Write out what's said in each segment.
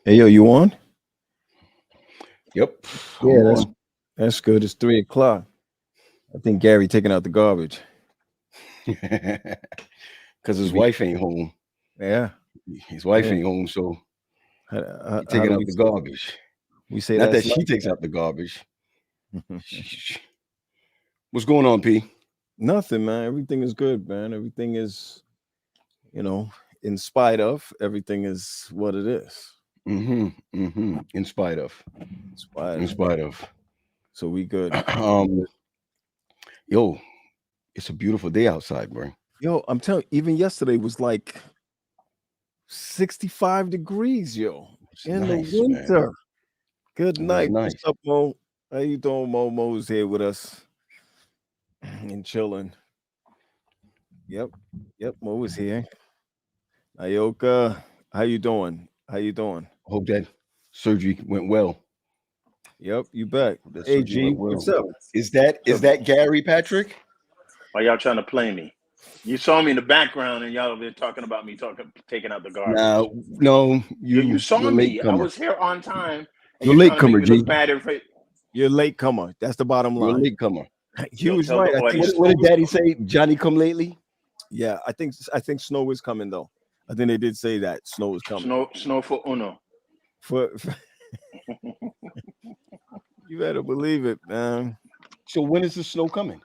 Hey, yo, you on? Yep, Yeah, I'm that's on. that's good. It's 3 o'clock. I think Gary taking out the garbage. Because his We, wife ain't home. yeah, His wife yeah. ain't home, so How, he how taking do out the garbage. we say Not that that's she life? takes out the garbage. What's going on, P? Nothing, man. Everything is good, man. Everything is, you know, in spite of everything is what it is. Mm-hmm. Mm-hmm. In spite of. In spite In of. spite of. So we good. um, yo, it's a beautiful day outside, bro. Yo, I'm telling you, even yesterday was like 65 degrees, yo, It's in the nice, man. winter. Good It was night. What's nice. up, Mo? How you doing, Mo? Mo's here with us and chilling. Yep. Yep. Mo is here. Ayoka, how you doing? How you doing? Hope that surgery went well. Yep, you back. Hope that Hey surgery G, went what's well. up? Is that What's is up? that Gary Patrick? Why y'all trying to play me? You saw me in the background and y'all been talking about me taking out the garbage. No, no, You you're saw a me. I latecomer. was here on time and You're you're a trying to make latecomer, me look G. bad if it, You're a late comer. That's the bottom You're a line. latecomer. He yo, was tell the right. I boy think to What Snow did was Daddy coming. say? Johnny come lately? Yeah, I think Snow is coming though. I think they did say that Snow is coming. snow for Uno. For you better believe it, man. So when is the snow coming?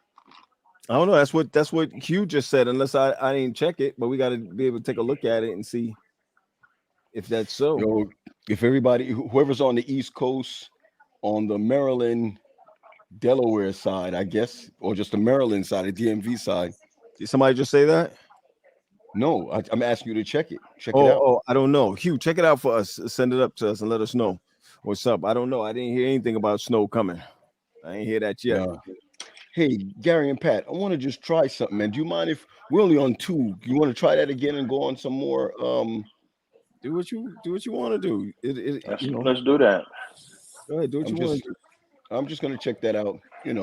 I don't know. That's what Hugh just said. Unless I didn't check it, but we got to be able to take a look at it and see if that's You so. know, if everybody, whoever's on the East Coast, on the Maryland, Delaware side, I guess, or just the Maryland side, the DMV side. Did somebody just say that? No, I'm asking you to check it. Check it Oh, out. oh, I don't know. Hugh, check it out for us. Send it up to us and let us know what's up. I don't know. I didn't hear anything about snow coming. I ain't hear that yet. Yeah. Hey, Gary and Pat, I want to just try something, man. Do you mind if we're only on two? You want to try that again and go on some more? Do what you want to do. Let's let's do that. Go ahead. Do what I'm you want just to do. I'm just gonna check that out. See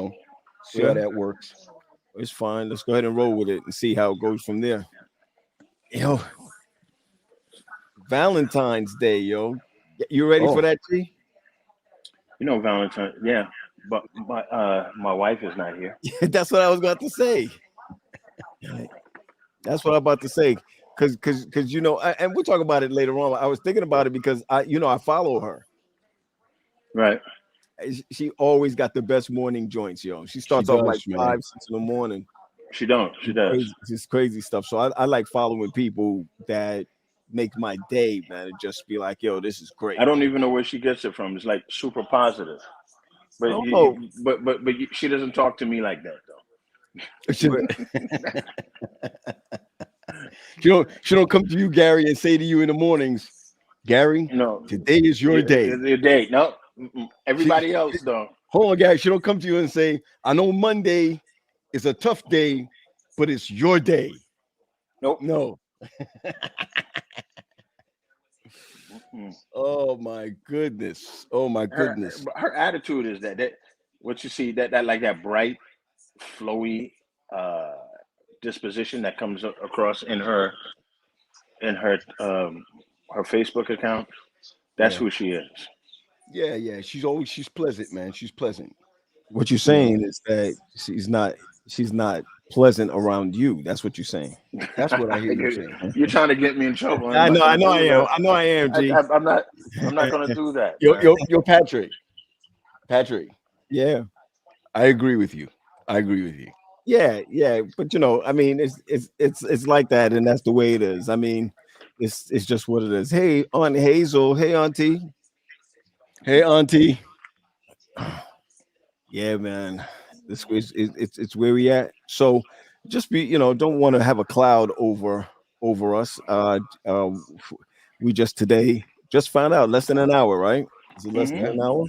how Yeah, that works. it's fine. Let's go ahead and roll with it and see how it goes from there. Yo, Valentine's Day, yo. You ready for Oh, that, G? You know Valentine, yeah. But my wife is not here. That's what I was about to say. That's what I'm about to say. Cause and we'll talk about it later on. I was thinking about it because I follow her. Right. She always got the best morning joints, yo. She she starts off like does, man. 5, 6 in the morning. She don't. She does. Crazy stuff. So I like following people that make my day, man, and just be like, yo, this is great. I don't even know where she gets it from. It's like super positive. I But don't know. she doesn't talk to me like that though. She, she don't come to you, Gary, and say to you in the mornings, Gary, No, today is your day. your date. No, She, everybody else though. hold on, Gary. She don't come to you and say, I know Monday is a tough day, but it's your day. Nope. No. Mm-mm. Oh my goodness. Oh my goodness. Her attitude is that what you see that like that bright, flowy uh, disposition that comes across in her Facebook account. That's Yeah. who she is. Yeah. She's pleasant, man. She's pleasant. What you're You know, saying is that she's not pleasant around you. That's what you're saying. that's what I hear you you're, saying. you're trying to get me in trouble. I'm I not know, I going to know I do am. that. I know I am, G. I'm not. I'm not going to do that, Yo, man. yo, yo, Patrick. Patrick, Yeah. I agree with you. I agree with you. Yeah. But I mean, it's like that, and that's the way it is. I mean, it's just what it is. Hey, Aunt Hazel. Hey, Auntie. Hey, Auntie. Yeah, man. This is it's where we at. So just don't want to have a cloud over us. We just today just found out less than an hour, right? Is it less Hmm. than Yeah. an hour?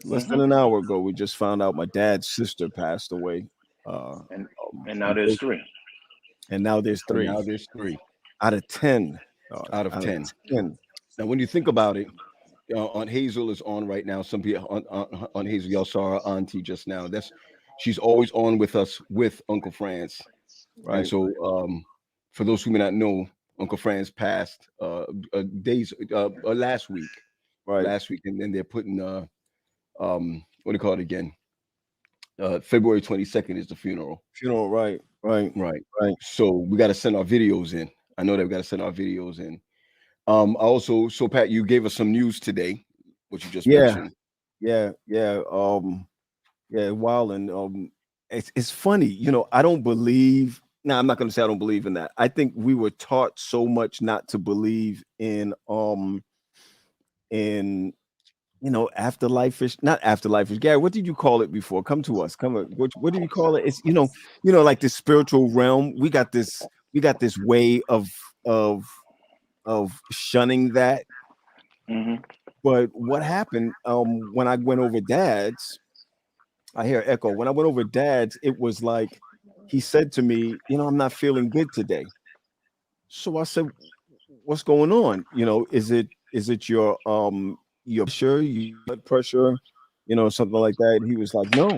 Less Hmm. than an hour ago, we just found out my dad's sister passed away. Uh, And now there's three. and now there's And three now there's three out of 10. out of Out of 10. 10. Now, when you think about it, Aunt Hazel is on right now. Some people on Hazel, y'all saw her auntie just now. She's always on with us with Uncle France. And Right. so, for those who may not know, Uncle Franz passed days last week. Right. Last week, and then they're putting what do you call it again? February 22nd is the funeral. Funeral. Right. Right. Right. Right. So we got to send our videos in. I know that we got to send our videos in. Also, so Pat, you gave us some news today, what you just Yeah. mentioned. Yeah. Yeah. Yeah. Wild and it's funny. You know, I don't believe. Now, I'm not going to say I don't believe in that. I think we were taught so much not to believe in you know, afterlife is not afterlife is Gary. What did you call it before? Come to us. Come. What did you call it? It's you know, like the spiritual realm. We got this way of shunning that. Mhm. But what happened when I went over Dad's? I hear echo. When I went over Dad's, it was like he said to me, you know, I'm not feeling good today. So I said, what's going on? You know, is it your pressure, your blood pressure, you know, something like that? And he was like, no,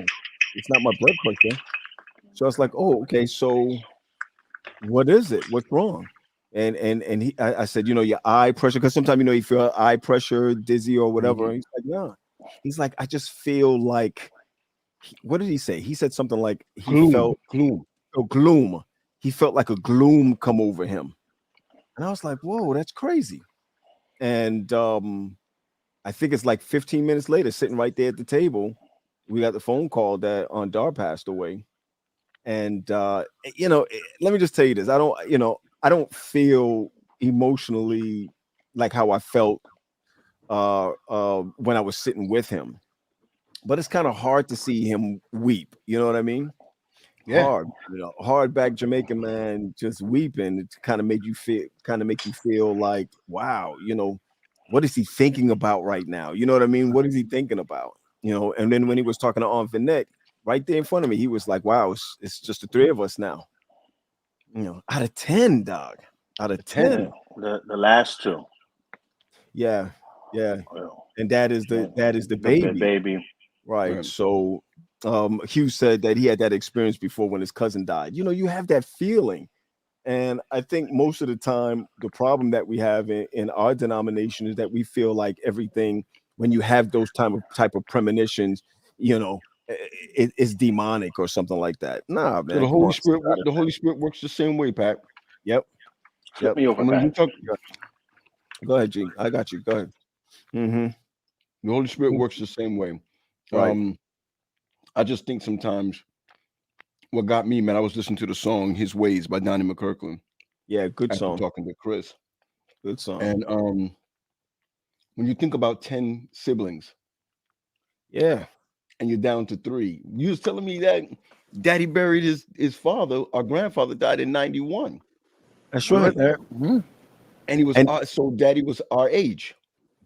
it's not my blood pressure. So I was like, oh, okay. So what is it? What's wrong? And I said, you know, your eye pressure, because sometimes you know you feel eye pressure, dizzy or whatever. Mhm. And he's like, yeah. He's like, I just feel like what did he say? He said something like he felt Gloom. a gloom. He felt like a gloom come over him. And I was like, whoa, that's crazy. And I think it's like 15 minutes later, sitting right there at the table, we got the phone call that Dar passed away. And you know, let me just tell you this. I don't feel emotionally like how I felt when I was sitting with him. But it's kind of hard to see him weep. You know what I mean? Yeah. Hard, you know, hard back Jamaican man just weeping. It kind of make you feel like, wow, you know, what is he thinking about right now? You know what I mean? What is he thinking about? You know, and then when he was talking to Aunt Vinette, right there in front of me, he was like, wow, it's just the three of us now. You know, out of 10, dog. Out of 10. The last two. Yeah, yeah. Well, And that is the the baby. baby. Right. Right. So Hugh said that he had that experience before when his cousin died. You know, you have that feeling. And I think most of the time, the problem that we have in our denomination is that we feel like everything, when you have those type of premonitions, you know, it's demonic or something like that. Nah, So man, come on. the Holy Spirit works the same way, Pat. Yep, Flip yep. me over, I mean, we Pat. talk. Go ahead, G. I got you. Go ahead. Mm-hmm. The Holy Spirit works the same way. Right. I just think sometimes what got me, man, I was listening to the song "His Ways" by Donnie McKirkland Yeah, good after song. talking to Chris. Good song. And when you think about 10 siblings Yeah. and you're down to 3, you was telling me that Daddy buried his father. Our grandfather died in 91, That's We were right. there. and he was And so Daddy was our age.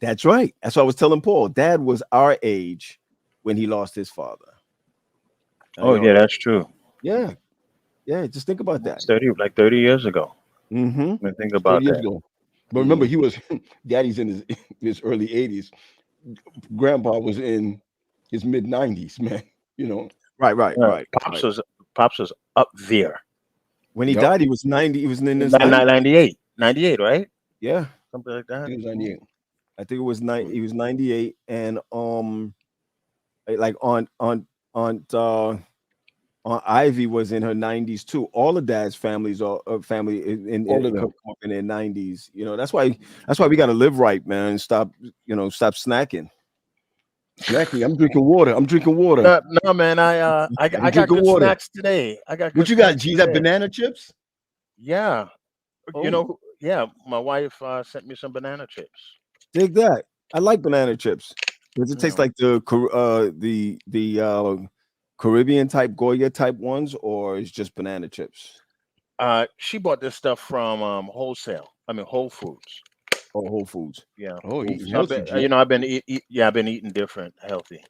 that's right. That's what I was telling Paul. Dad was our age when he lost his father. Oh, yeah, that's true. Yeah. Yeah. Just think about that. It's 30 years ago. Mm-hmm. I mean, think 30 about years that. ago. But remember, he was Daddy's in his early 80s. Grandpa was in his mid 90s, man. You know. Right. Pops was up there. When he Yep. died, he was 90. He was in his 98, right? Yeah. Something like that. He was 98. I think it was he was 98. And like on Ivy was in her 90s too. All of Dad's families are family All of them. come up in their 90s. You know, that's why we got to live right, man, and stop snacking. Snacking. I'm drinking water. No, man. I got drinking good water. snacks today. I got good What you got, snacks G? Is that today. banana chips? Yeah. Oh. You know, yeah. My wife sent me some banana chips. Dig that. I like banana chips. Does it taste Yeah. like the Caribbean type Goya type ones, or it's just banana chips? She bought this stuff from Whole Foods. Or Whole Foods? Yeah. Oh, eating So healthy, G. I've been I've been eating different, healthy.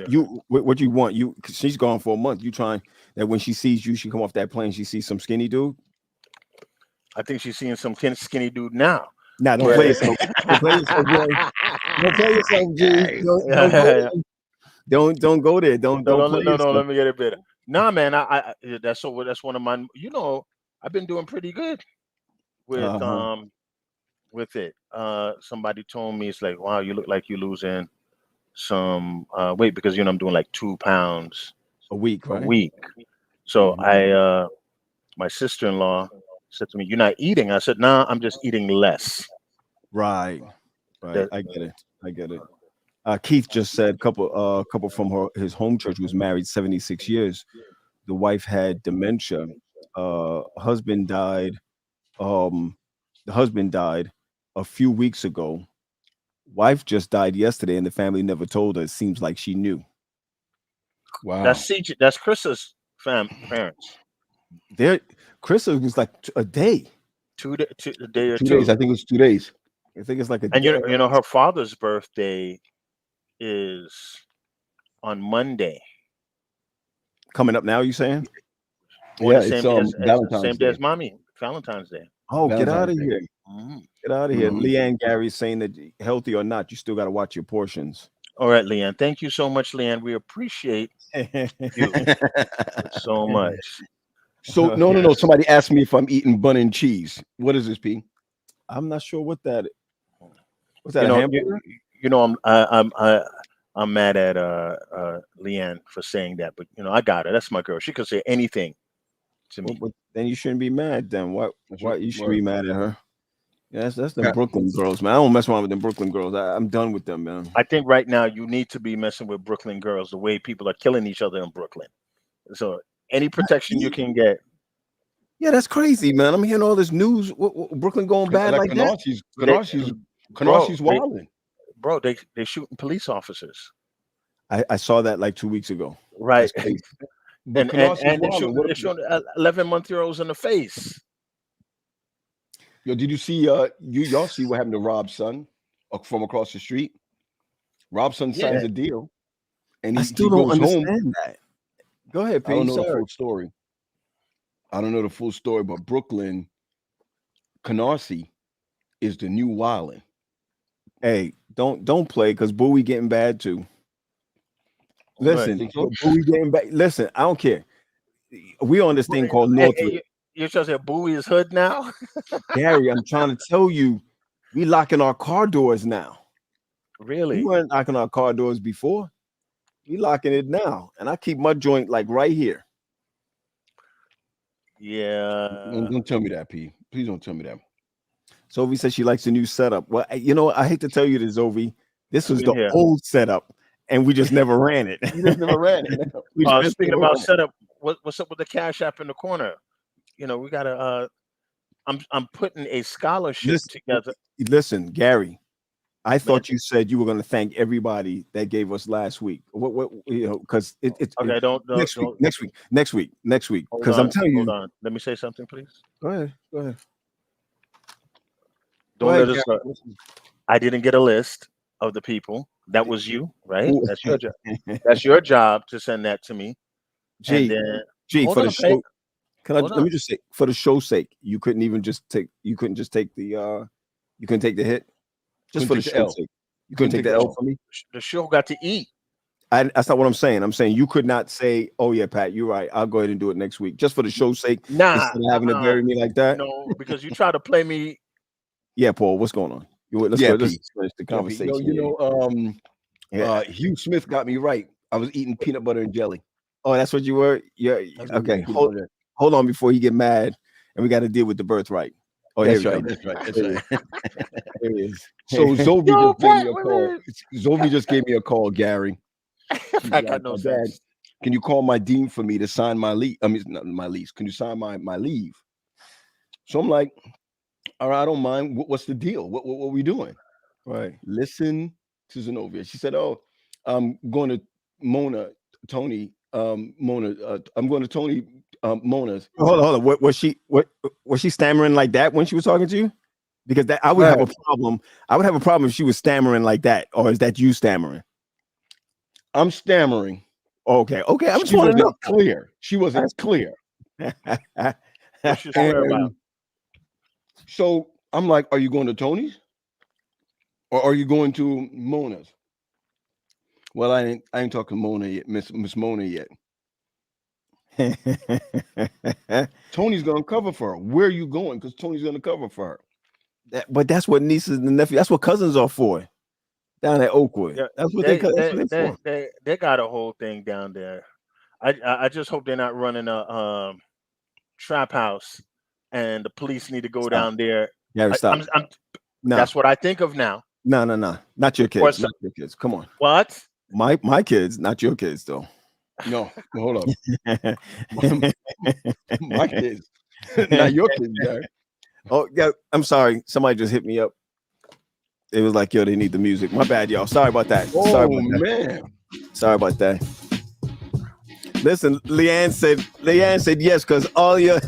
You what you want? She's gone for a month. You trying that when she sees you, she come off that plane, she sees some skinny dude. I think she's seeing some skinny dude now. Nah, don't play yourself. Don't play yourself, boy. Don't play yourself, G. Don't go there. Don't play yourself. Let me get it better. Nah, man, I that's one of my. You know, I've been doing pretty good. with Uh-huh. with it. Somebody told me it's like, wow, you look like you're losing some weight because I'm doing like 2 pounds A week, a right? week. So Mhm. my sister-in-law said to me, "You're not eating." I said, "Nah, I'm just eating less." Right. Right. That I get it. I get it. Keith just said couple from his home church was married 76 years. The wife had dementia. Husband died. Um, the husband died a few weeks ago. Wife just died yesterday, and the family never told her. It seems like she knew. Wow. that's CJ, that's Chris's parents. There, Chris was like a day. A day or 2 days. I two. think it was 2 days. I think it's like a And day. her father's birthday is on Monday. Coming up now. You saying? Born Yeah, the it's same day as Valentine's same day Day. as mommy, Valentine's Day. Oh, get out Valentine's of Day. here! Mhm. Get out of here. Mhm. Leanne Gary saying that healthy or not, you still got to watch your portions. All right, Leanne. Thank you so much, Leanne. We appreciate you so much. So no, no, no. Somebody asked me if I'm eating bun and cheese. What is this, P? I'm not sure what that. Was You that a know, hamburger? I'm mad at Leanne for saying that, but I got her. That's my girl. She could say anything to me. Well, then you shouldn't be mad. Then why? That's Why right. you should Word. be mad at her? Yeah, that's them Yeah. Brooklyn girls, man. I don't mess around with them Brooklyn girls. I'm done with them, man. I think right now you need to be messing with Brooklyn girls the way people are killing each other in Brooklyn. So any protection you can get. Yeah, that's crazy, man. I'm hearing all this news. Brooklyn going bad Like like that? They, bro, Canarsi's wilding. they shooting police officers. I saw that like 2 weeks ago. Right. That's crazy. But And Canarsi's wilding. What? they're shooting 11-month-olds in the face. Yo, did you see? Y'all see what happened to Rob's son from across the street? Rob's son signs Yeah. a deal, and I he still don't goes home. understand that. Go ahead, I don't P. know the Sorry. full story. I don't know the full story, but Brooklyn, Canarsie is the new wilding. Hey, don't play because Bowie getting bad too. Right. Listen, Think so? Bowie getting bad. Listen, I don't care. We on this thing called Hey, Northwood. you're trying to say Bowie is hood now? Gary, I'm trying to tell you, we locking our car doors now. We Really? weren't locking our car doors before. We locking it now, and I keep my joint like right here. Yeah. Don't tell me that, P. Please don't tell me that. Sophie says she likes the new setup. Well, I hate to tell you this, Zoe. This was Been the here. old setup, and we just never ran it. You just never ran it. We just Speaking never about ran it. setup, what's up with the Cash App in the corner? We gotta. I'm putting a scholarship together. Listen, Gary. I thought you said you were going to thank everybody that gave us last week. What because it's Okay, don't next week, hold because on. I'm telling Hold you. on. Let me say something, please. Go ahead. Don't Go let ahead, us. I didn't get a list of the people. That was you, right? Ooh. That's your job. That's your job to send that to me. And Gee, then hold for the on, Peg. show. Hold Let on. me just say, for the show's sake, you couldn't just take the you couldn't take the hit just Couldn't for the take the show's L. sake. You couldn't take the L for me. The show got to eat. That's not what I'm saying. I'm saying you could not say, "Oh yeah, Pat, you're right. I'll go ahead and do it next week," just for the show's sake. Nah, Instead of having to bury me like that. No, because you try to play me. Yeah, Paul, what's going on? Let's Yeah, go. Let's Pete. finish the Yeah, P. conversation. Yeah. Hugh Smith got me right. I was eating peanut butter and jelly. Oh, that's what you were. Yeah. I was Okay. eating peanut butter. Hold on before he get mad, and we got to deal with the birthright. Oh, That's here we right. go. That's right. That's There right. There he is. So Zoe Yo, just gave Pat, me a wait a call. minute. Zoe just gave me a call, Gary. She's I got no Dad, sense. can you call my dean for me to sign my leave? I mean, not my lease. Can you sign my leave? So I'm like, all right, I don't mind. What's the deal? What are we doing? Right. Listen to Zenobia. She said, "Oh, I'm going to Tony. Mona. I'm going to Tony. Mona's." Hold on. What was she stammering like that when she was talking to you? Because I would have a problem. I would have a problem if she was stammering like that, or is that you stammering? I'm stammering. Okay. I just She want to know. wasn't clear. She wasn't clear. What you swear about? And so I'm like, "Are you going to Tony's, or are you going to Mona's?" Well, I ain't talking to Mona yet, Miss Mona yet. Tony's gonna cover for her. Where are you going? Because Tony's gonna cover for her. But that's what nieces and nephews. That's what cousins are for. Down at Oakwood. Yeah, That's what they that's they, what they're they for. they got a whole thing down there. I just hope they're not running a trap house, and the police need to go Stop. down there. Gary, stop. No, That's what I think of now. no. Not your course kids. Not your kids. Come on. What? My kids, not your kids though. No, hold up. My kids, not your kids, Gary. Oh yeah, I'm sorry. Somebody just hit me up. It was like, yo, they need the music. My bad, y'all. Sorry about that. Oh Sorry about that. man. Sorry about that. Listen, Leanne said yes, because all your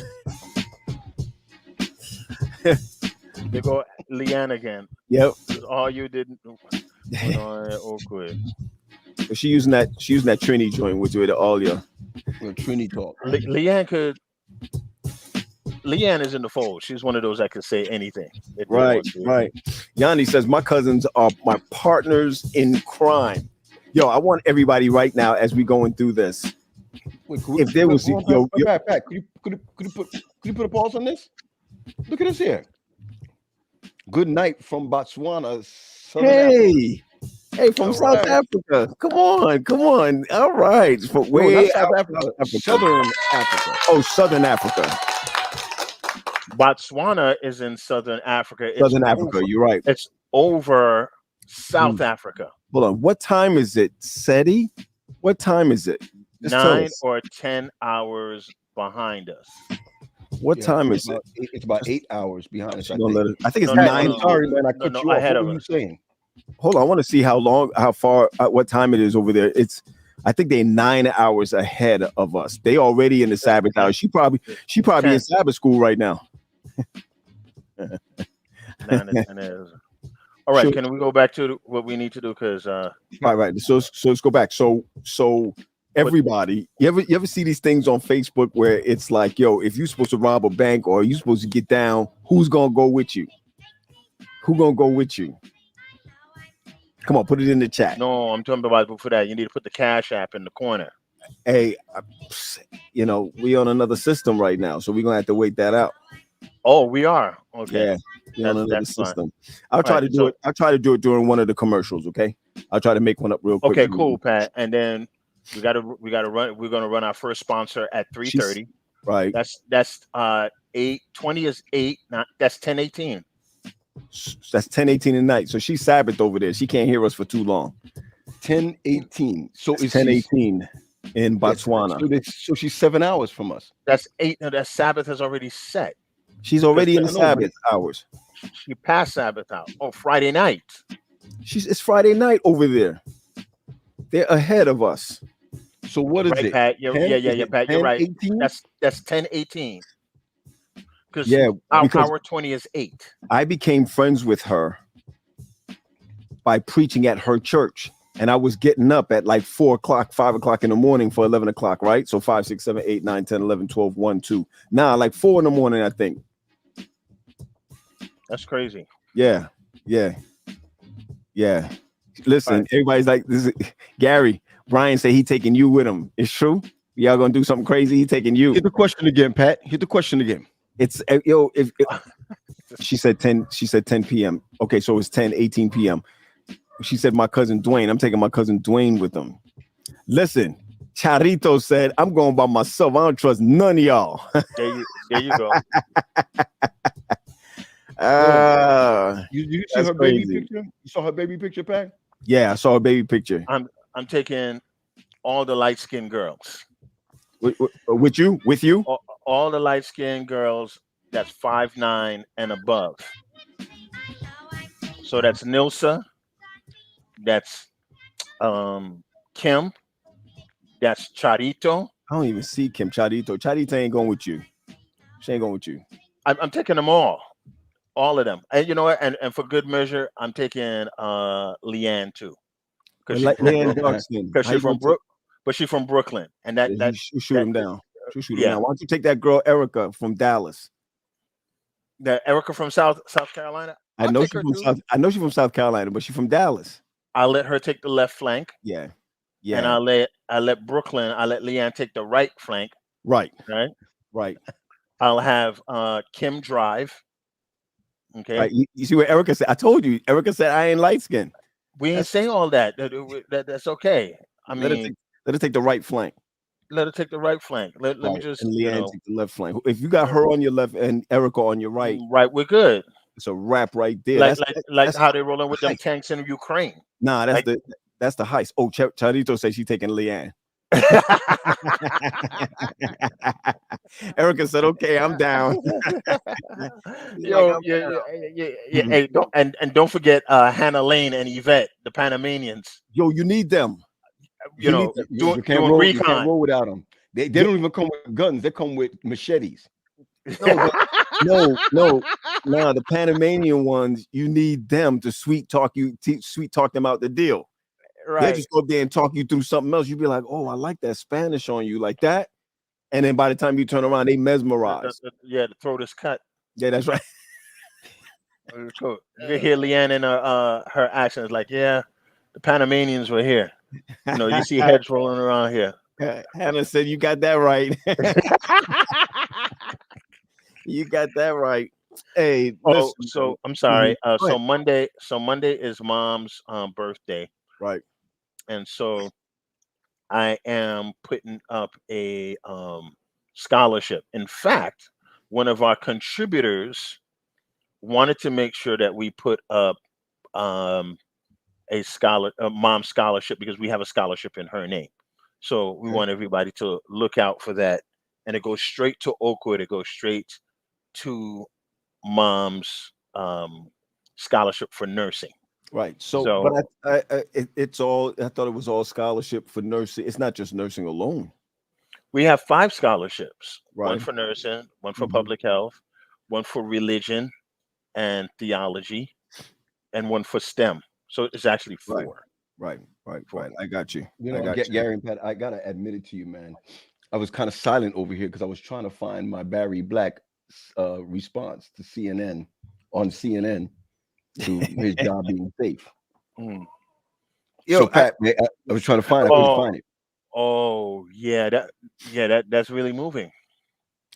They go Leanne again. yep. All you didn't went on at Oakwood. She using that Trini joint with all your Trini talk. Leanne is in the fold. She's one of those that could say anything. if they right, want to. right. Yanni says my cousins are my partners in crime. Yo, I want everybody right now as we going through this. Wait, If there was Pat, could you put a pause on this? Look at this here. Good night from Botswana. Southern Africa. Hey, from All South right. Africa. Come on. All right. From No, way not South out Africa. Africa. Southern Africa. Oh, Southern Africa. Botswana is in Southern Africa. It's Southern over, Africa. You're right. It's over South Africa. Hold on. What time is it, Seti? What time is it? Just tell 9 us. or 10 hours behind us. What Yeah, time it's is it? about It's about 8 hours behind us. I Don't think. let it- I think it's No, no, nine. no. Sorry, man. I No, cut no, you off. ahead What of were you us. saying? Hold on. I want to see how far, what time it is over there. I think they're 9 hours ahead of us. They already in the Sabbath hour. She probably in 10. Sabbath school right now. 9 to 10 is. All right, Sure. can we go back to what we need to do? Because Right. So let's go back. So everybody, you ever see these things on Facebook where it's like, yo, if you're supposed to rob a bank or you're supposed to get down, who's gonna go with you? Who gonna go with you? Come on, put it in the chat. no, I'm talking about before that. You need to put the Cash App in the corner. Hey, we on another system right now, so we're gonna have to wait that out. Oh, we are. Okay. Yeah, we on another That's fine. system. I'll try Right, to do so- it. I'll try to do it during one of the commercials. Okay, I'll try to make one up real quick. Okay, cool, Pat. And then we gotta run. We're gonna run our first sponsor at 3:30. Right. That's 8:20 is 8. That's 10:18. That's 10:18 at night. So she's Sabbath over there. She can't hear us for too long. 10:18. So It's it's 10:18 in Botswana. So she's 7 hours from us. That's 8. No, that Sabbath has already set. She's already in the I know, but Sabbath hours. She passed Sabbath out. Oh, Friday night. It's Friday night over there. They're ahead of us. So what is Right, it? Pat. 10? Yeah, Is it Pat. You're right. 10:18? That's 10:18. Because Yeah, because hour 20 is 8. I became friends with her by preaching at her church. And I was getting up at like 4 o'clock, 5 o'clock in the morning for 11 o'clock, right? So 5, 6, 7, 8, 9, 10, 11, 12, 1, 2. Now, like 4 in the morning, I think. That's crazy. Yeah. Listen, Right. everybody's like, this is Gary. Brian said he taking you with him. It's true. Y'all gonna do something crazy? He taking you. Hit the question again, Pat. Hit the question again. It's if she said 10 p.m. Okay, so it's 10:18 p.m. She said my cousin Dwayne. I'm taking my cousin Dwayne with them. Listen, Charito said I'm going by myself. I don't trust none of y'all. There you go. You see That's her baby crazy. picture? You saw her baby picture, Pat? Yeah, I saw a baby picture. I'm taking all the light-skinned girls. With you? All the light-skinned girls that's 5'9" and above. So that's Nilsa, that's Kim, that's Charito. I don't even see Kim Charito. Charito ain't going with you. She ain't going with you. I'm taking them all of them. And you know what? And for good measure, I'm taking Leanne too. Because Leanne Darkskin. How she's you from gonna but she's from Brooklyn. And take- you shoot him down. You shoot him yeah. down. Why don't you take that girl Erica from Dallas? that Erica from South Carolina. I I'll know take she's her from too. South. I know she's from South Carolina, but she's from Dallas. I'll let her take the left flank. Yeah. And I let Leanne take the right flank. Right. right? Right. I'll have Kim drive. Okay. Right. You see what Erica said? I told you. Erica said I ain't light skinned. We ain't saying all that. That's okay. I Let mean, her take the right flank. let her take the right flank. Let me Right. just, And you Leanne know, take the left flank. If you got her on your left and Erica on your right, right, we're good. it's a wrap right there. Like That's like how they rolling with them heist. tanks in Ukraine. Nah, Like- that's the heist. Oh, Charito says she's taking Leanne. Erica said, "Okay, I'm down." Yo, I'm yeah, down. yeah. Hey, don't and don't forget Hannah Lane and Yvette, the Panamanians. Yo, you need them. You know, need You doing can't roll. You can't recon. roll without them. They don't even come with guns. They come with machetes. No, no. The Panamanian ones, you need them to sweet talk them out the deal. They Right. just go up there and talk you through something else. You'd be like, "Oh, I like that Spanish on you," like that. And then by the time you turn around, they mesmerize. Yeah, the throat is cut. Yeah, that's right. Cool. You hear Leanne in her accents like, yeah, the Panamanians were here. You know, you see heads rolling around here. Hannah said, "You got that right." You got that right. Hey, Oh, listen, so I'm sorry. Go So ahead. Monday is mom's birthday, right. and so I am putting up a scholarship. In fact, one of our contributors wanted to make sure that we put up a mom scholarship because we have a scholarship in her name. So we want everybody to look out for that, and it goes straight to Oakwood. It goes straight to mom's scholarship for nursing. Right. So So but it's all. I thought it was all scholarship for nursing. It's not just nursing alone. we have 5 scholarships: one Right. for nursing, one for Mhm. public health, one for religion and theology, and one for STEM. So it's actually 4. Right. I got you. You I know, got you. Gary and Pat, I gotta admit it to you, man. I was kind of silent over here because I was trying to find my Barry Black response to CNN on CNN to his job being safe. Mm. Yo, So Pat, I was trying to find. I couldn't find it. Oh yeah, that's really moving.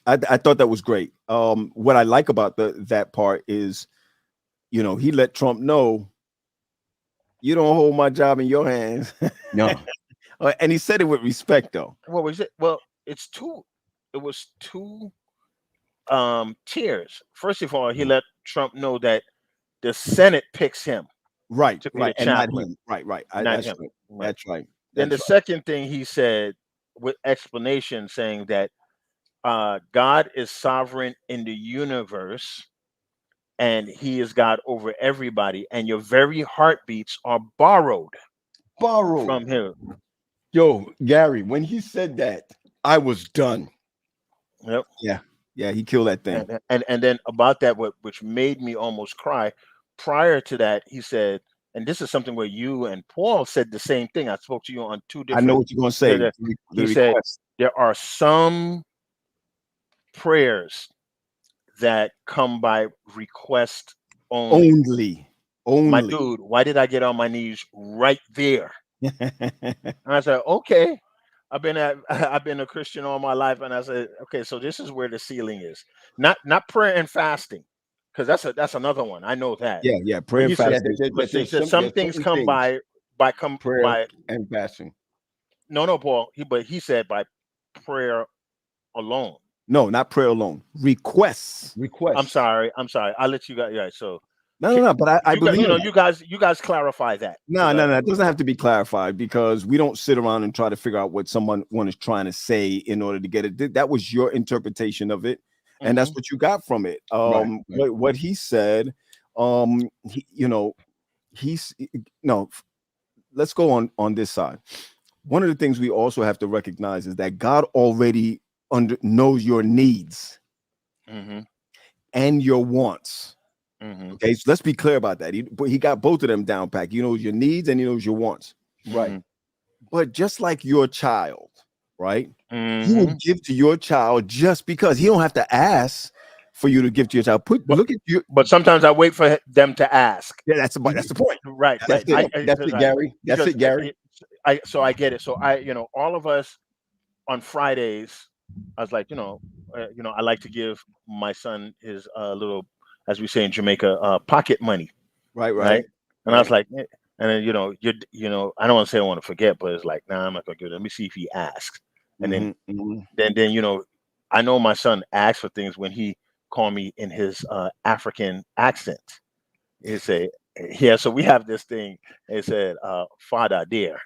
I thought that was great. What I like about that part is, you know, he let Trump know, you don't hold my job in your hands. No, And he said it with respect, though. What was it? Well, it was 2 tiers. First of all, he let Trump know that the Senate picks him Right, to be the and not chaplain. him. Right. Not That's him. right. Right. That's right. Then the That's second thing he said with explanation saying that God is sovereign in the universe and he is God over everybody, and your very heartbeats are borrowed from him. Yo, Gary, when he said that, I was done. Yep. Yeah, he killed that thing. And then about that, which made me almost cry. Prior to that, he said, and this is something where you and Paul said the same thing. I spoke to you on 2 I different. know what you're gonna say. He said there are some prayers that come by request only. My only. dude, why did I get on my knees right there? And I said, okay. I've been a Christian all my life, and I said, okay, so this is where the ceiling is. Not prayer and fasting, because that's another one. I know that. Yeah. Prayer and fasting. But he said some things come by prayer and fasting. No, Paul. He said by prayer alone. No, not prayer alone. Requests. I'm sorry. I'll let you guys. Yeah. So No. But I believe you guys clarify that. No. It doesn't have to be clarified because we don't sit around and try to figure out what someone is trying to say in order to get it. That was your interpretation of it, and that's what you got from it. What he said, let's go on this side. One of the things we also have to recognize is that God already knows your needs and your wants. Okay, so let's be clear about that. He got both of them down pat. He knows your needs and he knows your wants. Right. But just like your child, right? You will give to your child just because he don't have to ask for you to give to your child. Look at you. But sometimes I wait for them to ask. Yeah, that's the point. Right. That's it, Gary. That's it, Gary. So I get it. So all of us on Fridays I was like, I like to give my son his little, as we say in Jamaica, pocket money, Right, right? right. And I was Right. like, and then I don't want to say I want to forget, but it's like, nah, I'm not gonna give it. Let me see if he asks, and then Mhm, mhm. I know my son asks for things when he call me in his African accent. He say, yeah. So we have this thing. It said, Father dear.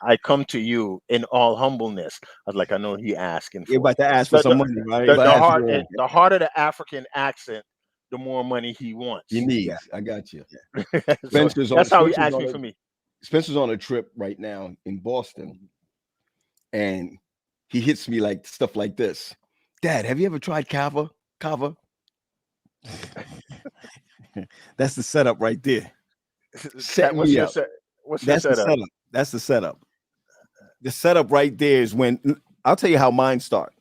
I come to you in all humbleness. I was like, I know he asking You're for it. about to ask for The some the money, right? the, But the ask heart for the harder the African accent, the more money he your wants. Yeah. needs. I got you. So Spencer's on that's how he Spencer's asked on me a for me. Spencer's on a trip right now in Boston, and he hits me like stuff like this. Dad, have you ever tried kava? Kava? That's the setup right there. Set What's me your up. set? What's your That's the setup? setup. That's the setup. The setup right there is when I'll tell you how mine start.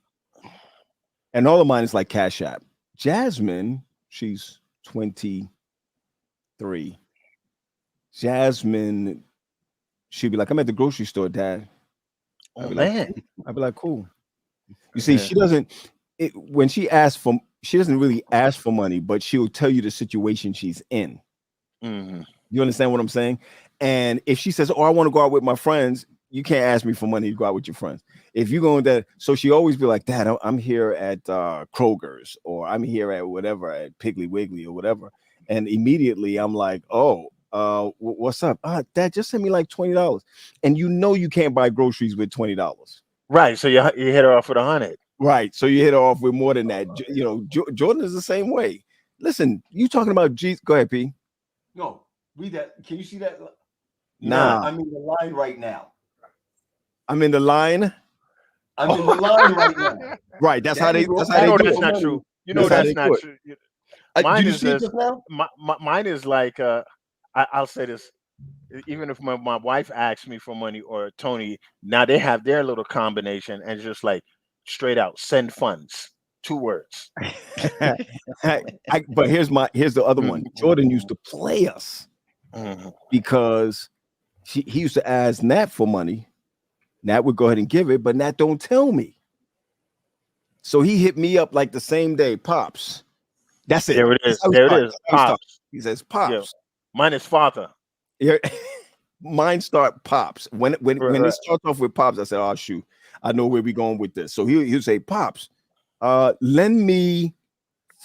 And all of mine is like Cash App. Jasmine, she's 23. Jasmine, she'd be like, I'm at the grocery store, Dad. Oh I'd be like, man. cool. I'd be like, cool. You see, Yeah. she doesn't when she asks for she doesn't really ask for money, but she'll tell you the situation she's in. Mhm. You understand what I'm saying? And if she says, "Oh, I want to go out with my friends," you can't ask me for money to go out with your friends. If you go in there, so she always be like, "Dad, I'm here at Kroger's, or I'm here at whatever at Piggly Wiggly or whatever," and immediately I'm like, "Oh, what's up? Dad, just send me like $20," and you can't buy groceries with $20. Right. So you hit her off with 100. Right. So you hit her off with more than that. Jordan is the same way. Listen, you talking about Jesus? Go ahead, P. No, read that. Can you see that? Nah, I'm in the line right now. I'm in the line. I'm in the line right now. Right. That's how That they. nigga That's how You they know asking do that's it. for not money. true. You know That's how that's they not do it. true. Do Mine you is see it this. just now? Mine is like I'll say this. Even if my wife asks me for money or Tony, now they have their little combination and it's just like straight out send funds. 2 words. But here's the other one. Jordan used to play us Mhm. because he used to ask Nat for money. Nat would go ahead and give it, but Nat don't tell me. So he hit me up like the same day, Pops. That's it. There it That's is. how he There it starts. is. That's how he starts. Pops. He says, Yeah. Pops. Mine is father. Yeah. Mine start Pops. When Right. it starts off with Pops, I said, oh shoot, I know where we're going with this. So he'll say, Pops, lend me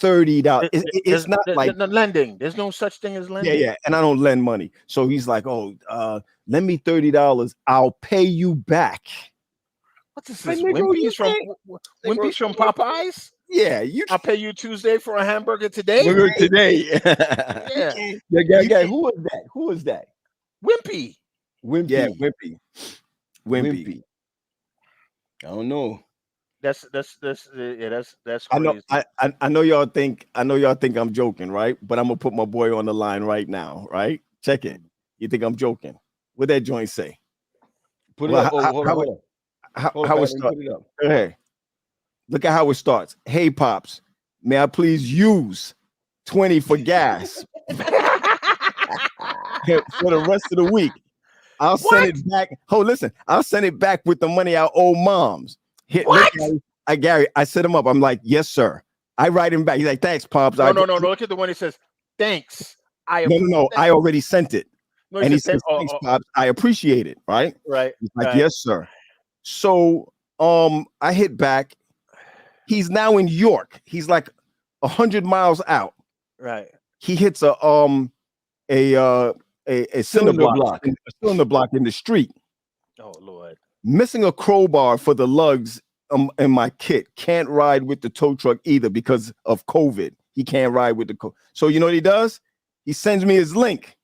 $30. It's not like There's no lending. There's no such thing as lending. yeah, and I don't lend money. So he's like, oh, lend me $30. I'll pay you back. What is Like, this? Negro, you Wimpy's from can't. Wimpy's from Popeyes? Yeah, you I'll pay you Tuesday for a hamburger today? We're today. Yeah. Yeah. Who is that? Who is that? Wimpy. Wimpy. yeah, Wimpy. I don't know. That's I know. crazy. I know y'all think I'm joking, right? But I'm gonna put my boy on the line right now, right? Check it. You think I'm joking? What that joint say? Put it Well, up. Oh, hold on. How it Hold on, start? put it up. Go ahead. Look at how it starts. Hey, Pops, may I please use 20 for gas for the rest of the week? I'll send it back. Oh, listen, I'll send it back with the money I owe moms. What? Look, Gary, I set him up. I'm like, yes, sir. I write him back. He's like, thanks, Pops. No. Look at the one that says, thanks. No. I already sent it. No, And he says, says, thanks, Pops. I appreciate it. Right? right. He's like, right. yes, sir. So I hit back. He's now in York. He's like 100 miles out. Right. He hits a cinder block in the street. Oh Lord. Missing a crowbar for the lugs in my kit. Can't ride with the tow truck either because of COVID. He can't ride with the So you know what he does? He sends me his link.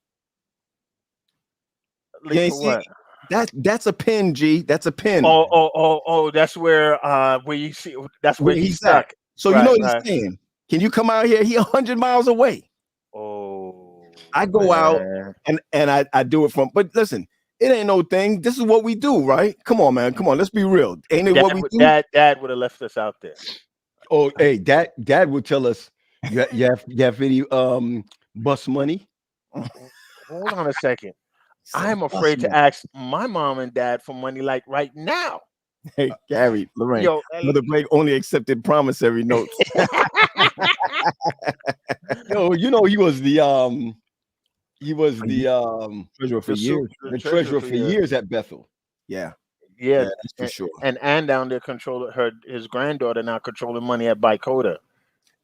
Link for what? That's a pin, G. That's a pin. Oh, that's where you see that's where he's stuck. So you know what he's saying? Can you come out here? He 100 miles away. Oh, I go out and I do it from, but listen, it ain't no thing. This is what we do, right? Come on, man. Come on, let's be real. Ain't it what we do? Dad would have left us out there. Oh, hey, Dad would tell us you have any bus money. Hold on a second. I'm afraid to ask my mom and dad for money like right now. Hey, Gary, Lorraine. Yo, Mother Blake only accepted promissory notes. Yo, you know, he was the Treasurer for the years. the treasurer for years at Bethel. Yeah, Yeah, that's for sure. and down there controlling his granddaughter now controlling money at Bicota.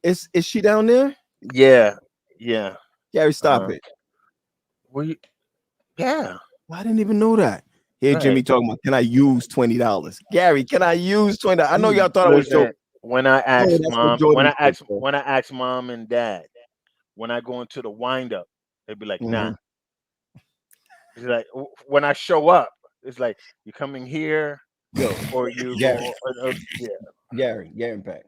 Is she down there? Yeah, yeah. Gary, stop it. Yeah. Well, I didn't even know that. Here, Right. Jimmy talking about, can I use $20? Gary, can I use $20? I know y'all thought I was Listen, joking. when I asked that's what mom, Jordan said, bro. when I asked mom and dad, when I go into the wind up, they'd be like, nah. It's like when I show up, it's like you coming here, Yo, or you Gary. yeah. Gary Impact.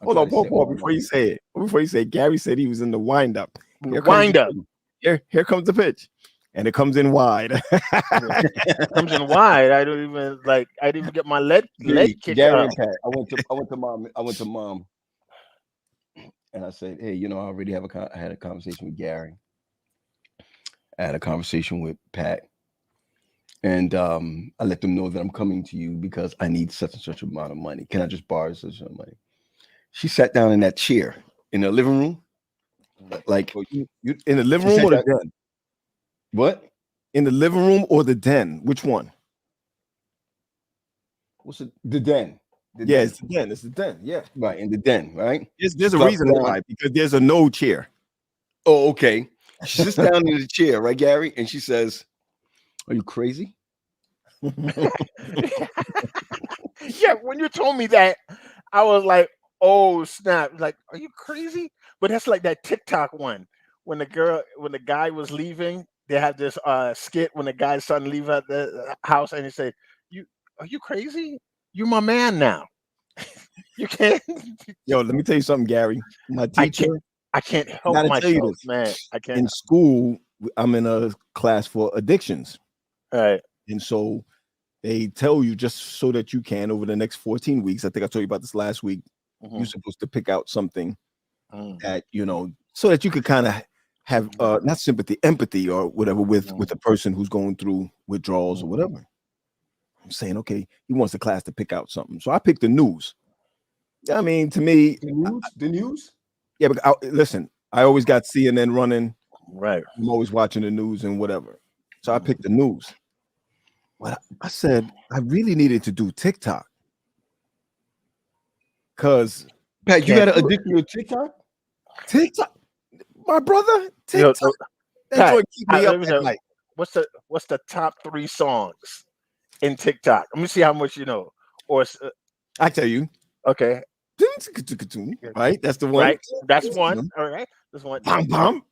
Hold on, Paul, before you say it. Before you say it, Gary said he was in the wind up. Wind up. Here comes the pitch. And it comes in wide. It comes in wide. I didn't even get my leg kicked Gary up. Impact. I went to mom, and I said, hey, you know, I already I had a conversation with Gary. I had a conversation with Pat. And I let them know that I'm coming to you because I need such and such amount of money. Can I just borrow such amount of money? She sat down in that chair in the living room. Like you in the living room or the den? What? In the living room or the den? Which one? What's it? The den. Yeah, it's the den. It's the den. Yeah. Right, in the den, right? There's a reason why, because there's a no chair. Oh, okay. She sits down in the chair, right, Gary? And she says, are you crazy? Yeah, when you told me that, I was like, oh snap. Like, are you crazy? But that's like that TikTok one. When the guy was leaving, they had this skit when the guy's son leave out the house and he said, are you crazy? You're my man now. You can't. Yo, let me tell you something, Gary. My teacher, I can't help myself, man. I can't. In school, I'm in a class for addictions. All right. And so they tell you just so that you can, over the next 14 weeks, I think I told you about this last week, you're supposed to pick out something that, you know, so that you could kind of have not sympathy, empathy or whatever with a person who's going through withdrawals or whatever. I'm saying, okay, he wants the class to pick out something. So I picked the news. I mean, to me, the news? Yeah, but listen, I always got CNN running. Right. I'm always watching the news and whatever. So I picked the news. But I said I really needed to do TikTok. Cause Pat, you got an addiction to TikTok? TikTok, my brother, TikTok. That joint keep me up at night. What's the top 3 songs in TikTok? Let me see how much you know. Or I tell you. Okay. Right, that's the one. Right, that's one. All right, that's one. Bum, bum.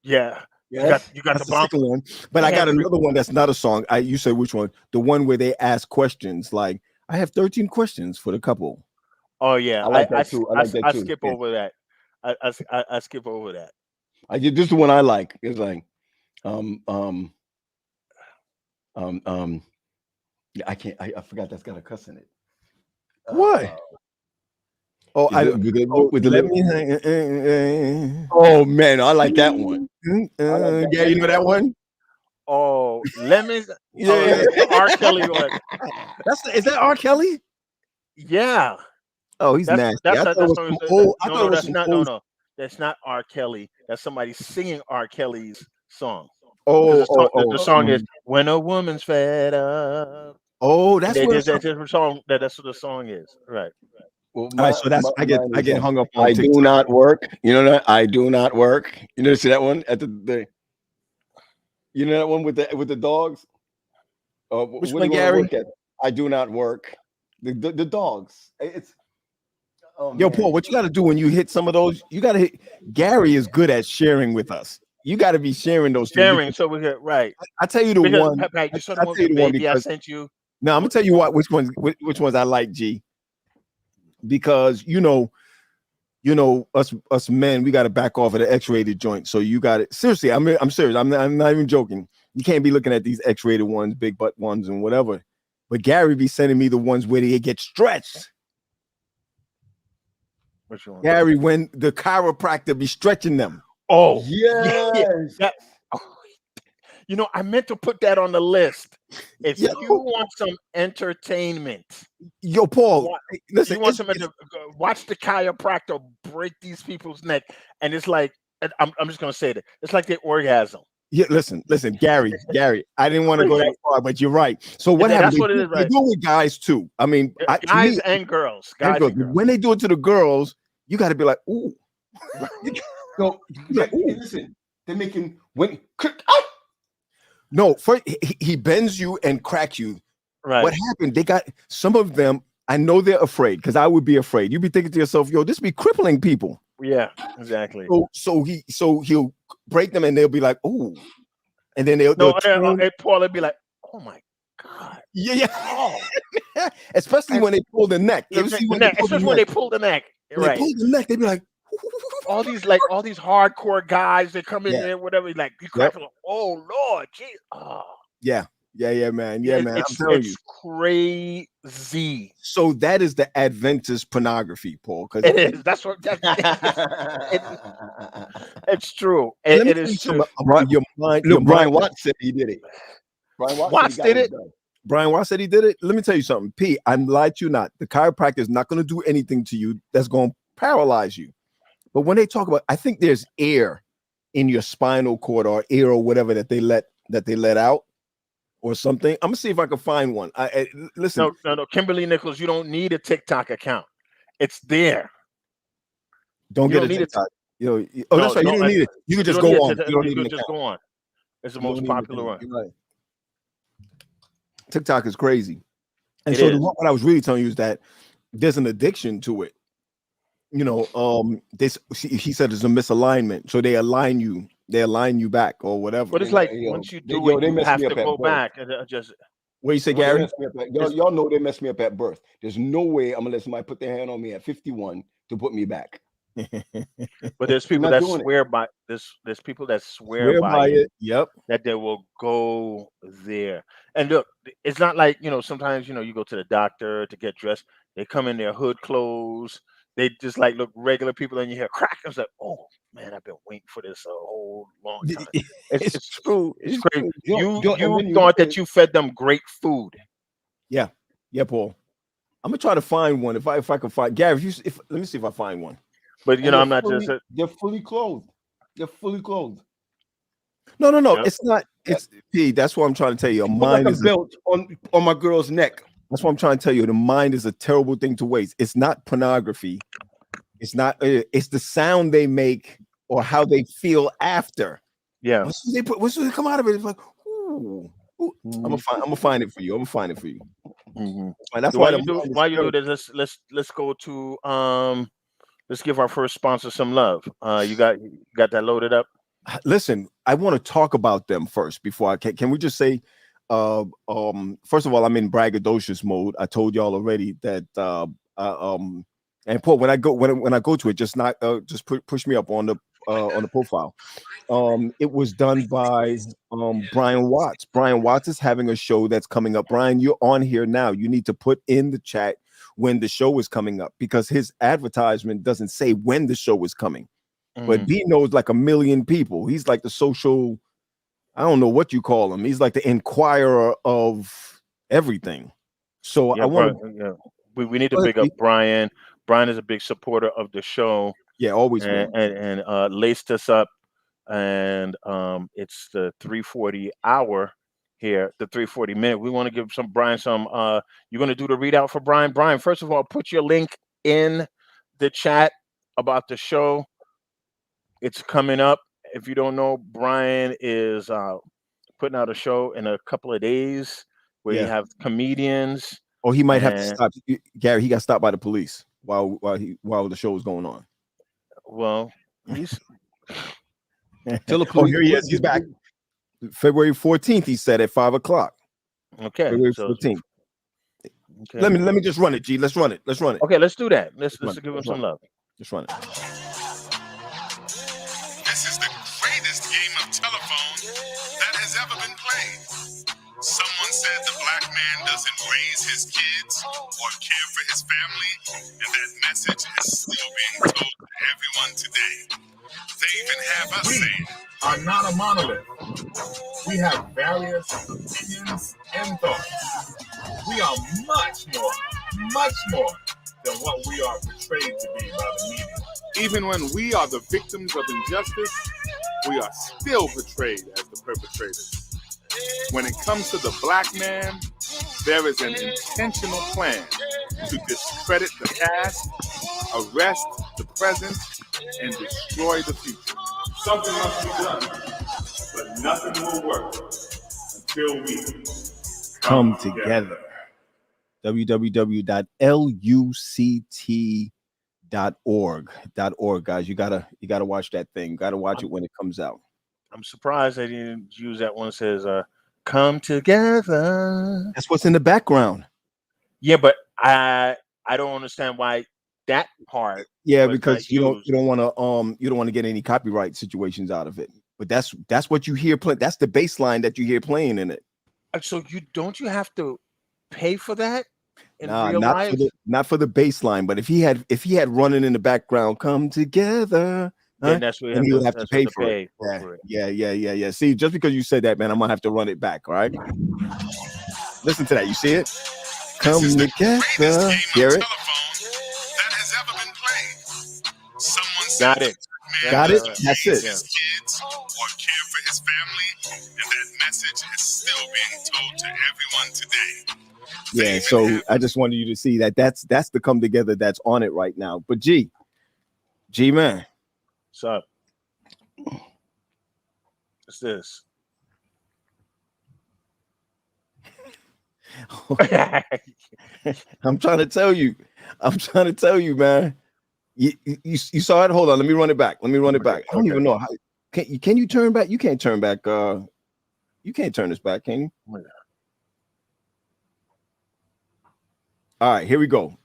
Yeah, yes. You got that's the bump one. But I got another one that's not a song. You said which one? The one where they ask questions. Like, I have 13 questions for the couple. Oh yeah, I like that too. I skip over that. I skip over that. I did. This is the one I like. It's like, I can't. I forgot that's got a cuss in it. What? Oh, oh man, I like that one. Yeah, you know that one. Oh, Lemons. Yeah, R. Kelly one. Is that R. Kelly? Yeah. Oh, he's nasty. No. That's not R. Kelly. That's somebody singing R. Kelly's song. The song is "When a Woman's Fed Up." Oh, that's what the song. That's what the song is. Right. Well, all right, so that's I get hung up on I TikTok. do not work. You know that I do not work. You know, see that one at the you know that one with the dogs. Which one, Gary? I do not work. The dogs. It's yo, Paul. What you got to do when you hit some of those? You got to hit. Gary is good at sharing with us. You got to be sharing those. Sharing, so we get right. I tell you the one. Pat, you saw the one with the baby I sent you. No, I'm gonna tell you which ones I like, G. Because you know us men, we got to back off of the X-rated joint. So you got it. Seriously, I'm serious. I'm not even joking. You can't be looking at these X-rated ones, big butt ones, and whatever. But Gary be sending me the ones where they get stretched. Which one? Gary, when the chiropractor be stretching them. Oh yes. You know, I meant to put that on the list. If Yo, you want some entertainment, yo, Paul, wa- listen, you want it's, somebody to watch the chiropractor break these people's neck, and it's like, and I'm just gonna say that it's like they orgasm. yeah, listen, Gary, I didn't want to go that far, but you're right. So what happened? That's what it is, They right? do it with guys too. I mean, to Guys me, and girls, and guys girls, and girls. when they do it to the girls, you got to be like, ooh, No, Like, ooh. listen, they're making when out. no. First, he bends you and crack you. Right. What happened? They got some of them. I know they're afraid because I would be afraid. You'd be thinking to yourself, yo, this be crippling people. Yeah, exactly. So he'll break them and they'll be like, ooh, and then they'll turn. And Paul would be like, "Oh my god!" Yeah. Oh, Especially And- when they pull the neck. You ever see when they pull the especially when they neck? pull the neck. When they Right. pull the neck, they be like, All these hardcore guys, they come in Yeah. there, whatever. Like you crack them. Oh Lord, geez. Oh, yeah, man. Yeah, man. I'm It's telling you. crazy. So that is the Adventist pornography, Paul. Because It is. That's what. It's true. It is true. Your mind. Look, Brian Watts said he did it. Brian Watts said did he it? got done. Brian Watts said he did it. Let me tell you something, P. I'm lied to you not. The chiropractor is not going to do anything to you that's going to paralyze you. But when they talk about, I think there's air in your spinal cord or air or whatever that they let out or something. I'm gonna see if I can find one. Listen. No. Kimberly Nichols, you don't need a TikTok account. It's there. Don't You get don't a need it. TikTok. No, that's right. You don't need it. You can just go on. You don't You need an could just account. go on. It's the You don't most need an popular one. account. You're right. TikTok is crazy. And It so is. what I was really telling you is that there's an addiction to it. You know, he said there's a misalignment. So they align you back or whatever. But it's like Yo, once you they- do yo, it, they you messed have me to up at go birth. back and just. What you say, Well, they Gary? messed me up y'all know they messed me up at birth. There's no way I'm gonna let somebody put their hand on me at 51 to put me back. But there's people not that doing it. swear by there's people that swear Swear by by it, it. Yep. that they will go there. And look, it's not like, sometimes, you go to the doctor to get dressed. They come in their hood clothes. They just like look regular people, and you hear crack. I was like, oh man, I've been waiting for this a whole long time. It's true. It's It's crazy. true. You thought that you fed them great food. Yeah, Paul. I'm gonna try to find one. If I can find Gary, if let me see if I find one. But And I'm not fully, just. they're fully clothed. They're fully clothed. No. Yep. It's not. It's P. That's what I'm trying to tell you. A Put mind like a is. belt on my girl's neck. That's what I'm trying to tell you. The mind is a terrible thing to waste. It's not pornography. It's not. It's the sound they make or how they feel after. Yeah. Once they come out of it, it's like, ooh. I'm gonna find it for you. Mm-hmm. And that's So why while you do this, let's go to let's give our first sponsor some love. You got that loaded up? Listen, I want to talk about them first before I can we just say first of all, I'm in braggadocious mode. I told y'all already that and Paul, when I go to it, just push me up on the profile. It was done by Brian Watts. Brian Watts is having a show that's coming up. Brian, you're on here now. You need to put in the chat when the show is coming up, because his advertisement doesn't say when the show is coming. But he knows like a million people. He's like the social, I don't know what you call him. He's like the inquirer of everything. So Yeah, I want to. We need to big up Brian. Brian is a big supporter of the show. Yeah, always. And laced us up. And it's the 3:40 hour here, the 3:40 minute. We want to give Brian some. You're going to do the readout for Brian. Brian, first of all, put your link in the chat about the show. It's coming up. If you don't know, Brian is putting out a show in a couple of days where you have comedians. Oh, he might have to stop. Gary, he got stopped by the police while the show was going on. Well, he's. Oh, here he is. He's back. February 14th, he said at 5:00. Okay. February 14th. Okay. Let me just run it, G. Let's run it. Okay, let's do that. Let's give him some love. Just run it. This is the greatest game of telephone that has ever been played. Someone said the black man doesn't raise his kids or care for his family, and that message is still being told to everyone today. They even have us saying, are not a monolith. We have various opinions and thoughts. We are much more than what we are portrayed to be by the media. Even when we are the victims of injustice, we are still portrayed as the perpetrators. When it comes to the black man, there is an intentional plan to discredit the past, arrest the present, and destroy the future. Something must be done, but nothing will work until we Come together. www.luct.org, guys. You gotta watch that thing. Gotta watch it when it comes out. I'm surprised they didn't use that one that says come together. That's what's in the background. Yeah, but I don't understand why that part. Yeah, was because not you don't want to get any copyright situations out of it. But that's what you hear play. That's the bass line that you hear playing in it. So you have to pay for that in Nah, real life? not for the bass line, but if he had running in the background, come together, then that's what and he would have to that's pay what for they it. pay for it. Yeah. See, just because you said that, man, I'm gonna have to run it back. All right. Listen to that. You see it? Come This is the together. greatest game Hear of it? telephone that has ever been played. Someone said Got it. man Got it? doesn't That's raise it. his kids or care for his family, and that message is still being told to everyone today. Yeah. So I just wanted you to see that that's the come together that's on it right now. But G man, What's up? What's this? I'm trying to tell you, man. You saw it. Hold on, let me run it back. I don't even know how. Can you turn back? You can't turn back. You can't turn this back, can you? All right, here we go.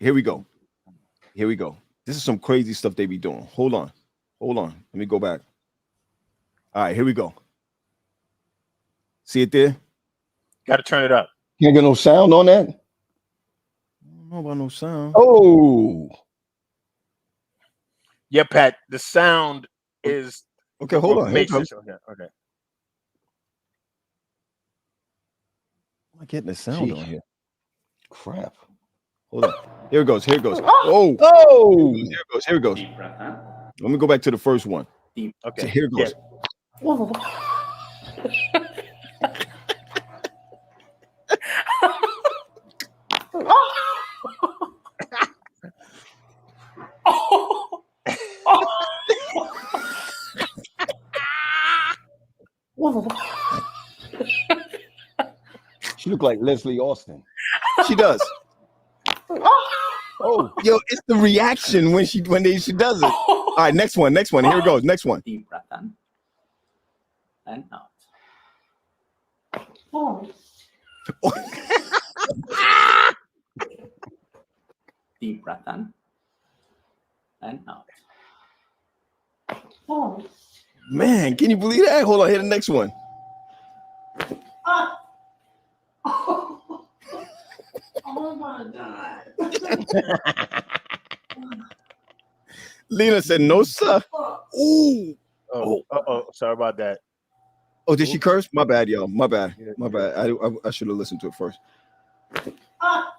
This is some crazy stuff they be doing. Hold on. Let me go back. All right, here we go. See it there? Got to turn it up. Can't get no sound on that. I don't know about no sound. Oh, Yeah, Pat. The sound is Okay, hold what on. makes I'm it. Okay. not getting the sound Jeez. on here. crap. Hold on. Here it goes. Oh, Oh, here it goes. Deep breath, huh? Let me go back to the first one. Deep. So Okay. here it goes. she looked like Leslie Austin. She does. Oh, Yo, it's the reaction when she does it. All right, next one. Here it goes. Next one. Deep breath in and out. Deep breath in and out. Man, can you believe that? Hold on, here the next one. Oh my God. Lena said, "No, sir." Ooh. Oh, sorry about that. Oh, did she curse? My bad, y'all. My bad. Yeah. I should have listened to it first. All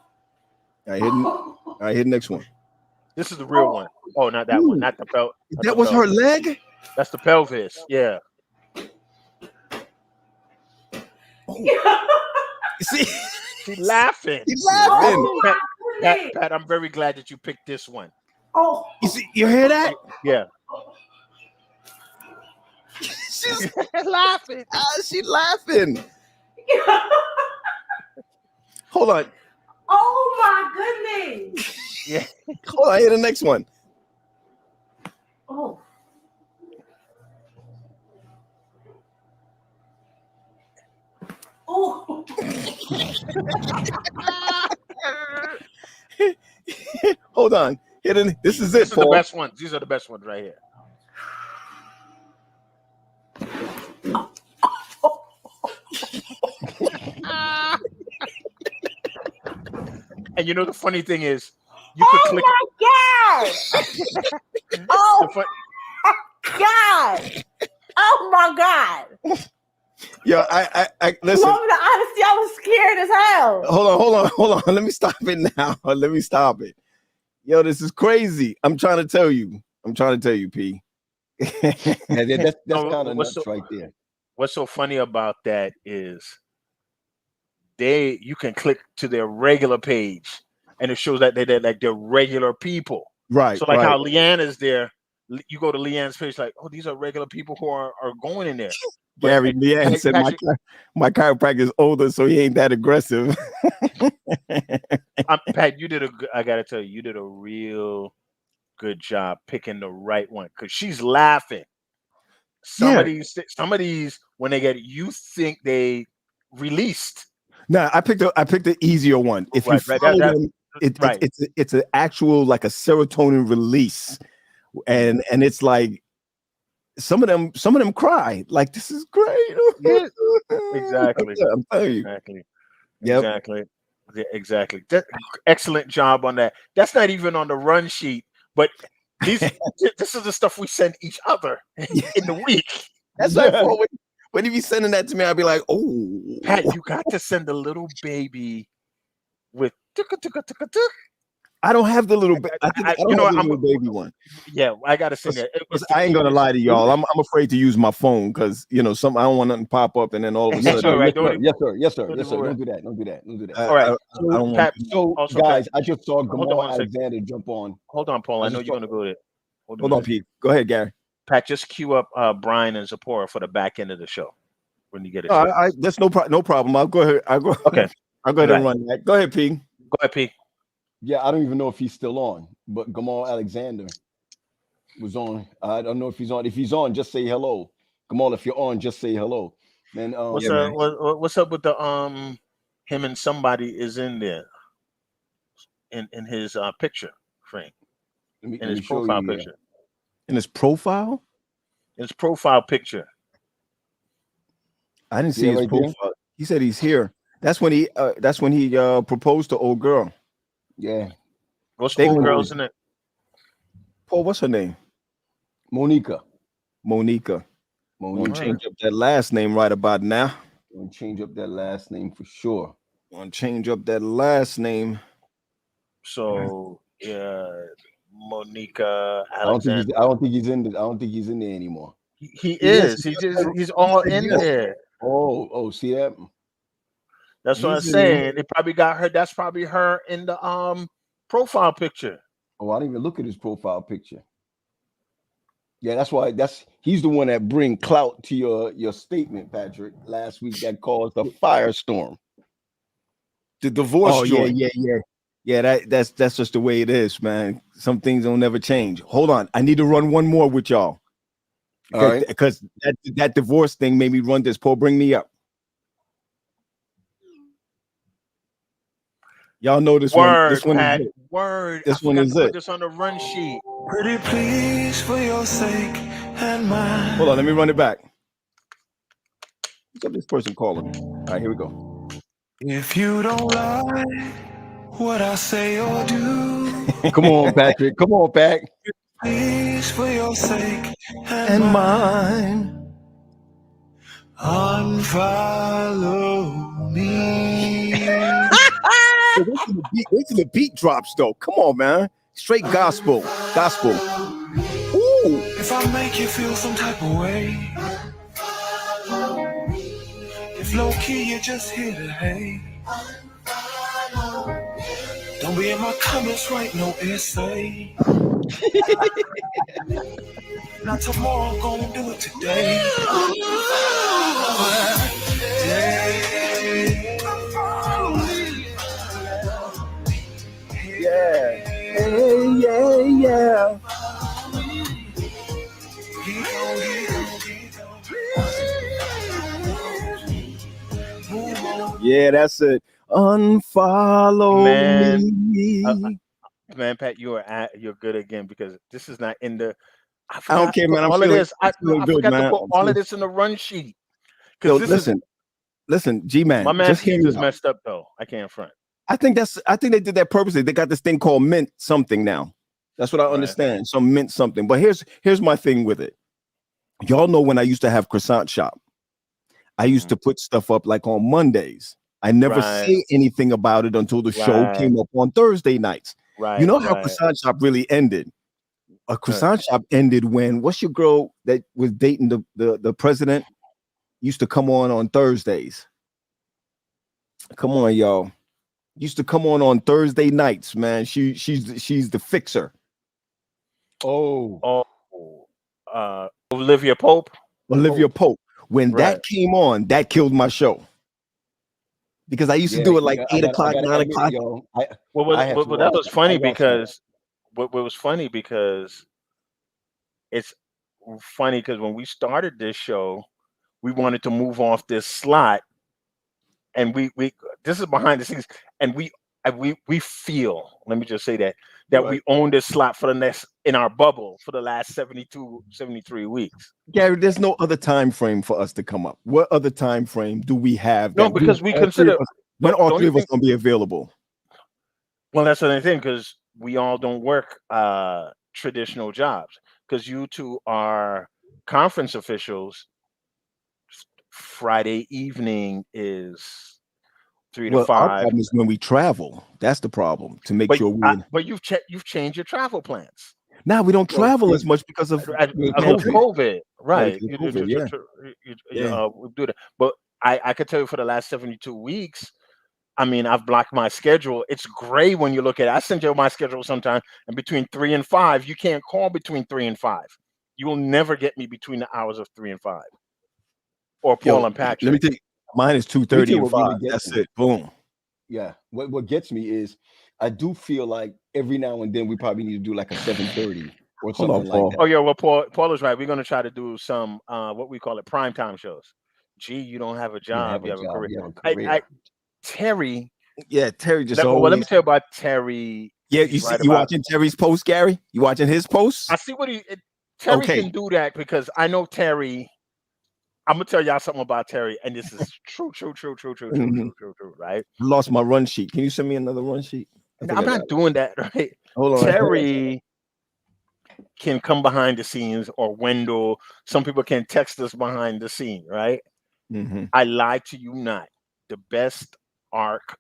right, hit the next one. This is the real one. Oh, not that one. Not the belt. That was her leg? That's the pelvis. Yeah. See, She's laughing. he's laughing. Pat, I'm very glad that you picked this one. Oh, You see, you hear that? Yeah. She's laughing. she's laughing. Hold on. oh my goodness. Yeah. Hold on, hit the next one. Oh. Oh. Hold on. This is it, This is the Paul. best ones. These are the best ones right here. And you know the funny thing is, you could click. God. Oh the fun- God. Oh my God. Yo, I You listen. want me the honesty? I was scared as hell. Hold on. Let me stop it now. Let me stop it. Yo, this is crazy. I'm trying to tell you, P. Yeah, that's No, kind of what's nuts so- right there. What's so funny about that is you can click to their regular page and it shows that they're like they're regular people. Right. So like right. how Leanne is there, you go to Leanne's page, like, oh, these are regular people who are going in there. But Gary Leanne Pat- said Patrick- my chiropractor is older, so he ain't that aggressive. Pat, I gotta tell you, you did a real good job picking the right one because she's laughing. Some of these, when they get, you think they released. No, I picked the easier one. If you Right, follow them, right. it's an actual like a serotonin release, and it's like some of them cry like this is great. Yeah, exactly. I'm telling you. Exactly. Yep. Exactly. Yeah, exactly. Excellent job on that. That's not even on the run sheet, but this is the stuff we send each other in the week. That's like when you be sending that to me, I'd be like, oh, Pat, you got to send a little baby with tuk tuk tuk tuk. I don't have the little baby. I don't have the little baby one. Yeah, I gotta send that. I ain't gonna lie to y'all. I'm afraid to use my phone because I don't want nothing to pop up and then all of a Yes, sudden. sir. Yes, sir. Don't Don't do do that. Don't do that. All right. I don't want. Pat, So, also, guys, Pat, I just saw hold Gamal on a second. Alexander jump on. Hold on, Paul. I know just you're gonna go there. Hold on, Pete. Go ahead, Gary. Pat, just queue up Brian and Zipporah for the back end of the show when you get it. That's no problem. I'll go ahead. Okay. I'll go ahead and run that. Go ahead, P. Go ahead, P. Yeah, I don't even know if he's still on, but Gamal Alexander was on. I don't know if he's on. If he's on, just say hello. Gamal, if you're on, just say hello. Man, What's up with the him and somebody is in there in his picture frame, in his profile picture. In his profile? His profile picture. I didn't see his right profile. there? He said he's here. That's when he proposed to old girl. Yeah. What's They old were- girls in it? Paul, what's her name? Monica. Monica. Monica. Change up that last name right about now. Gonna change up that last name for sure. Want to change up that last name. So yeah, Monica I don't think Alexander. I don't think he's in there anymore. He is. He's all in there. Oh, see that? That's what I'm He's in there. saying. They probably got her. That's probably her in the profile picture. Oh, I didn't even look at his profile picture. Yeah, that's why he's the one that bring clout to your statement, Patrick, last week that caused a firestorm. The divorce Oh, joint. Yeah, that's just the way it is, man. Some things don't never change. Hold on. I need to run one more with y'all. All right. Because that divorce thing made me run this. Paul, bring me up. Y'all know this Word, one. This one Pat. is it. Word. This I one forgot is to put it. this on the run sheet. Pretty please for your sake and mine. Hold on, let me run it back. What's up, this person calling me? All right, here we go. If you don't like what I say or do, Come on, Patrick. Come on, Pat. please for your sake And mine. unfollow me. Wait till the beat drops, though. Come on, man. Straight gospel. Ooh. If I make you feel some type of way, if low key you're just here to hate, don't be in my comments, write no essay. Not tomorrow, gonna do it today. Yeah. Yeah, that's it. Unfollow me. Man, Pat, you're good again because this is not in the. I don't forgot to care, put man. I'm all of feeling- this. I feeling good, forgot man. to put I'm all of feeling- this in the run sheet. 'Cause Yo, this is- listen, G-Man. my man just hear Keith me is out. messed up though. I can't front. I think they did that purposely. They got this thing called mint something now. That's what I Right. understand. Some mint something. But here's my thing with it. Y'all know when I used to have croissant shop, I used to put stuff up like on Mondays. I never Right. say anything about it until the show Right. came up on Thursday nights. Right. You know how right. Croissant Shop really ended? A Croissant Shop ended when what's your girl that was dating the president used to come on Thursdays. Come on, y'all. Used to come on Thursday nights, man. She's the fixer. Oh, Olivia Pope. Olivia Pope. When Right. that came on, that killed my show. Because I used to do it like 8 o'clock, 9 o'clock. Well, I have to that watch was it. funny I watched that. because what was funny because it's funny because when we started this show, we wanted to move off this slot, and we this is behind the scenes, and we feel, let me just say that Right. we own this slot for the next in our bubble for the last 72, 73 weeks. Gary, there's no other time frame for us to come up. What other time frame do we have? No, that because we all three consider of us- when all don't three you of us think- gonna be available. Well, that's another thing because we all don't work traditional jobs. Because you two are conference officials. Friday evening is 3 to Well, our 5. problem is when we travel. That's the problem. To make But sure but you've changed your travel plans. now we don't Well, travel as much because of Because COVID. COVID, right? because of COVID, yeah. We do that. But I could tell you for the last 72 weeks, I mean, I've blocked my schedule. It's gray when you look at it. I send you my schedule sometime, and between 3 and 5, you can't call between 3 and 5. You will never get me between the hours of 3 and 5. Or Paul Yo, and Patrick. Let me tell you, mine is 2:30 Let me and tell you what 5. really gets That's me. it. Boom. Yeah. What gets me is I do feel like every now and then we probably need to do like a 7:30 or Hold something on, like Paul. that. Oh yeah, well Paul is right. We're gonna try to do some what we call it primetime shows. Gee, you don't have a job, you have a career. You have a career. Terry, Yeah, Terry just well, let me always. tell you about Terry. Yeah, He's you see, right you about- watching Terry's post, Gary? You watching his posts? I see what Terry Okay. can do that because I know Terry. I'm gonna tell y'all something about Terry, and this is true, right? I lost my run sheet. Can you send me another run sheet? I think I'm I got not it. doing that, right? Hold on. Terry can come behind the scenes, or Wendell. Some people can text us behind the scene, right? Mhm. I lie to you not. The best arc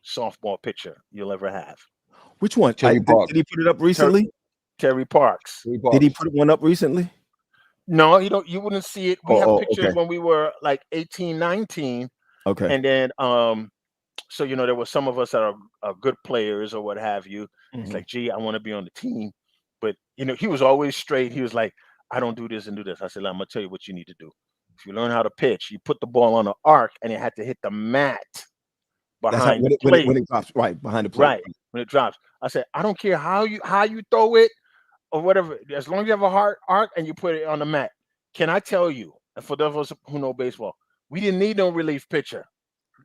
softball pitcher you'll ever have. Which one? Terry Parks. Did he put it up recently? Terry Parks. Did he put one up recently? No, you wouldn't see it. We have pictures okay. when we were like 18, 19. Okay. And then so there were some of us that are good players or what have you. It's Mhm. like, gee, I want to be on the team. But he was always straight. He was like, I don't do this and do this. I said, I'm gonna tell you what you need to do. If you learn how to pitch, you put the ball on the arc and it had to hit the mat That's how, behind when the it, when, plate. it, when it drops, right behind the plate. Right. When it drops. I said, I don't care how you throw it or whatever, as long as you have a hard arc and you put it on the mat. Can I tell you, and for those of us who know baseball, we didn't need no relief pitcher.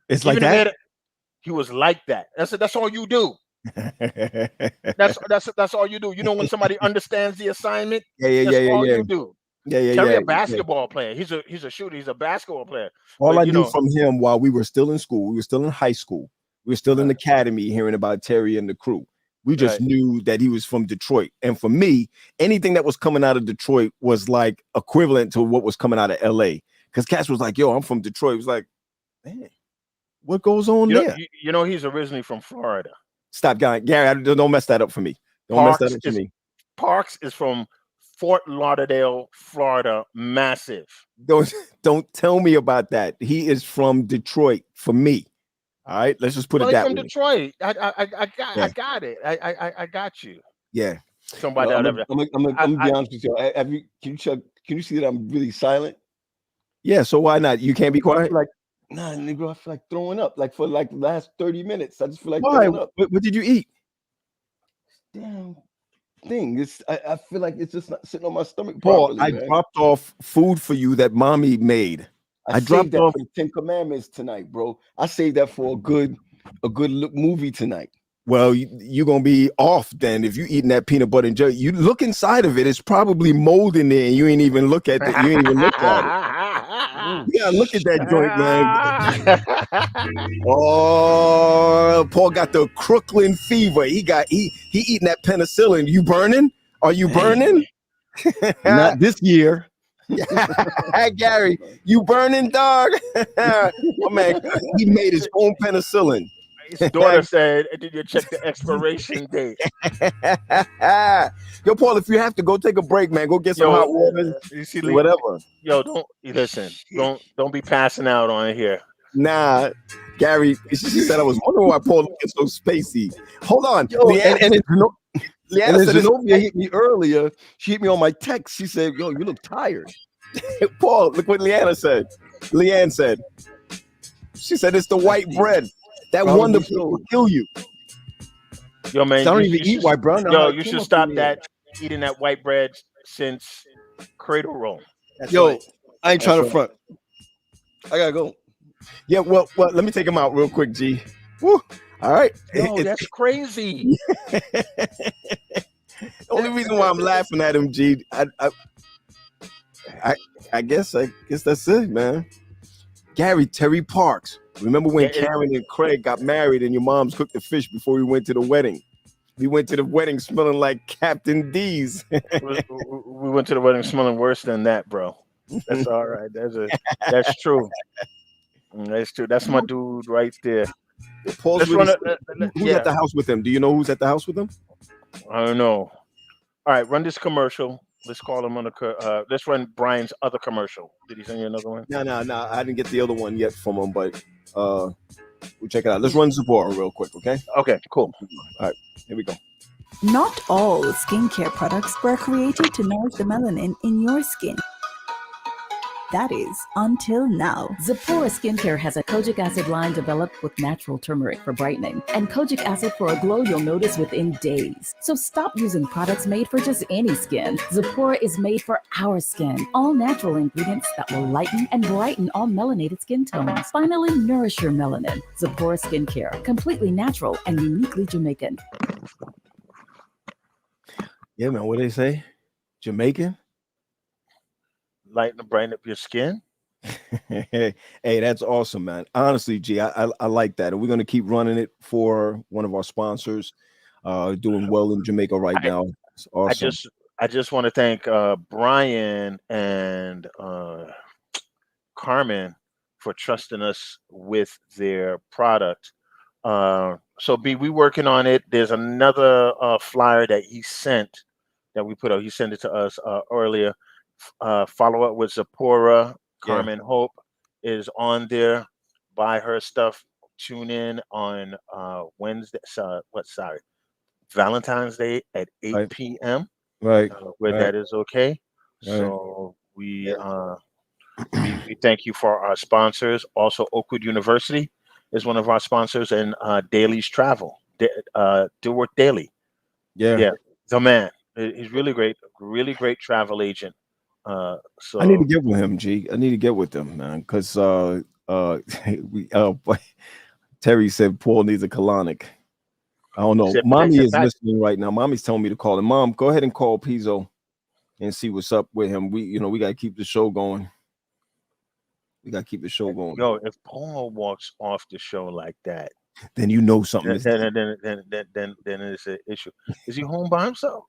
It's like Even if that. he was like that. That's all you do. That's all you do. When somebody understands the assignment, that's all you do. Terry, a basketball player. He's a shooter. He's a basketball player. All But, I knew from him while we were still in school, we were still in high school, we were still in the academy hearing about Terry and the crew. We just knew that he was from Detroit. And for me, anything that was coming out of Detroit was like equivalent to what was coming out of LA. Because Cass was like, yo, I'm from Detroit. It was like, man, what goes on there? He's originally from Florida. Stop, Gary. Don't mess that up for me. Don't mess that up for me. Parks is from Fort Lauderdale, Florida. Massive. Don't tell me about that. He is from Detroit for me. All right, let's just put it that from way. Detroit. I got it. I got you. Yeah. Somebody. I'm gonna be honest with you. Can you see that I'm really silent? Yeah. So why not? You can't be quiet. Nah, nigga, I feel like throwing up. Like for like the last 30 minutes, I just feel like Why? throwing up. What did you eat? Damn thing. I feel like it's just not sitting on my stomach. Paul, properly, I man. dropped off food for you that mommy made. I dropped saved that off. for the 10 Commandments tonight, bro. I saved that for a good look movie tonight. Well, you're gonna be off then if you eating that peanut butter and jelly. You look inside of it; it's probably mold in there, and you ain't even look at it. You ain't even look at it. You gotta look at that joint, man. Oh, Paul got the Crooklyn fever. He eating that penicillin. You burning? Are you burning? Not this year. Gary, you burning, dog? Oh man, he made his own penicillin. His daughter said, "Did you check the expiration date?" Yo, Paul, if you have to go take a break, man, go get some hot water, you see, whatever. Yo, don't listen. Don't be passing out on here. Nah, Gary, she said I was wondering why Paul looking so spacey. Hold on. Yo, Leanne, and Leanne said Zenobia hit me earlier. She hit me on my text. She said, "Yo, you look tired." Paul, look what Leanne said. Leanne said, she said it's the white bread. That Probably wonder so. will kill you. Yo, man, I don't you even eat should- white bread. Yo, you should stop eating that white bread since cradle roll. Yo, I ain't trying to That's front. I gotta go. Yeah, well, let me take him out real quick, G. Woo. All right. Yo, that's crazy. Only reason why I'm laughing at him, G. I guess that's it, man. Gary, Terry Parks. Remember when Karen and Craig got married and your mom's cooked the fish before we went to the wedding? We went to the wedding smelling like Captain D's. We went to the wedding smelling worse than that, bro. That's all right. That's true. That's true. That's my dude right there. Paul's really who's at the house with him? Do you know who's at the house with him? I don't know. All right, run this commercial. Let's call him on the. Let's run Brian's other commercial. Did he send you another one? No. I didn't get the other one yet from him, but we'll check it out. Let's run Sephora real quick, okay? Okay, cool. All right, here we go. Not all skincare products were created to nourish the melanin in your skin. That is, until now. Zephora Skincare has a kojic acid line developed with natural turmeric for brightening and kojic acid for a glow you'll notice within days. So stop using products made for just any skin. Zephora is made for our skin. All natural ingredients that will lighten and brighten all melanated skin tones. Finally, nourish your melanin. Zephora Skincare, completely natural and uniquely Jamaican. Yeah, man, what they say? Jamaican? Lighten and brighten up your skin. Hey, that's awesome, man. Honestly, G, I like that. And we're going to keep running it for one of our sponsors. Doing well in Jamaica right now. It's awesome. I just want to thank Brian and Carmen for trusting us with their product. So B, we working on it. There's another flyer that he sent that we put out. He sent it to us earlier. Follow up with Zephora. Carmen Hope is on there. Buy her stuff. Tune in on Wednesday. Valentine's Day at 8 p.m. Right. That is okay. Right. So we thank you for our sponsors. Also, Oakwood University is one of our sponsors, and Daly's Travel. Dilworth Daly. Yeah. The man. He's really great travel agent. So I need to get with him, G. I need to get with him, man, because Terry said Paul needs a colonic. I don't know. Mommy is listening right now. Mommy's telling me to call him. Mom, go ahead and call Pizzo and see what's up with him. We got to keep the show going. Yo, if Paul walks off the show like that, then you know something. Then it's an issue. Is he home by himself?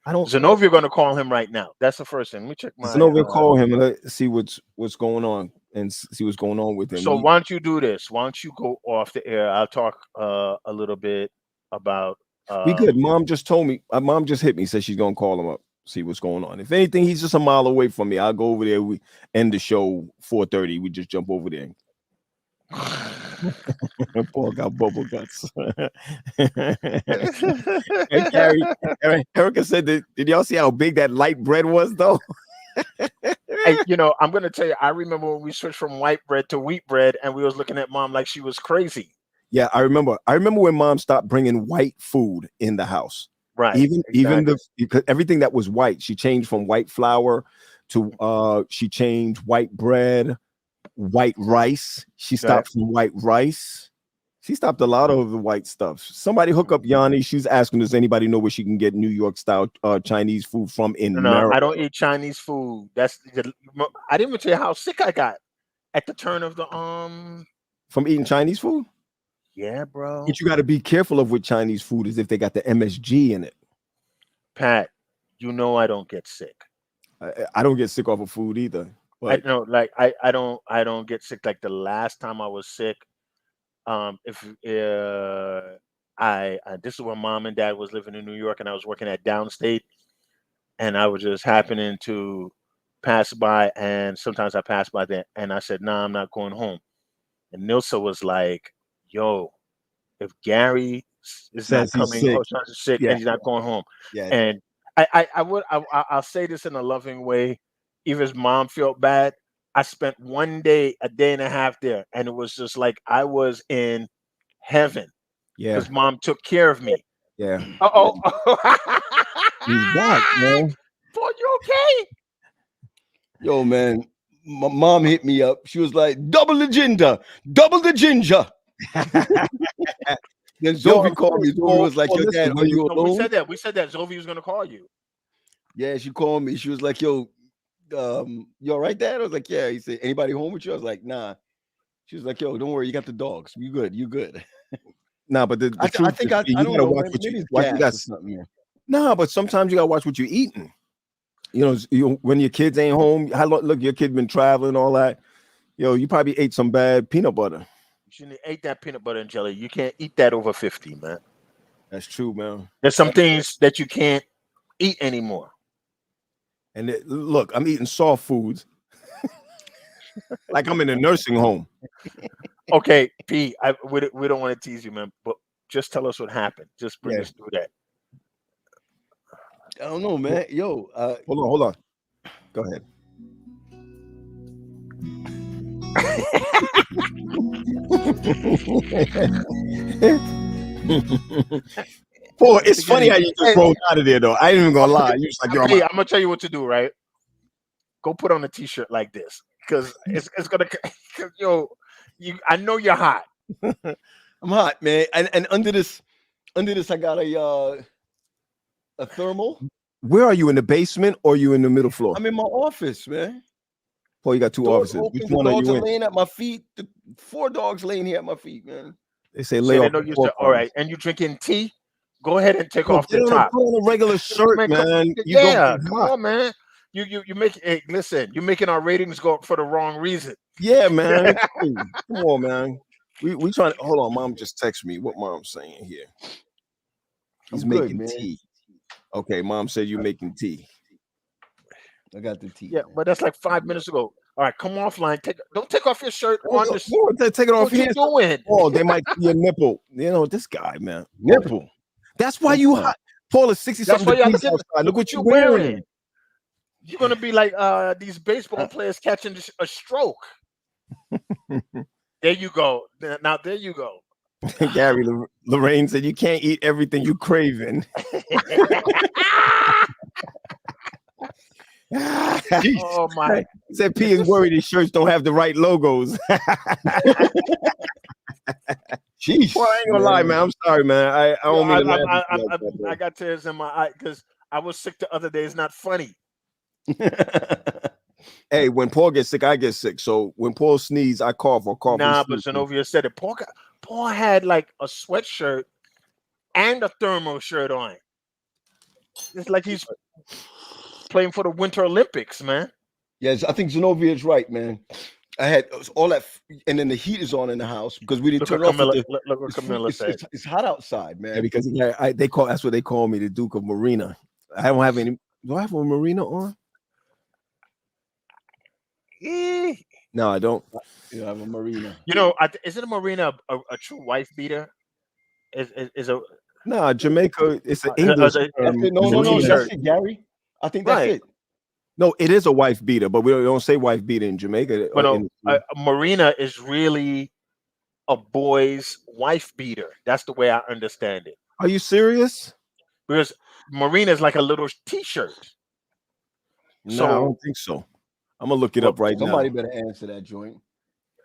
I don't. Zenobia going to call him right now. That's the first thing. Let me check my. Zenobia call him and let's see what's going on and see what's going on with him. So why don't you do this? Why don't you go off the air? I'll talk a little bit about. We good. Mom just told me. Mom just hit me. Said she's gonna call him up, see what's going on. If anything, he's just a mile away from me. I'll go over there. We end the show 4:30. We just jump over there. Paul got bubble guts. Hey, Carrie, Erica said that. Did y'all see how big that light bread was, though? Hey, I'm gonna tell you. I remember when we switched from white bread to wheat bread, and we was looking at Mom like she was crazy. Yeah, I remember. when Mom stopped bringing white food in the house. Right. Even because everything that was white, she changed from white flour to she changed white bread. White rice. She stopped from white rice. She stopped a lot of the white stuff. Somebody hook up Yanni. She's asking, does anybody know where she can get New York style Chinese food from in America? I don't eat Chinese food. I didn't even tell you how sick I got at the turn of the from eating Chinese food. Yeah, bro. What you got to be careful of with Chinese food is if they got the MSG in it. Pat, I don't get sick. I don't get sick off of food either. I But know, like I don't get sick. Like the last time I was sick, if I this is when mom and dad was living in New York and I was working at downstate, and I was just happening to pass by, and sometimes I pass by there, and I said, "Nah, I'm not going home." And Nilsa was like, "Yo, if Gary is not says he's coming, sick. or he's sick, Yeah. and he's not going home," Yeah. and I'll say this in a loving way. Even his mom felt bad. I spent a day and a half there, and it was just like I was in heaven Yeah. because mom took care of me. Yeah. Oh, He's back, man. boy, you okay? Yo, man, my mom hit me up. She was like, double the ginger. Then Zoe called me. Zoe was like, yo, Dad, are you No, we alone? said that. We said that Zoe was gonna call you. Yeah, she called me. She was like, yo, you all right, Dad? I was like, yeah. He said, anybody home with you? I was like, nah. She was like, yo, don't worry, you got the dogs. You good, you good. Nah, but the I truth think is, I you don't gotta know. watch Maybe what you it's watch. You gas got or something. Yeah. nah, but sometimes you gotta watch what you're eating. You know, when your kids ain't home, look, your kid been traveling, all that. Yo, you probably ate some bad peanut butter. You shouldn't have ate that peanut butter and jelly. You can't eat that over 50, man. That's true, man. There's some things that you can't eat anymore. And look, I'm eating soft foods, like I'm in a nursing home. Okay, P, we don't want to tease you, man, but just tell us what happened. Just bring us through that. I don't know, man. Yo, hold on. Go ahead. Boy, it's funny how you just rolled out of there, though. I ain't even gonna lie. You was like, yo, Hey, I'm gonna tell you what to do, right? Go put on a t-shirt like this, because it's gonna yo, I know you're hot. I'm hot, man. And under this I got a thermal. Where are you, in the basement or you in the middle floor? I'm in my office, man. Paul, you got two Doors offices. open, Which the one are dogs you are in? laying at my feet. 4 dogs laying here at my feet, man. They say So lay they off. know you said, all right, and you drinking tea? Go ahead and take off Put the top. on a regular shirt, man. You Yeah, don't come on, man. You make hey, listen, you're making our ratings go up for the wrong reason. Yeah, man. Come on, man. We trying to hold on. Mom just text me. What mom's saying here? He's I'm good, making man. tea. Okay, mom said you're making tea. I got the tea. Yeah, but that's like 5 minutes ago. All right, come offline. Don't take off your shirt Oh, on this. take it off What you here. doing? Oh, they might see your nipple. You know, this guy, man. Nipple. That's why you hot. Paul is 60 That's something why y'all degrees look at outside. Look what you're you're wearing. You're gonna be like these baseball players catching a stroke. There you go. Now there you go. Gary Lorraine said you can't eat everything you craving. Oh my! He said P is worried his shirts don't have the right logos. Jeez, Well, I ain't gonna lie, man. I'm sorry, man. I don't mean to laugh at you like that, I got tears in my eye because I was sick the other day. It's not funny. Hey, when Paul gets sick, I get sick. So when Paul sneezes, I cough or cough. Nah, but Zenobia said it. Paul had like a sweatshirt and a thermal shirt on. It's like he's playing for the Winter Olympics, man. Yes, I think Zenobia is right, man. I had all that, and then the heat is on in the house because we didn't Look turn what it off. Look what Camilla said. It's hot outside, man. Yeah, because they call that's what they call me, the Duke of Marina. I don't have any. Do I have a Marina on? No, I don't. You have a Marina. You know, isn't a Marina a true wife beater? Is a No, Jamaica. It's an English term. No, that's it, Gary. I think that's it. No, it is a wife beater, but we don't say wife beater in Jamaica. But a Marina is really a boy's wife beater. That's the way I understand it. Are serious? Because Marina is like a little t-shirt. No, I don't think so. I'm gonna look it up right now. Somebody better answer that joint.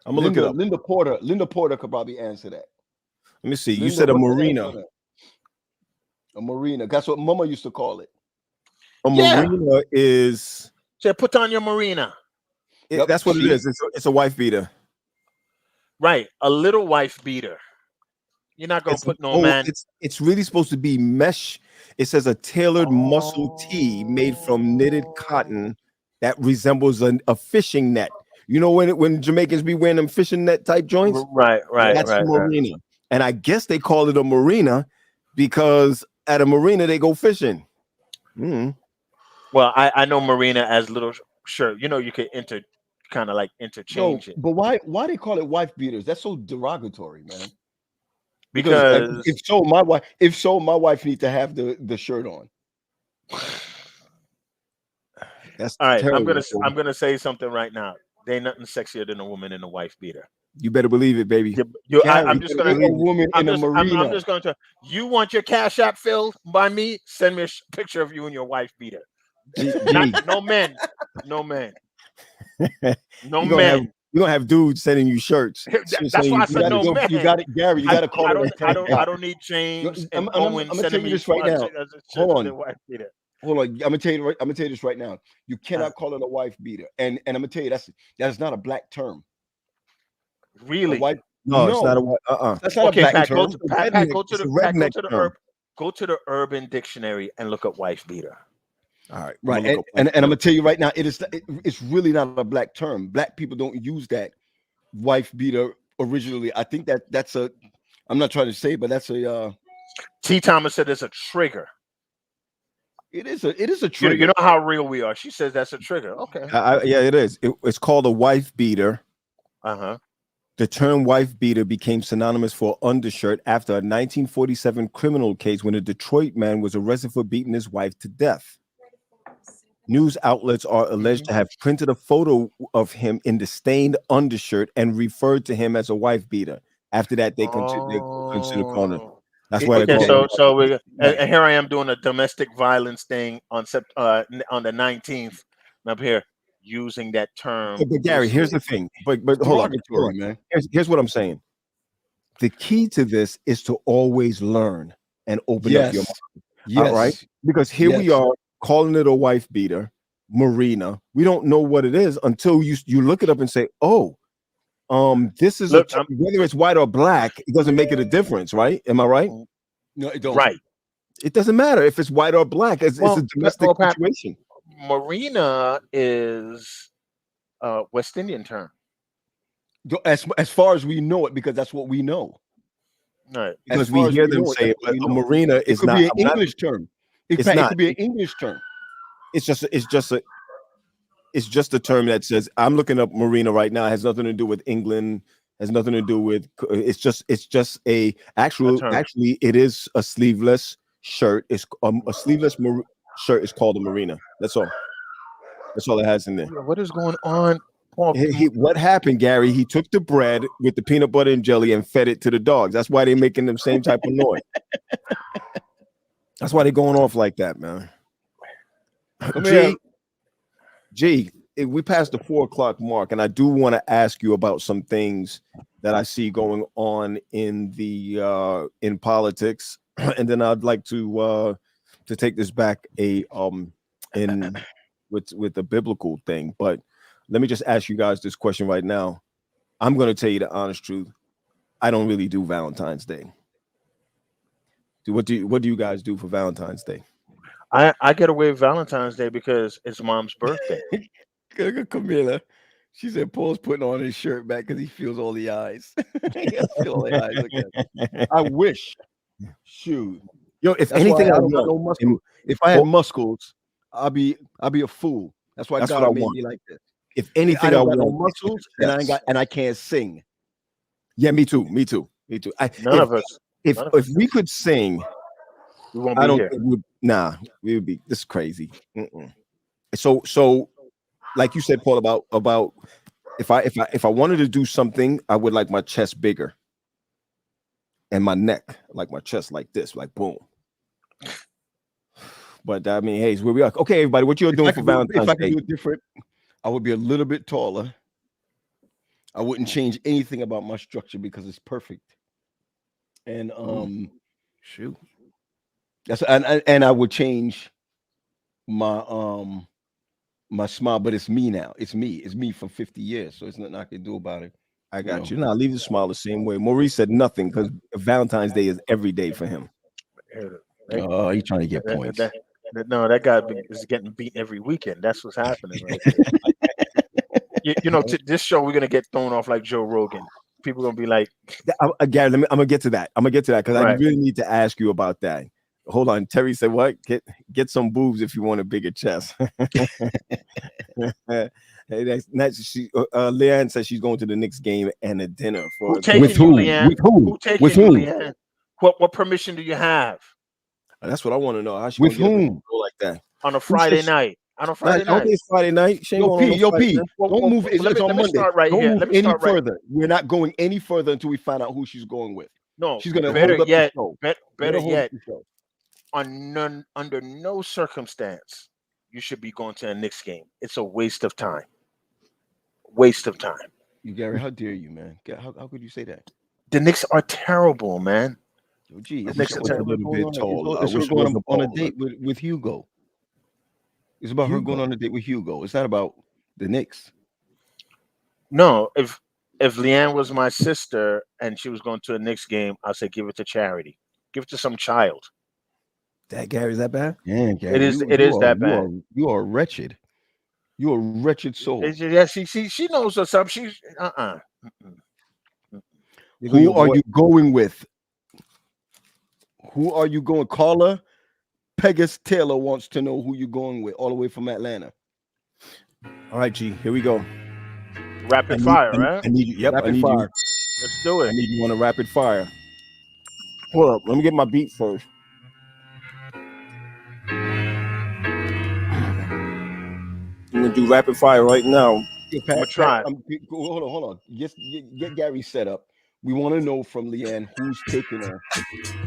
I'm gonna look it up. Linda Porter could probably answer that. Let me see. You said a Marina. A Marina. That's what Mama used to call it. A Marina is. So put on your Marina. That's what it is. It's a wife beater. Right, a little wife beater. You're not gonna put no man. It's really supposed to be mesh. It says a tailored muscle tee made from knitted cotton that resembles a fishing net. You know when Jamaicans be wearing them fishing net type joints? Right. That's a marina. And I guess they call it a marina because at a marina they go fishing. Well, I know marina as little shirt. You know, you could kind of like interchange it. But why they call it wife beaters? That's so derogatory, man. Because if so, my wife needs to have the shirt on. That's all right. terrible. I'm gonna say something right now. There ain't nothing sexier than a woman in a wife beater. You better believe it, baby. I'm just gonna a woman in a marina. I'm just going to. You want your Cash App filled by me? Send me a picture of you and your wife beater. No men. No men. You're gonna have dudes sending you shirts. That's why I said no man. You got it, Gary. You got to call it. I don't need James and Owen sending me this right now. Hold on. Wife beater. Hold on. I'm gonna tell you this right now. You cannot call it a wife beater, and I'm gonna tell you that's not a black term. Really? No, it's not a. That's not a black term. Go to the Urban Dictionary and look up wife beater. All right, right, and I'm gonna tell you right now, it's really not a black term. Black people don't use that wife beater originally. I think that's a. I'm not trying to say, but that's a. T. Thomas said it's a trigger. It is a trigger. You know how real we are. She says that's a trigger. Okay. Yeah, it is. It's called a wife beater. The term wife beater became synonymous for undershirt after a 1947 criminal case when a Detroit man was arrested for beating his wife to death. News outlets are alleged to have printed a photo of him in the stained undershirt and referred to him as a wife beater. After that, they consider calling it. That's why. And here I am doing a domestic violence thing on the 19th. And up here using that term. But Gary, here's the thing. But hold on, man. Here's what I'm saying. The key to this is to always learn and open up your mind. Yes. All right. Because here we are calling it a wife beater, marina. We don't know what it is until you look it up and say, this is whether it's white or black, it doesn't make it a difference, right? Am I right? No, it don't. Right. It doesn't matter if it's white or black. It's a domestic situation. Marina is a West Indian term. As far as we know it, because that's what we know. Right. Because we hear them say it, but a marina is not an English term. It could be an English term. It's just a term that says, I'm looking up marina right now. It has nothing to do with England. Has nothing to do with. It's just actually it is a sleeveless shirt. It's a sleeveless shirt is called a marina. That's all. That's all it has in there. What is going on? What happened, Gary? He took the bread with the peanut butter and jelly and fed it to the dogs. That's why they're making the same type of noise. That's why they're going off like that, man. G, we passed the 4 o'clock mark, and I do want to ask you about some things that I see going on in the in politics, and then I'd like to take this back with the biblical thing. But let me just ask you guys this question right now. I'm going to tell you the honest truth. I don't really do Valentine's Day. What do you guys do for Valentine's Day? I get away with Valentine's Day because it's Mom's birthday. Camila, she said Paul's putting on his shirt back because he feels all the eyes. I wish. Shoot. Yo, if anything, I don't know muscle. If I had muscles, I'll be a fool. That's why God made me like this. If anything, I want no muscles, and I can't sing. Yeah, me too. None of us. If we could sing, we won't be here. We would be. This is crazy. So, like you said, Paul, about if I wanted to do something, I would like my chest bigger, and my neck, like my chest, like this, like boom. But I mean, hey, it's where we are. Okay, everybody, what you're doing for Valentine's Day? If I could do it different, I would be a little bit taller. I wouldn't change anything about my structure because it's perfect. And shoot. That's and I would change my my smile, but it's me now. It's me for 50 years, so it's nothing I can do about it. I got you. Now leave the smile the same way. Maurice said nothing because Valentine's Day is every day for him. He's trying to get points. No, that guy is getting beat every weekend. That's what's happening right there. This show we're gonna get thrown off like Joe Rogan. People gonna be like, Gary, I'm gonna get to that. Because I Right. really need to ask you about that. Hold on. Terry said, "What? Get some boobs if you want a bigger chest." Hey, Leanne says she's going to the Knicks game and a dinner for who taking With you, who? Leanne? With who? Who taking With you, whom? Leanne? What permission do you have That's what I want to know. How she With gonna get whom? go like that? on a Friday night? On a Friday I don't night. think it's Friday night. She ain't Yo, going on P, no yo, Friday P. night. Don't move. It's let me on Monday. start right Don't here. move Let me any start right. further. We're not going any further until we find out who she's going with. No, She's gonna better hold up yet, the show. better Let her hold yet, up the show. under no circumstance you should be going to a Knicks game. It's a waste of time. Waste of time. You, Gary, how dare you, man? How could you say that? The Knicks are terrible, man. Yo, gee, The it's Knicks are it's terrible. her little bit going tall. on- I it's her wish it going wasn't on a taller. date with Hugo. It's about her going Hugo? on a date with Hugo. It's not about the Knicks. No, if Leanne was my sister and she was going to a Knicks game, I'd say give it to charity. Give it to some child. That Gary, is that bad? Man, Gary, It is you that are- bad. You are wretched. You are a wretched soul. Yeah, she knows what's up. She's Who are you going with? Who are you going? Caller Pegasus Taylor wants to know who you're going with, all the way from Atlanta. All right, G. Here we go. Rapid fire, right? I need you. Yep. I Rapid need fire. you. Let's do I it. need you on a rapid fire. Hold up. Let me get my beat first. I'm gonna do rapid fire right now. Yeah, Pat, I'ma try. Hold on. Get Gary set up. We want to know from Leanne who's taking her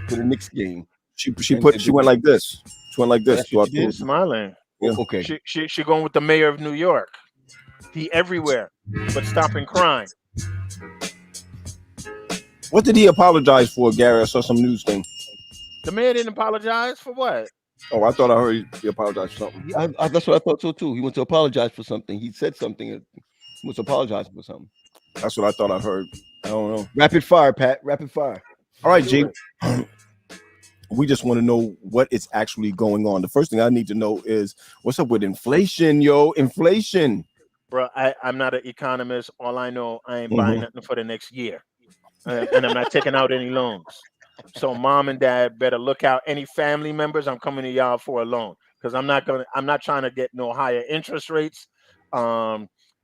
to the Knicks game. She went like this. She went like this. That's what she throughout did? the- Smiling. Yeah. Okay. She going with the mayor of New York. He everywhere, but stopping crime. What did he apologize for, Gary? I saw some news thing. The mayor didn't apologize for what? Oh, I thought I heard he apologized for something. That's what I thought so too. He went to apologize for something. He said something. He was apologizing for something. That's what I thought I heard. I don't know. Rapid fire, Pat. Rapid fire. All right, G. We just want to know what is actually going on. The first thing I need to know is what's up with inflation, yo. Inflation. Bro, I'm not an economist. All I know, I ain't buying nothing for the next year. And I'm not taking out any loans. So mom and dad better look out. Any family members, I'm coming to y'all for a loan. Because I'm not trying to get no higher interest rates.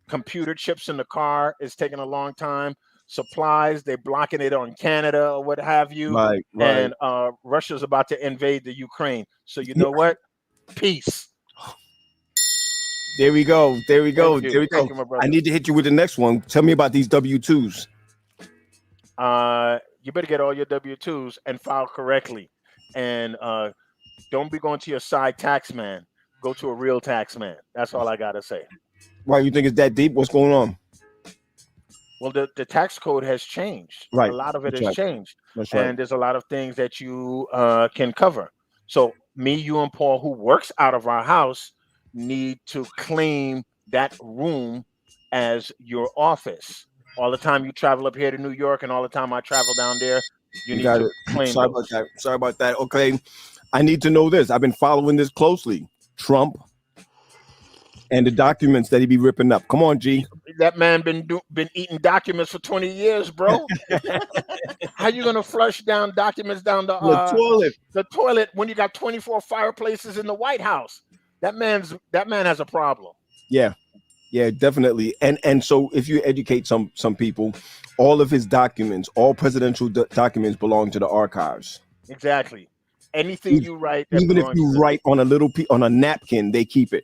Computer chips in the car is taking a long time. Supplies, they're blocking it on Canada or what have you. Right. And Russia's about to invade the Ukraine. So you know what? Peace. There we go. There we go. Thank you. There we Thank go. you, my brother. I need to hit you with the next one. Tell me about these W-2s. You better get all your W-2s and file correctly. And don't be going to your side tax man. Go to a real tax man. That's all I got to say. Why you think it's that deep? What's going on? Well, the tax code has changed. Right. A lot of it That's has right. changed. That's right. And there's a lot of things that you can cover. So me, you, and Paul, who works out of our house, need to claim that room as your office. All the time you travel up here to New York and all the time I travel down there, you need got to it. claim Sorry those. about that. Sorry about that. Okay. I need to know this. I've been following this closely. Trump and the documents that he be ripping up. Come on, G. That man been eating documents for 20 years, bro. How you gonna flush down documents down the toilet? The toilet when you got 24 fireplaces in the White House? That man has a problem. Yeah. Yeah, definitely. And so if you educate some people, all of his documents, all presidential documents belong to the archives. Exactly. Anything you write, that Even if belongs you to- write on on a napkin, they keep it.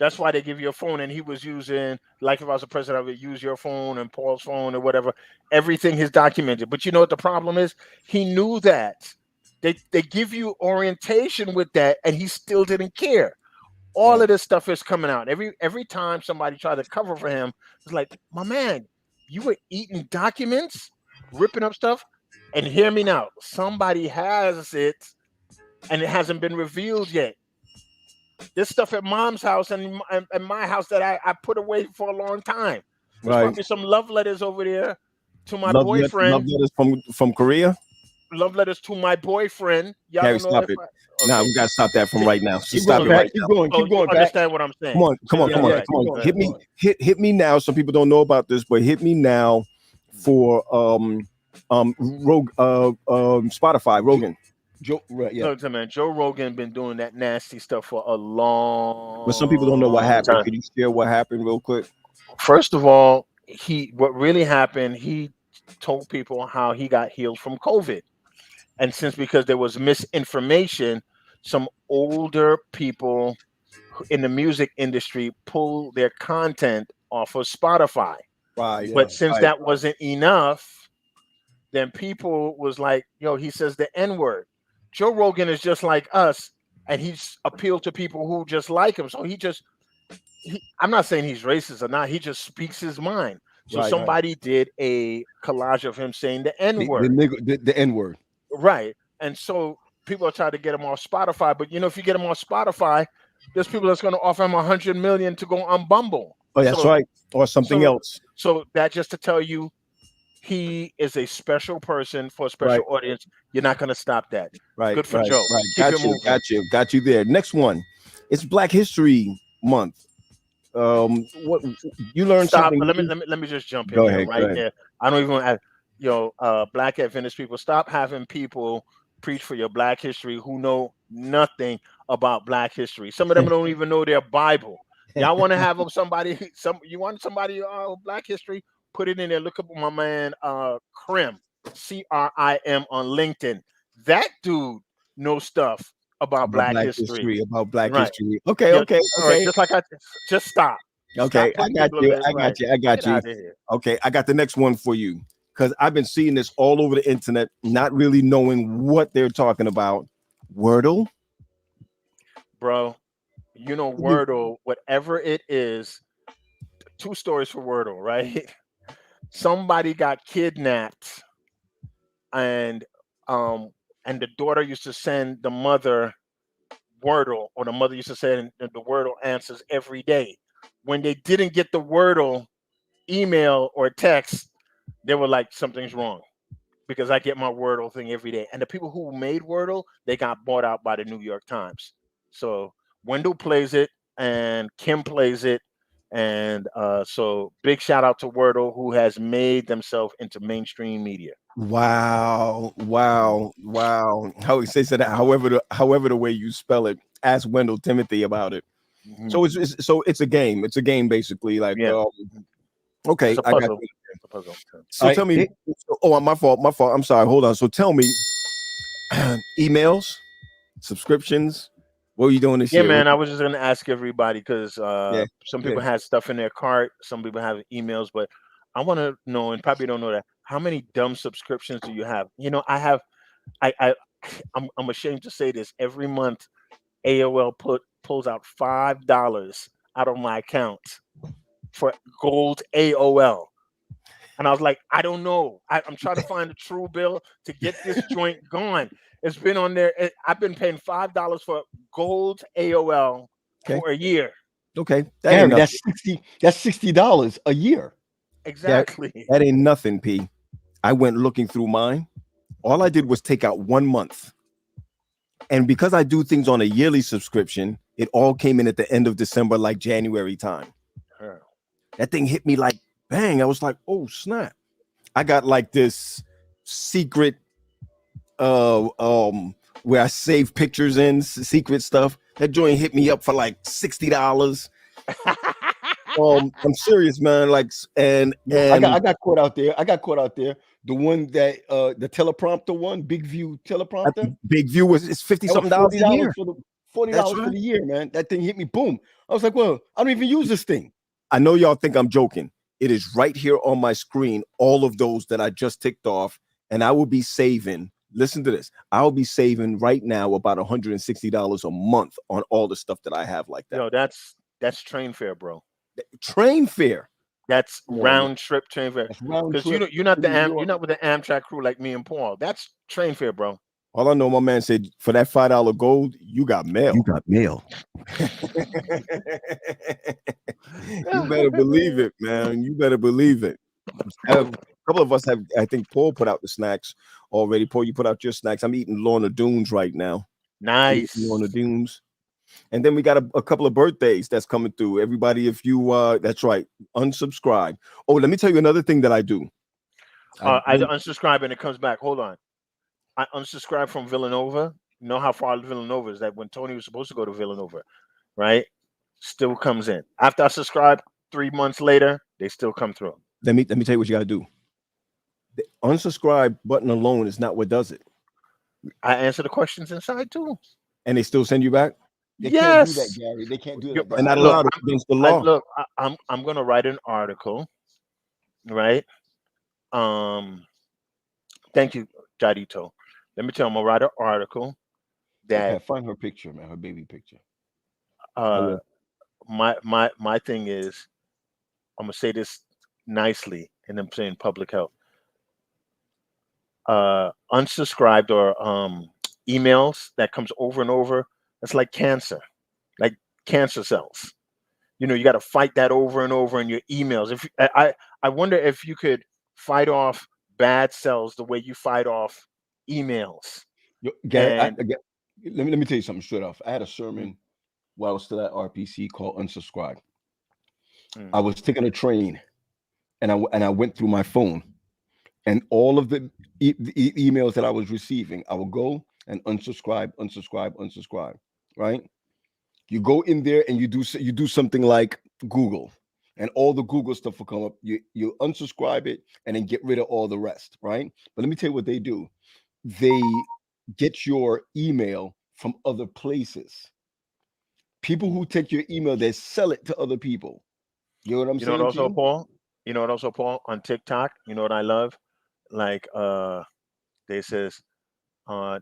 That's why they give you a phone. And he was using, like if I was a president, I would use your phone and Paul's phone or whatever. Everything is documented. But you know what the problem is? He knew that. They give you orientation with that, and he still didn't care. All of this stuff is coming out. Every time somebody tried to cover for him, it's like, my man, you were eating documents, ripping up stuff, and hear me now. Somebody has it, and it hasn't been revealed yet. This stuff at mom's house and my house that I put away for a long time. There's Right. probably some love letters over there to my Love boyfriend. letters from Korea. love letters to my boyfriend. Y'all Harry, don't know stop if it. Nah, we gotta stop that from right now. So Keep stop going, it Pat. right Keep now. going. So Keep going, you Pat. understand what I'm saying? Come on, come on, Yeah, come on, yeah, come keep on. going, Hit keep me, going. hit me now. Some people don't know about this, but hit me now for Spotify, Rogan. Joe, right, yeah. Look, man, Joe Rogan been doing that nasty stuff for a long. But some people don't know what happened. time. Could you share what happened real quick? First of all, what really happened, he told people how he got healed from COVID. And because there was misinformation, some older people in the music industry pulled their content off of Spotify. Right. But since right. that wasn't enough, then people was like, yo, he says the N-word. Joe Rogan is just like us, and he's appealed to people who just like him. So I'm not saying he's racist or not. He just speaks his mind. So Right, somebody did a collage of him saying the N-word. The N-word. Right. And so people are trying to get him off Spotify. But, if you get him off Spotify, there's people that's going to offer him $100 million to go on Bumble. Oh, that's right. Or something else. So that just to tell you, he is a special person for a special audience. You're not going to stop that. Right. Good for right, Joe. Right. Keep Got you there. Next one. It's Black History Month. What you learned something? Let me just jump in Go here ahead, right there. I don't even want to, Black Adventist people, stop having people preach for your Black history who know nothing about Black history. Some of them don't even know their Bible. Y'all want to have somebody, you want somebody Black history? Put it in there. Look up my man Crim, CRIM on LinkedIn. That dude knows stuff about Black history. About Black Right. history. Okay. Yeah, Okay. all right, just like just stop. Okay, Stop I got putting you. people in- I got you. I got Get you. outta here. Okay, I got the next one for you because I've been seeing this all over the internet, not really knowing what they're talking about. Wordle, Bro, Wordle, whatever it is, 2 stories for Wordle, right? Somebody got kidnapped, and the daughter used to send the mother Wordle, or the mother used to send the Wordle answers every day. When they didn't get the Wordle email or text, they were like, something's wrong, because I get my Wordle thing every day. And the people who made Wordle, they got bought out by the New York Times. So Wendell plays it and Kim plays it. And so big shout out to Wordle, who has made themselves into mainstream media. wow. How he says that? However the way you spell it, ask Wendell Timothy about it. Mhm. So it's a game. It's a game basically. Like Yeah. okay, It's a I got puzzle. you. It's a puzzle. So tell me. Oh, my fault. I'm sorry. Hold on. So tell me, emails, subscriptions. What are you doing this Yeah, year? man. I was just gonna ask everybody because some people yeah. had stuff in their cart, some people have emails, but I want to know, and probably don't know that, how many dumb subscriptions do you have? I'm ashamed to say this. Every month, AOL pulls out $5 out of my account for gold AOL. And I was like, I don't know. I'm trying to find a true bill to get this joint going. It's been on there. I've been paying $5 for gold AOL for a year. Okay, Gary, that's $60 a year. Exactly. That ain't nothing, P. I went looking through mine. All I did was take out 1 month. And because I do things on a yearly subscription, it all came in at the end of December, like January time. That thing hit me like bang. I was like, oh snap. I got like this secret where I save pictures in, secret stuff. That joint hit me up for like $60. I'm serious, man. Like, and I got caught out there. The one that the teleprompter one, Big View teleprompter. Big View it's $50-something a year. $40 for the year, man. That thing hit me. Boom. I was like, well, I don't even use this thing. I know y'all think I'm joking. It is right here on my screen, all of those that I just ticked off, and I will be saving. Listen to this. I'll be saving right now about $160 a month on all the stuff that I have like that. Yo, that's train fare, bro. Train fare. That's round trip train fare. Because you're not with the Amtrak crew like me and Paul. That's train fare, bro. All I know, my man said, for that $5 gold, you got mail. You got mail. You better believe it, man. You better believe it. couple of us have. I think Paul put out the snacks already. Paul, you put out your snacks. I'm eating Lorna Doones right now. Nice. Lorna Doones. And then we got a couple of birthdays that's coming through. Everybody, if you that's right, unsubscribe. Oh, let me tell you another thing that I do. I unsubscribe and it comes back. Hold on. I unsubscribed from Villanova. You know how far Villanova is? That when Tony was supposed to go to Villanova, right? Still comes in. After I subscribe, 3 months later, they still come through. Let me tell you what you got to do. The unsubscribe button alone is not what does it. I answer the questions inside too. And they still send you back? They Yes. can't do that, Gary. They can't do that. They're not allowed against the law. I'm gonna write an article, right? Thank you, Jadito. Let me tell you, I'm gonna write an article that find her picture, man, her baby picture. My thing is, I'm gonna say this nicely, and I'm saying public health. Unsubscribed or emails that comes over and over. That's like cancer, like cancer cells. You know, you got to fight that over and over in your emails. If I wonder if you could fight off bad cells the way you fight off emails. Gary, let me tell you something straight off. I had a sermon while I was still at RPC called Unsubscribe. I was taking a train, and I went through my phone, and all of the emails that I was receiving, I would go and unsubscribe. Right? You go in there and you do something like Google, and all the Google stuff will come up. You unsubscribe it and then get rid of all the rest, right? But let me tell you what they do. They get your email from other places. People who take your email, they sell it to other people. You know what I'm saying? You know what also, Paul? You know what also, Paul? On TikTok, you know what I love? Like they says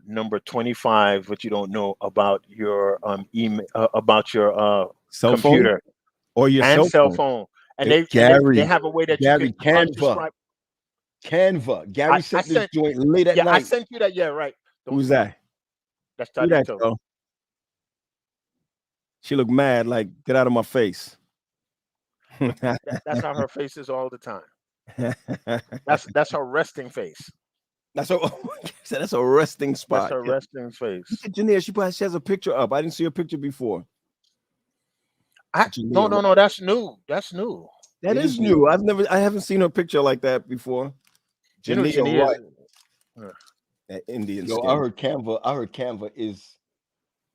number 25, what you don't know about your email, about your cell computer phone? Or your cell phone. And they have a way that Gary, you can unsubscribe. Canva. Gary sent this joint late at night. I sent you that. Yeah, right. Who's that? That's Who that, Tadito. Joe? She looked mad, like, get out of my face. That's how her face is all the time. That's her resting face. That's a resting spot. That's her resting face. Look at Jania. She has a picture up. I didn't see her picture before. No. That's new. That's new. That is new. I haven't seen her picture like that before. Jania, right? That Indian. Yo, skin. I heard Canva is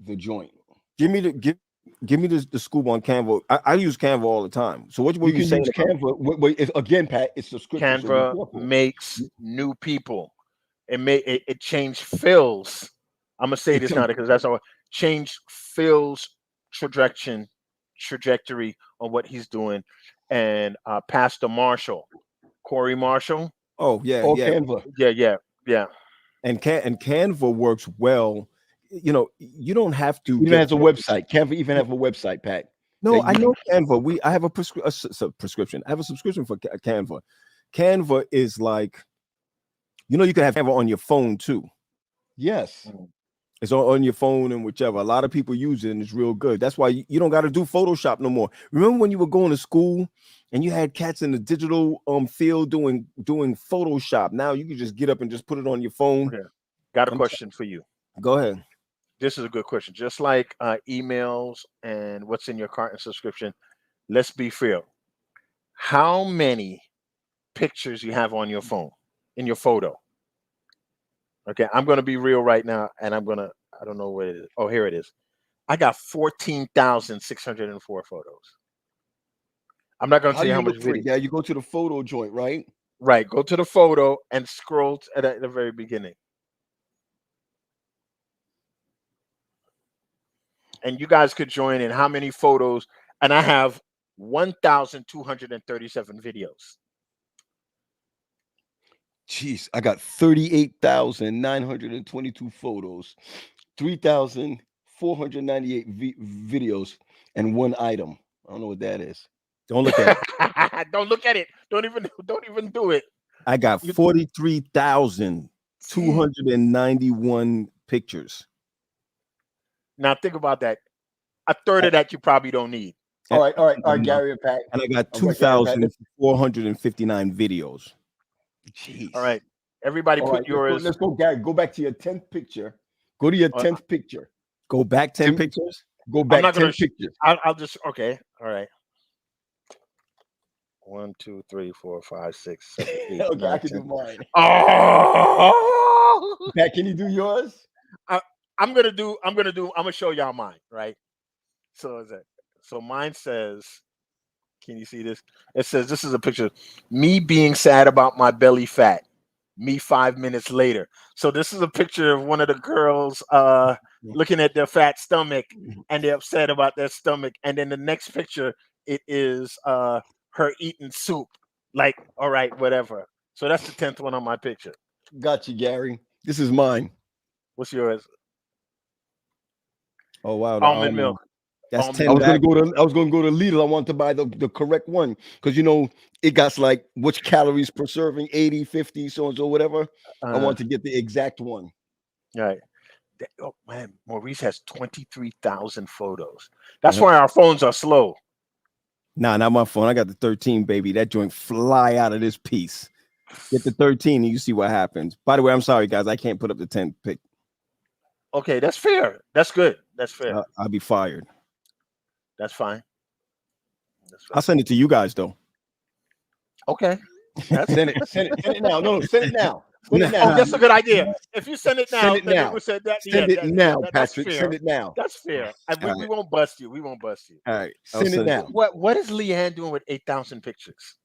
the joint. Give me the scoop on Canva. I use Canva all the time. So what were you saying? Canva. Again, Pat, it's subscription. Canva makes new people. It changed Phil's. I'm gonna say this now because that's how changed Phil's trajectory on what he's doing. And Pastor Marshall, Corey Marshall. Oh yeah, Canva. Yeah. And Canva works well. You know, you don't have to. Even has a website. Canva even have a website, Pat. No, I know Canva. I have a prescription. I have a subscription for Canva. Canva is like, you know, you can have Canva on your phone too. Yes. It's on your phone and whichever. A lot of people use it and it's real good. That's why you don't got to do Photoshop no more. Remember when you were going to school and you had cats in the digital field doing Photoshop? Now you can just get up and just put it on your phone. Yeah. Got a question for you. Go ahead. This is a good question. Just like emails and what's in your cart and subscription, let's be fair. How many pictures you have on your phone, in your photo? Okay, I'm going to be real right now, and I don't know where it is. Oh, here it is. I got 14,604 photos. I'm not going to tell you how much video. Yeah, you go to the photo joint, right? Right, go to the photo and scroll at the very beginning. And you guys could join in how many photos, and I have 1,237 videos. Jeez, I got 38,922 photos, 3,498 videos, and one item. I don't know what that is. Don't look at it. Don't look at it. Don't even do it. I got 43,291 pictures. Now think about that. A third of that you probably don't need. All right, Gary and Pat. And I got 2,459 videos. Jeez. All right. Everybody All put right, yours. let's go, Gary. Go back to your 10th picture. Go to your 10th picture. Go back 10 Tim- pictures. Go I'm back not 10 gonna. pictures. I'll just. Okay. All right. 1, 2, 3, 4, 5, 6, 7, 8, Okay, I 9, can 10. do mine. Oh! Pat, can you do yours? I'm gonna show y'all mine, right? So mine says, can you see this? It says this is a picture of me being sad about my belly fat. Me 5 minutes later. So this is a picture of one of the girls looking at their fat stomach and they're upset about their stomach. And then the next picture, it is her eating soup. Like, all right, whatever. So that's the 10th one on my picture. Got you, Gary. This is mine. What's yours? Oh wow. the Almond milk. That's Almond 10 I was back. gonna go to Lidl. I want to buy the correct one because it got like which calories per serving, 80, 50, so and so, whatever. I want to get the exact one. All right. Oh man, Maurice has 23,000 photos. That's why our phones are slow. Nah, not my phone. I got the 13, baby. That joint fly out of this piece. Get the 13 and you see what happens. By the way, I'm sorry, guys. I can't put up the 10th pic. Okay, that's fair. That's good. That's fair. I'll be fired. That's fine. I'll send it to you guys, though. Okay. Send it now. No, send it now. Send it Oh, now. that's a good idea. If you send it now, Send it then now. we'll say that, Send it now, that's Patrick. fair. Send it now. That's fair. We right. won't bust you. We won't bust you. All right. Send it now. What is Leanne doing with 8,000 pictures?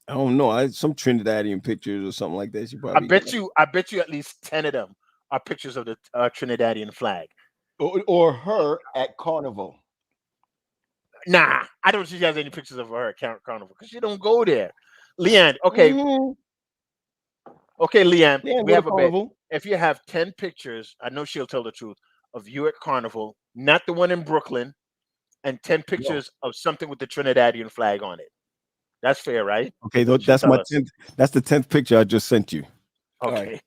I don't know. Some Trinidadian pictures or something like that. She probably. I bet you at least 10 of them are pictures of the Trinidadian flag. Or her at Carnival. Nah, I don't think she has any pictures of her at Carnival because she don't go there. Leanne, okay. Okay, Leanne, we have a bet. If you have 10 pictures, I know she'll tell the truth, of you at Carnival, not the one in Brooklyn, and 10 pictures of something with the Trinidadian flag on it. That's fair, right? Okay, that's my 10th. That's the 10th picture I just sent you. Okay.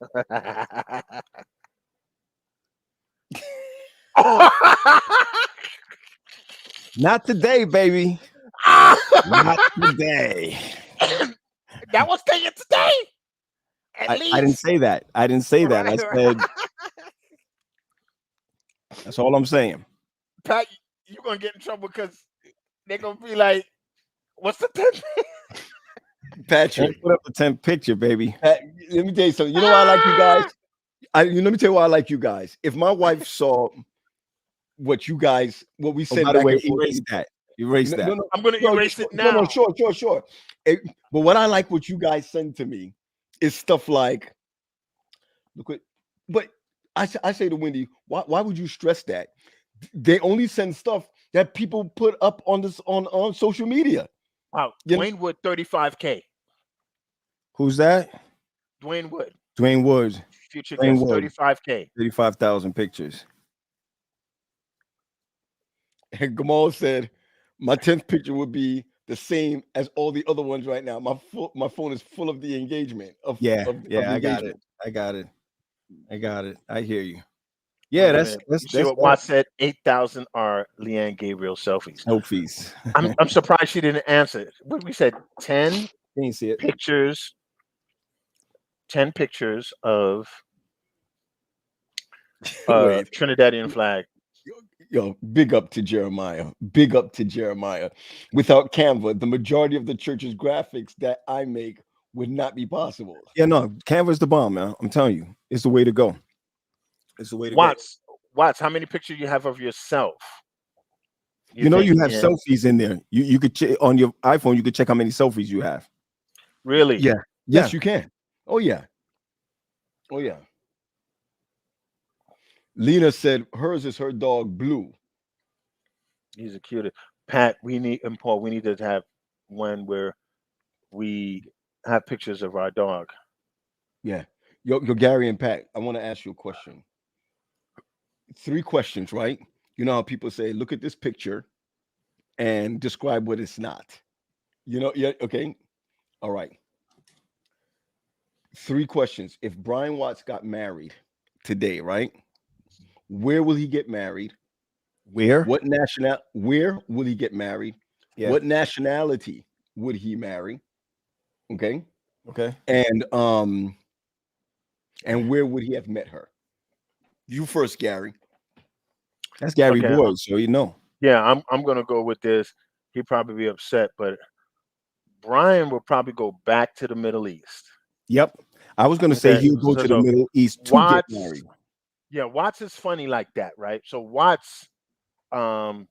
Not today, baby. Not today. That was taken today. I didn't say that. I didn't say that. I said that's all I'm saying. Pat, you're gonna get in trouble because they're gonna be like, "What's the 10th?" Patrick, put up the 10th picture, baby. Let me tell you something. You know why I like you guys? Let me tell you why I like you guys. If my wife saw what we said, by the back way, and forth, erase that. Erase that. I'm gonna erase it now. No, sure. But what I like what you guys send to me is stuff like, but I say to Wendy, why would you stress that? They only send stuff that people put up on social media. Wow, Dwayne Wood, 35K. Who's that? Dwayne Wood. Dwayne Wood. Future guest, 35K. 35,000 pictures. And Gamal said, my 10th picture would be the same as all the other ones right now. My phone is full of the engagement. I got it. I got it. I hear you. Yeah, that's see what Watt said. 8,000 are Leanne Gabriel selfies. Selfies. I'm surprised she didn't answer. What we said, 10 pictures. 10 pictures of Trinidadian flag. Yo, big up to Jeremiah. Big up to Jeremiah. Without Canva, the majority of the church's graphics that I make would not be possible. Yeah, no, Canva's the bomb, man. I'm telling you, it's the way to go. It's the way to go. Watts, how many pictures you have of yourself? You have selfies in there. You could check on your iPhone. You could check how many selfies you have. Really? Yeah. Yes, you can. Oh yeah. Lena said hers is her dog Blue. He's a cutie. Pat, we need to have one where we have pictures of our dog. Yeah. Yo, Gary and Pat, I want to ask you a question. 3 questions, right? You know how people say, look at this picture and describe what it's not. Yeah, okay. All right. 3 questions. If Brian Watts got married today, right? Where will he get married? Where will he get married? Yeah. What nationality would he marry? Okay. Okay. And where would he have met her? You first, Gary. That's Gary Okay. Boyd, so you know. Yeah, I'm gonna go with this. He'd probably be upset, but Brian will probably go back to the Middle East. Yep. I was gonna say Okay, he'll go to the so Middle East to Watts, get married. yeah, Watts is funny like that, right? So Watts, he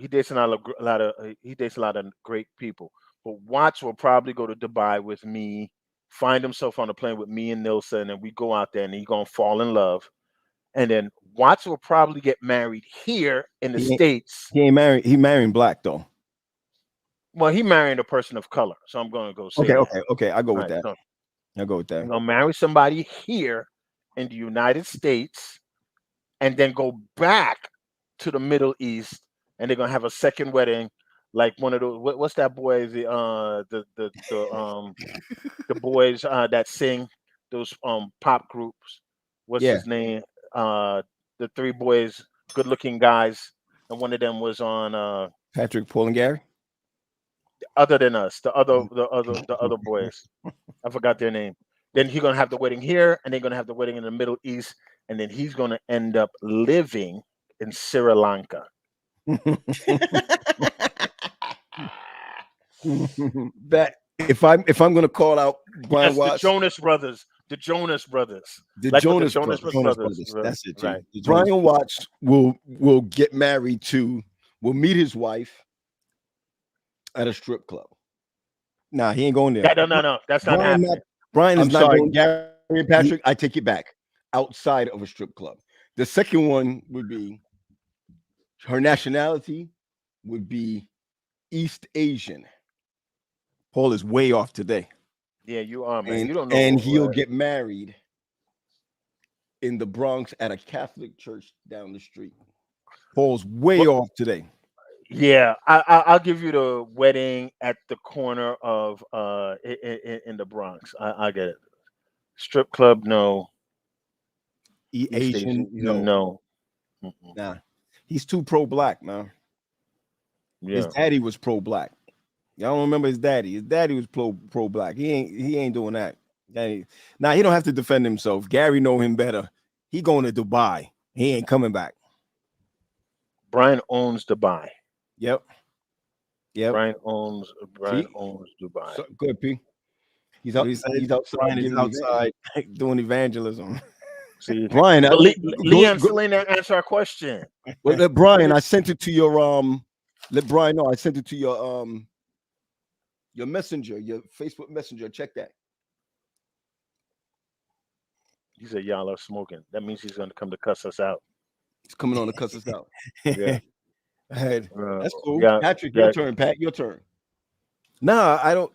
dates a lot of great people. But Watts will probably go to Dubai with me, find himself on a plane with me and Nilsa, and then we go out there and he's gonna fall in love. And then Watts will probably get married here in the States. He ain't married. He marrying black though. Well, he marrying a person of color, so I'm gonna go say Okay. I'll go with that. So I'll go with that. I'm gonna marry somebody here in the United States, and then go back to the Middle East, and they're gonna have a second wedding, like one of those. What's that boy? The boys that sing those pop groups. What's his name? The three boys, good-looking guys, and one of them was on Patrick, Paul, and Gary. Other than us, the other boys, I forgot their name. Then he's gonna have the wedding here, and they're gonna have the wedding in the Middle East, and then he's gonna end up living in Sri Lanka. That if I'm gonna call out Brian Watts, the Jonas Brothers. The Jonas Brothers. The Like Jonas Brothers. Brothers. That's it. Right. Brian Watts will get married will meet his wife at a strip club. Nah, he ain't going there. No. That's not happening. Brian is I'm not sorry, going. Gary and Patrick. I take it back. Outside of a strip club. The second one would be her nationality would be East Asian. Paul is way off today. Yeah, you are, man. And, You don't know. and he'll get married in the Bronx at a Catholic church down the street. Paul's way off today. Yeah, I'll give you the wedding at the corner of in the Bronx. I get it. Strip club, no. Asian, no. Nah, he's too pro-black, man. Yeah. His daddy was pro-black. Y'all don't remember his daddy. His daddy was pro-black. He ain't doing that. Now he don't have to defend himself. Gary know him better. He going to Dubai. He ain't coming back. Brian owns Dubai. Yep. Brian owns Dubai. So, good, P. He's outside doing evangelism. See, Brian, Leon Selena, answer our question. Well, Brian, I sent it to your let Brian know I sent it to your messenger, your Facebook messenger. Check that. He said y'all are smoking. That means he's going to come to cuss us out. He's coming on to cuss us out. Yeah. That's cool. Yeah, Patrick, your turn. Pat, your turn. Nah, I don't.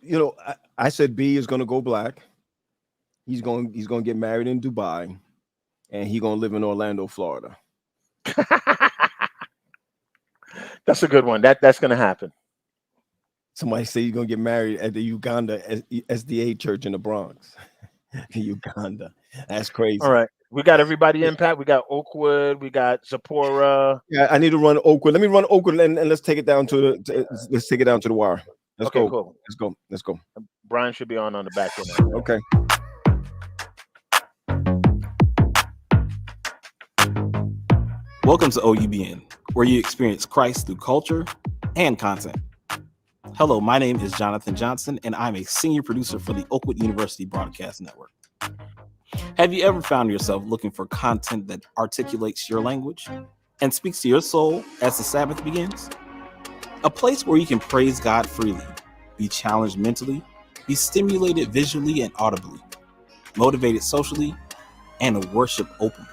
I said B is gonna go black. He's gonna get married in Dubai, and he's gonna live in Orlando, Florida. That's a good one. That's gonna happen. Somebody say you're gonna get married at the Uganda SDA church in the Bronx. Uganda. That's crazy. All right. We got everybody in, Pat. We got Oakwood. We got Zipporah. Yeah, I need to run Oakwood. Let me run Oakwood and let's take it down to the wire. Let's go. Cool. Let's go. Brian should be on the back end. Okay. Welcome to OUBN, where you experience Christ through culture and content. Hello, my name is Jonathan Johnson, and I'm a senior producer for the Oakwood University Broadcast Network. Have you ever found yourself looking for content that articulates your language and speaks to your soul as the Sabbath begins? A place where you can praise God freely, be challenged mentally, be stimulated visually and audibly, motivated socially, and worship openly.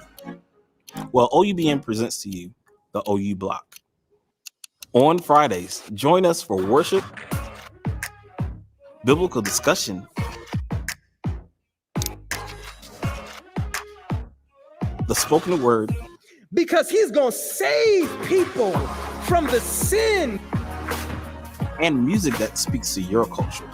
Well, OUBN presents to you the OU Block. On Fridays, join us for worship, biblical discussion, the spoken word, because he's going to save people from the sin, and music that speaks to your culture.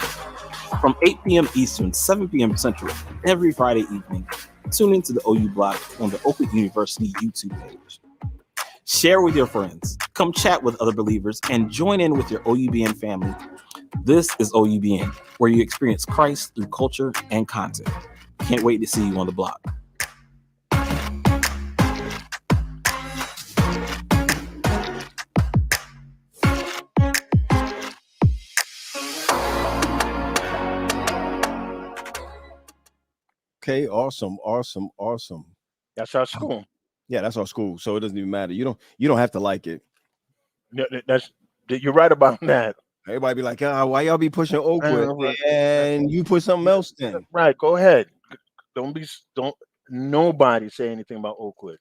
From 8 p.m. Eastern, 7 p.m. Central, every Friday evening, tune into the OU Block on the Oakwood University YouTube page. Share with your friends, come chat with other believers, and join in with your OUBN family This is OUBN, where you experience Christ through culture and content. Can't wait to see you on the block. Okay, awesome. That's our school. Yeah, that's our school. So it doesn't even matter. You don't have to like it. You're right about that. Everybody be like, why y'all be pushing Oakwood? And you put something else in. Right, go ahead. Don't nobody say anything about Oakwood.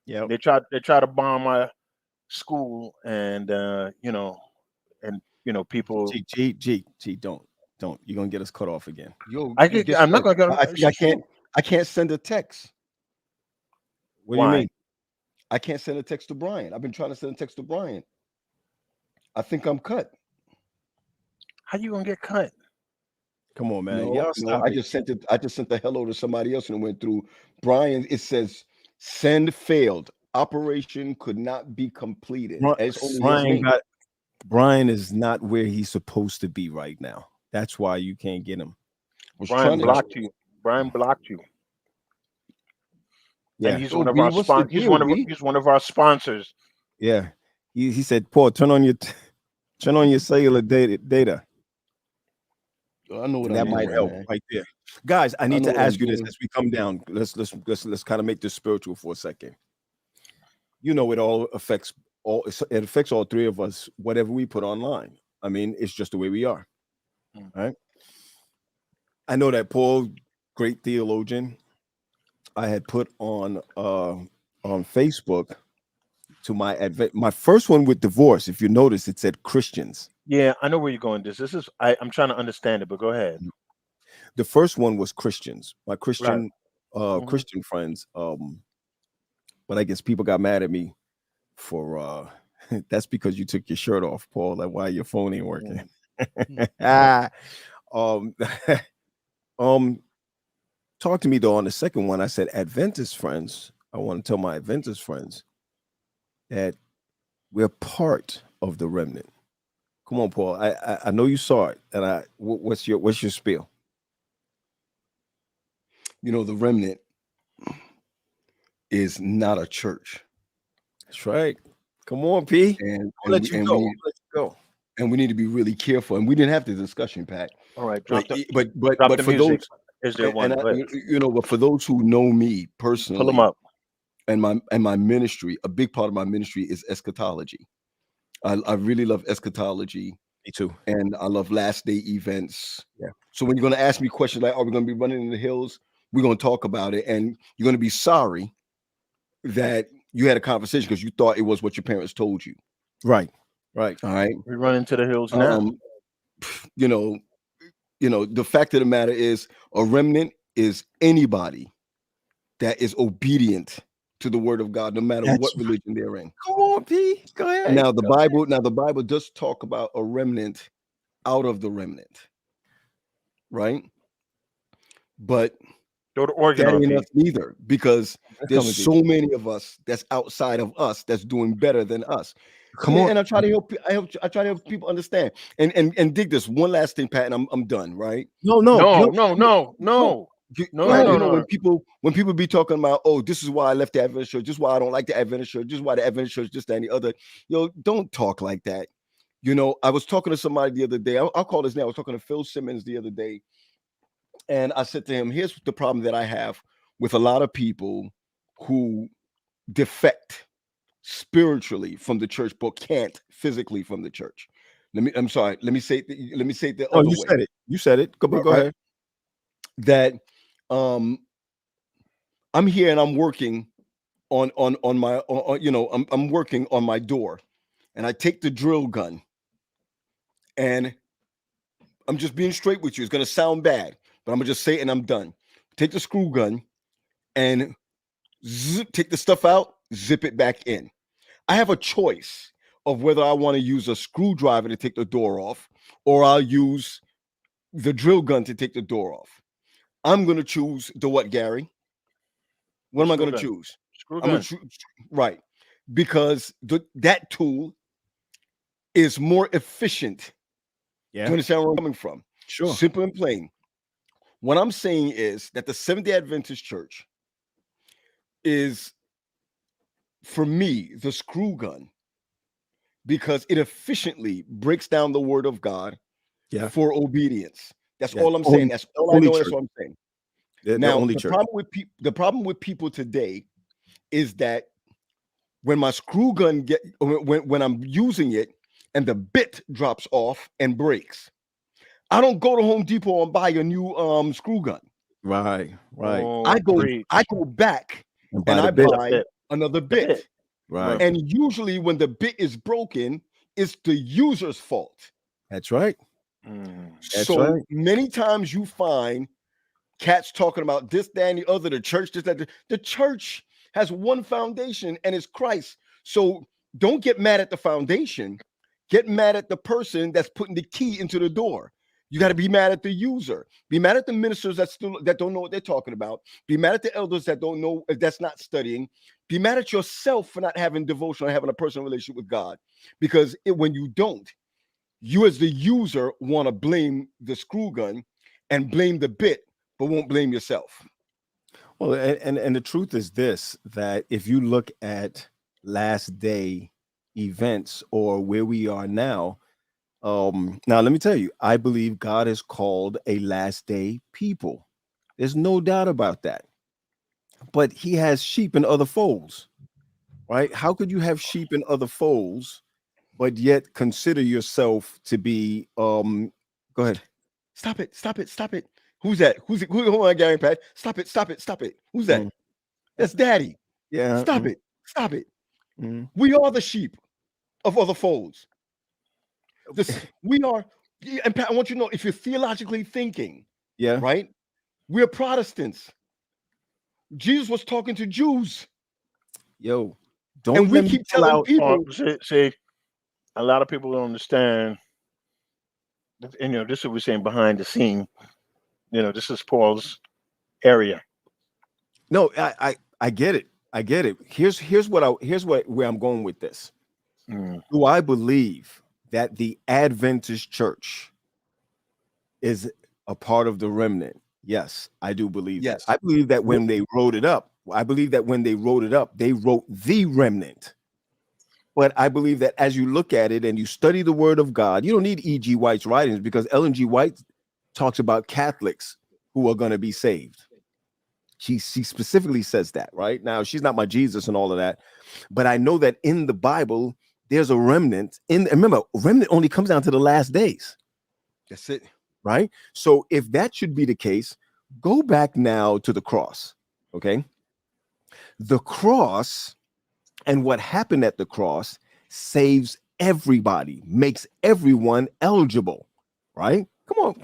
Yeah. They try to bomb my school, and people. G, don't. You're gonna get us cut off again. Yo, I'm not gonna get. I can't send a text. What do you mean? I can't send a text to Brian. I've been trying to send a text to Brian. I think I'm cut. How you gonna get cut? Come on, man. No, I just sent the hello to somebody else and it went through. Brian, it says send failed. Operation could not be completed. Brian is not where he's supposed to be right now. That's why you can't get him. Brian blocked you. Brian blocked you. Yeah, and he's one of our sponsors. He's one of our sponsors. Yeah, he said, Paul, turn on your cellular data. I know what that might help right there, guys. I need to ask you this as we come down. Let's kind of make this spiritual for a second. You know, it affects all three of us. Whatever we put online, I mean, it's just the way we are. Right? I know that Paul, great theologian, I had put on Facebook to my first one with divorce. If you notice, it said Christians. Yeah, I know where you're going. This is I'm trying to understand it, but go ahead. The first one was Christians, my Christian Christian friends. But I guess people got mad at me for that's because you took your shirt off, Paul. Like, why your phone ain't working? Talk to me though on the second one. I said Adventist friends. I want to tell my Adventist friends that we're part of the remnant. Come on, Paul. I know you saw it, and what's your spiel? You know, the remnant is not a church. That's right. Come on, P. And let you go. And we need to be really careful. And we didn't have the discussion, Pat. All right, but for music. Is there one? But for those who know me personally, pull them up. And my ministry, a big part of my ministry is eschatology. I really love eschatology. Me too. And I love last day events. Yeah. So when you're going to ask me questions like, are we going to be running in the hills? We're going to talk about it. And you're going to be sorry that you had a conversation because you thought it was what your parents told you. Right. All right. We run into the hills now. You know, the fact of the matter is a remnant is anybody that is obedient to the word of God, no matter what religion they're in. Come on, P. Go ahead. Now the Bible does talk about a remnant out of the remnant, right? But go to Oregon. That ain't enough neither, because there's so many of us that's outside of us that's doing better than us. Come on, and I try to help. I try to help people understand. And dig this one last thing, Pat, and I'm done. Right? No. When people be talking about, oh, this is why I left the Adventist church, this is why I don't like the Adventist church, this is why the Adventist church, this, that, and the other. Don't talk like that. I was talking to somebody the other day. I'll call his name. I was talking to Phil Simmons the other day, and I said to him, "Here's the problem that I have with a lot of people who defect spiritually from the church, but can't physically from the church." Let me say it the other way. You said it. Go ahead. That I'm here and I'm working on my I'm working on my door, and I take the drill gun, and I'm just being straight with you. It's gonna sound bad, but I'm gonna just say it and I'm done. Take the screw gun and take the stuff out, zip it back in. I have a choice of whether I want to use a screwdriver to take the door off, or I'll use the drill gun to take the door off. I'm going to choose the what, Gary? What am I going to choose? Screw gun. Right. Because that tool is more efficient Do you understand where I'm coming from? Sure. Simple and plain. What I'm saying is that the Seventh-day Adventist Church is, for me, the screw gun, because it efficiently breaks down the word of God for obedience. That's all I'm saying. That's all I know. That's what I'm saying. Now, the problem with people today is that when my screw gun when I'm using it and the bit drops off and breaks, I don't go to Home Depot and buy a new screw gun. Right. Oh, I go back and I buy another bit. Right. And usually when the bit is broken, it's the user's fault. That's right. So many times you find cats talking about this, that, and the other, the church, this, that. The church has one foundation, and it's Christ. So don't get mad at the foundation. Get mad at the person that's putting the key into the door. You got to be mad at the user. Be mad at the ministers that don't know what they're talking about. Be mad at the elders that don't know, that's not studying. Be mad at yourself for not having devotion or having a personal relationship with God. Because when you don't, you as the user want to blame the screw gun and blame the bit, but won't blame yourself. Well, and the truth is this, that if you look at last day events or where we are now, now let me tell you, I believe God has called a last day people. There's no doubt about that. But he has sheep in other folds, right? How could you have sheep in other folds, but yet consider yourself to be go ahead. Stop it. Who's that? Who am I, Gary Pat? Stop it. Who's that? That's Daddy. Yeah. Stop it. We are the sheep of other folds. We are, and Pat, I want you to know, if you're theologically thinking, right? We're Protestants. Jesus was talking to Jews. Don't. And we keep telling people. See, a lot of people don't understand. And this is what we're saying behind the scene. This is Paul's area. No, I get it. Here's where I'm going with this. Do I believe that the Adventist church is a part of the remnant? Yes, I do believe that. I believe that when they wrote it up, they wrote the remnant. But I believe that as you look at it and you study the word of God, you don't need E.G. White's writings, because Ellen G. White talks about Catholics who are going to be saved. She specifically says that, right? Now, she's not my Jesus and all of that, but I know that in the Bible, there's a remnant. Remember, remnant only comes down to the last days. That's it. Right? So if that should be the case, go back now to the cross, okay? The cross and what happened at the cross saves everybody, makes everyone eligible, right? Come on,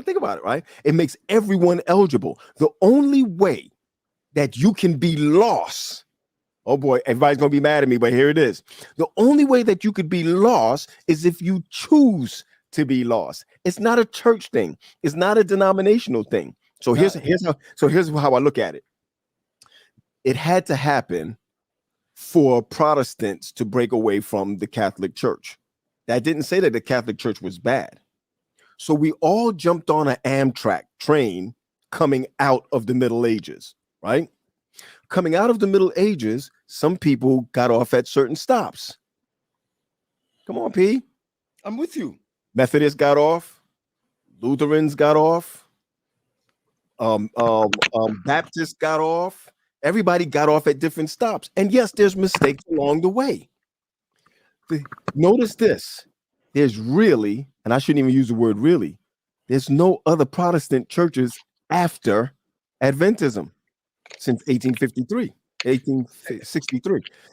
think about it, right? It makes everyone eligible. The only way that you can be lost, oh boy, everybody's gonna be mad at me, but here it is. The only way that you could be lost is if you choose to be lost. It's not a church thing. It's not a denominational thing. So here's how I look at it. It had to happen for Protestants to break away from the Catholic Church. That didn't say that the Catholic Church was bad. So we all jumped on an Amtrak train coming out of the Middle Ages, right? Coming out of the Middle Ages, some people got off at certain stops. Come on, P. I'm with you. Methodists got off, Lutherans got off, Baptists got off. Everybody got off at different stops. And yes, there's mistakes along the way. Notice this. There's really, and I shouldn't even use the word really, there's no other Protestant churches after Adventism since 1863.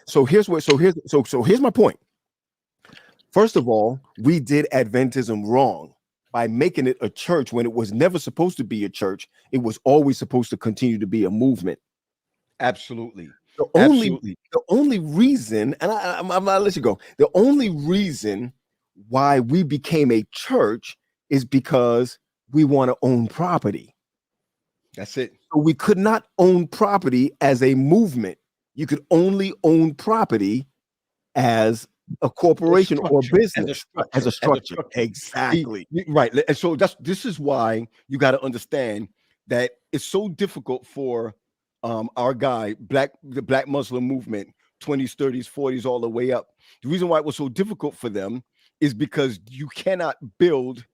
So here's my point. First of all, we did Adventism wrong by making it a church when it was never supposed to be a church. It was always supposed to continue to be a movement. Absolutely. The only reason, and I'll let you go. The only reason why we became a church is because we want to own property. That's it. So we could not own property as a movement. You could only own property as a corporation or a structure, business as a structure. See, Exactly. right. And so this is why you got to understand that it's so difficult for our guy, the Black Muslim movement, 20s, 30s, 40s, all the way up. The reason why it was so difficult for them is because you cannot build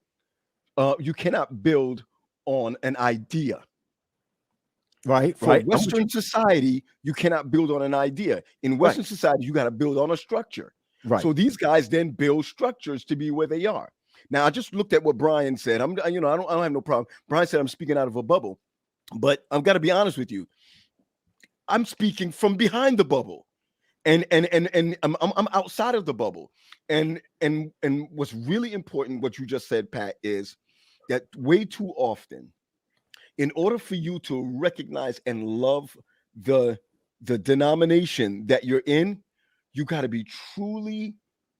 on an idea. Right. For Western society, you cannot build on an idea. In Western society, you got to build on a structure. Right. So these guys then build structures to be where they are. Now, I just looked at what Brian said. I don't have no problem. Brian said I'm speaking out of a bubble, but I've got to be honest with you. I'm speaking from behind the bubble, and I'm outside of the bubble. And what's really important, what you just said, Pat, is that way too often, in order for you to recognize and love the denomination that you're in, you got to be truly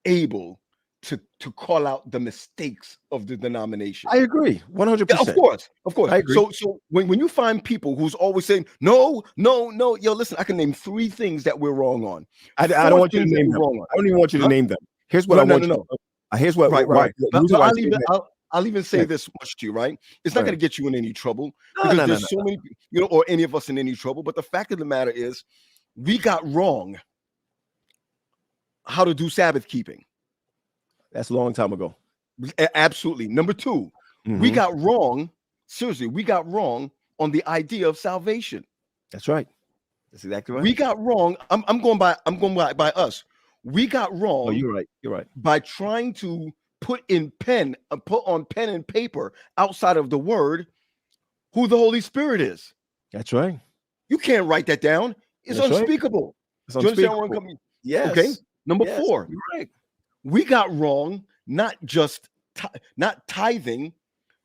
able to call out the mistakes of the denomination. I agree, 100%. Yeah, of course. I agree. So when you find people who's always saying no, yo, listen, I can name 3 things that we're wrong on. I don't want you to name them. I don't even want you to name them. Here's what I want you to. Here's what. Right. I'll even say this much to you, right? It's not going to get you in any trouble because there's so many, or any of us in any trouble. But the fact of the matter is, we got wrong how to do Sabbath keeping. That's a long time ago. Absolutely. Number 2, we got wrong. Seriously, we got wrong on the idea of salvation. That's right. That's exactly right. We got wrong. I'm going by us. We got wrong. Oh, you're right. You're right. By trying to put on pen and paper outside of the word who the Holy Spirit is. That's right. You can't write that down. It's unspeakable. It's Do you understand where I'm unspeakable. coming? Yes. Okay. Number Yes, 4. you're right. We got wrong not just not tithing,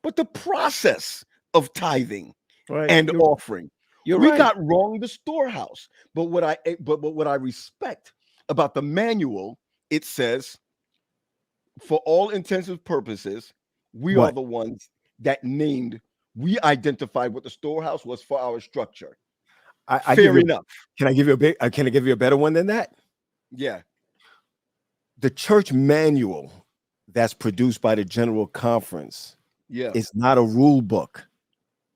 but the process of tithing and offering. We got wrong the storehouse. But what I respect about the manual, it says, for all intents and purposes, we are the ones that we identified what the storehouse was for our structure. Fair enough. Can I give you a better one than that? Yeah. The church manual that's produced by the General Conference is not a rule book.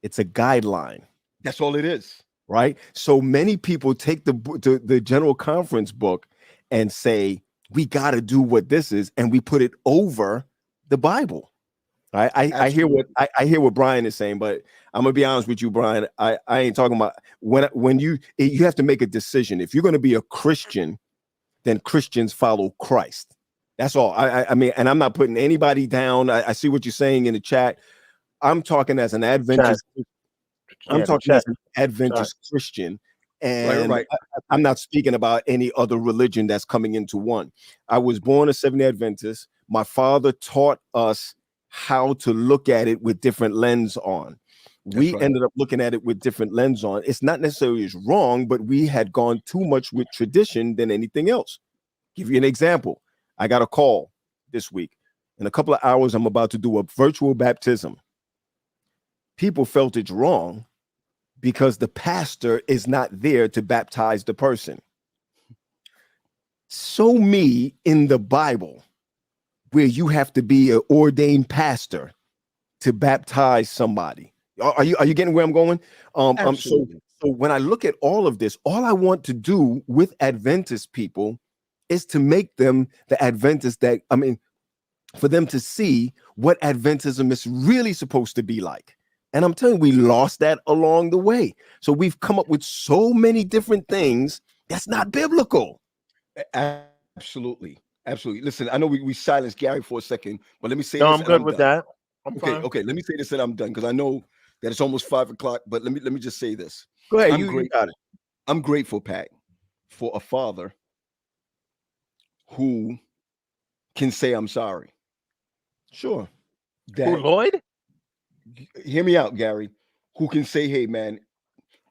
It's a guideline. That's all it is. Right? So many people take the General Conference book and say, we got to do what this is, and we put it over the Bible. Right? I hear what Brian is saying, but I'm gonna be honest with you, Brian. I ain't talking about when you have to make a decision. If you're going to be a Christian, then Christians follow Christ. That's all. I mean, and I'm not putting anybody down. I see what you're saying in the chat. I'm talking as an Adventist. I'm talking as an Adventist Christian. And I'm not speaking about any other religion that's coming into one. I was born a Seventh-day Adventist. My father taught us how to look at it with different lens on. We ended up looking at it with different lens on. It's not necessarily as wrong, but we had gone too much with tradition than anything else. Give you an example. I got a call this week. In a couple of hours, I'm about to do a virtual baptism. People felt it's wrong because the pastor is not there to baptize the person. Show me in the Bible where you have to be an ordained pastor to baptize somebody. Are you getting where I'm going? So when I look at all of this, all I want to do with Adventist people is to make them the Adventists for them to see what Adventism is really supposed to be like. And I'm telling you, we lost that along the way. So we've come up with so many different things that's not biblical. Absolutely. Listen, I know we silenced Gary for a second, but let me say no, this. I'm good with that. Okay. Let me say this and I'm done because I know that it's almost 5 o'clock. But let me just say this. Go ahead. You got it. I'm grateful, Pat, for a father who can say I'm sorry. Sure. Who, Lloyd? Hear me out, Gary. Who can say, hey, man,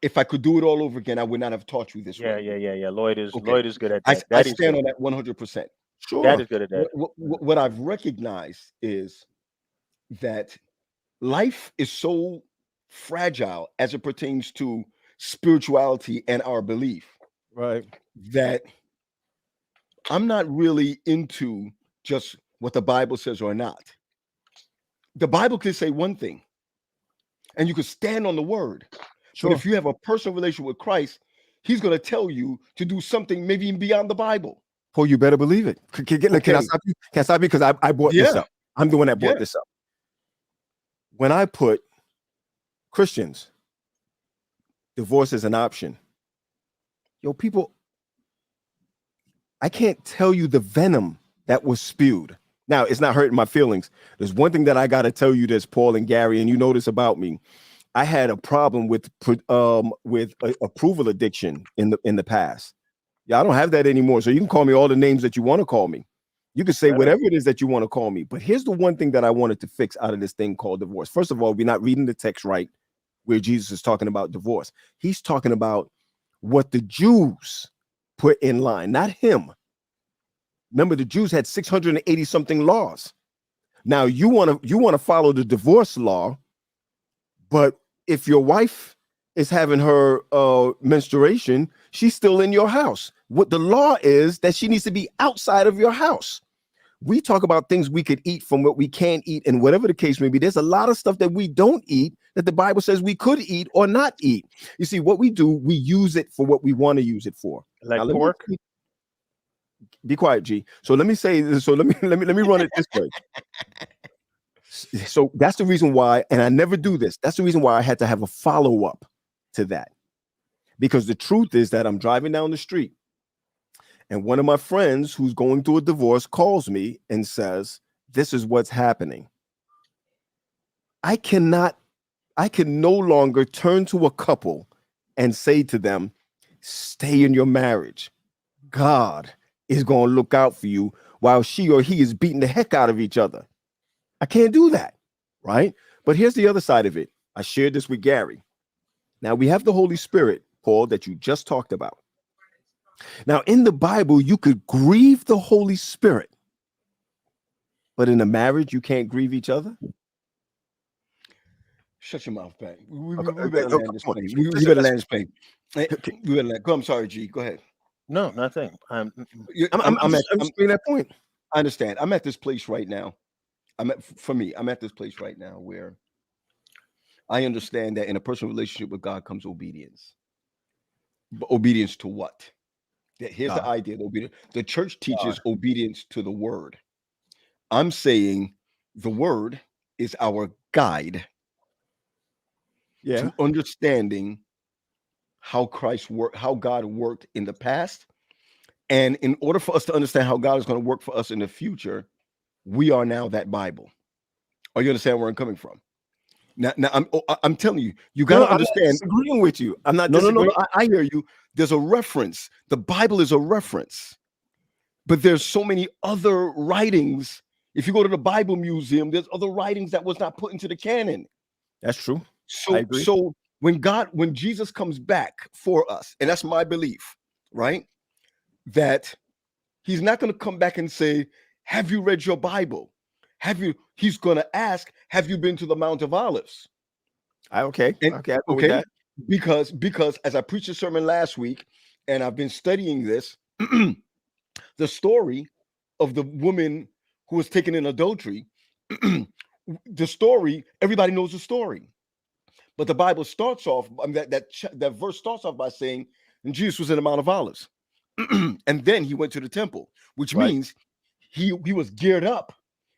if I could do it all over again, I would not have taught you this way. Yeah. Lloyd is good at that. I stand on that 100%. Sure. That is good at that. What I've recognized is that life is so fragile as it pertains to spirituality and our belief. Right. That I'm not really into just what the Bible says or not. The Bible can say one thing, and you can stand on the word. Sure. But if you have a personal relationship with Christ, he's going to tell you to do something maybe even beyond the Bible. Oh, you better believe it. Can I stop you? Can I stop you? Because I brought this up. I'm the one that brought this up. When I put Christians, divorce is an option. Yo, people, I can't tell you the venom that was spewed. Now, it's not hurting my feelings. There's one thing that I got to tell you, this, Paul and Gary, and you know this about me. I had a problem with approval addiction in the past. Yeah, I don't have that anymore. So you can call me all the names that you want to call me. You can say whatever it is that you want to call me. But here's the one thing that I wanted to fix out of this thing called divorce. First of all, we're not reading the text right where Jesus is talking about divorce. He's talking about what the Jews put in line, not him. Remember, the Jews had 680 something laws. Now you want to follow the divorce law, but if your wife is having her menstruation, she's still in your house. What the law is that she needs to be outside of your house. We talk about things we could eat from what we can't eat, and whatever the case may be, there's a lot of stuff that we don't eat that the Bible says we could eat or not eat. You see, what we do, we use it for what we want to use it for. Like pork. Be quiet, G. So let me say this. So let me run it this way. So that's the reason why, and I never do this. That's the reason why I had to have a follow-up to that. Because the truth is that I'm driving down the street and one of my friends who's going through a divorce calls me and says, this is what's happening. I can no longer turn to a couple and say to them, stay in your marriage. God is going to look out for you while she or he is beating the heck out of each other. I can't do that, right? But here's the other side of it. I shared this with Gary. Now we have the Holy Spirit, Paul, that you just talked about. Now in the Bible, you could grieve the Holy Spirit, but in a marriage, you can't grieve each other. Shut your mouth, Pat. We better land this plane. We better land this plane. We better land. Go. I'm sorry, G. Go ahead. No, nothing. I'm explaining that point. I understand. I'm at this place right now. I'm at this place right now where I understand that in a personal relationship with God comes obedience. But obedience to what? Here's the idea of obedience. The church teaches obedience to the word. I'm saying the word is our guide to understanding how Christ worked, how God worked in the past. And in order for us to understand how God is going to work for us in the future, we are now that Bible. Are you understand where I'm coming from? Now I'm telling you, you got to understand. I'm not disagreeing with you. I'm not. No. I hear you. There's a reference. The Bible is a reference, but there's so many other writings. If you go to the Bible Museum, there's other writings that was not put into the canon. That's true. So when Jesus comes back for us, and that's my belief, right? That he's not going to come back and say, have you read your Bible? He's going to ask, have you been to the Mount of Olives? Okay. Because as I preached a sermon last week, and I've been studying this, the story of the woman who was taken in adultery, the story, everybody knows the story. But the Bible starts off, that verse starts off by saying, and Jesus was in the Mount of Olives. And then he went to the temple, which means he was geared up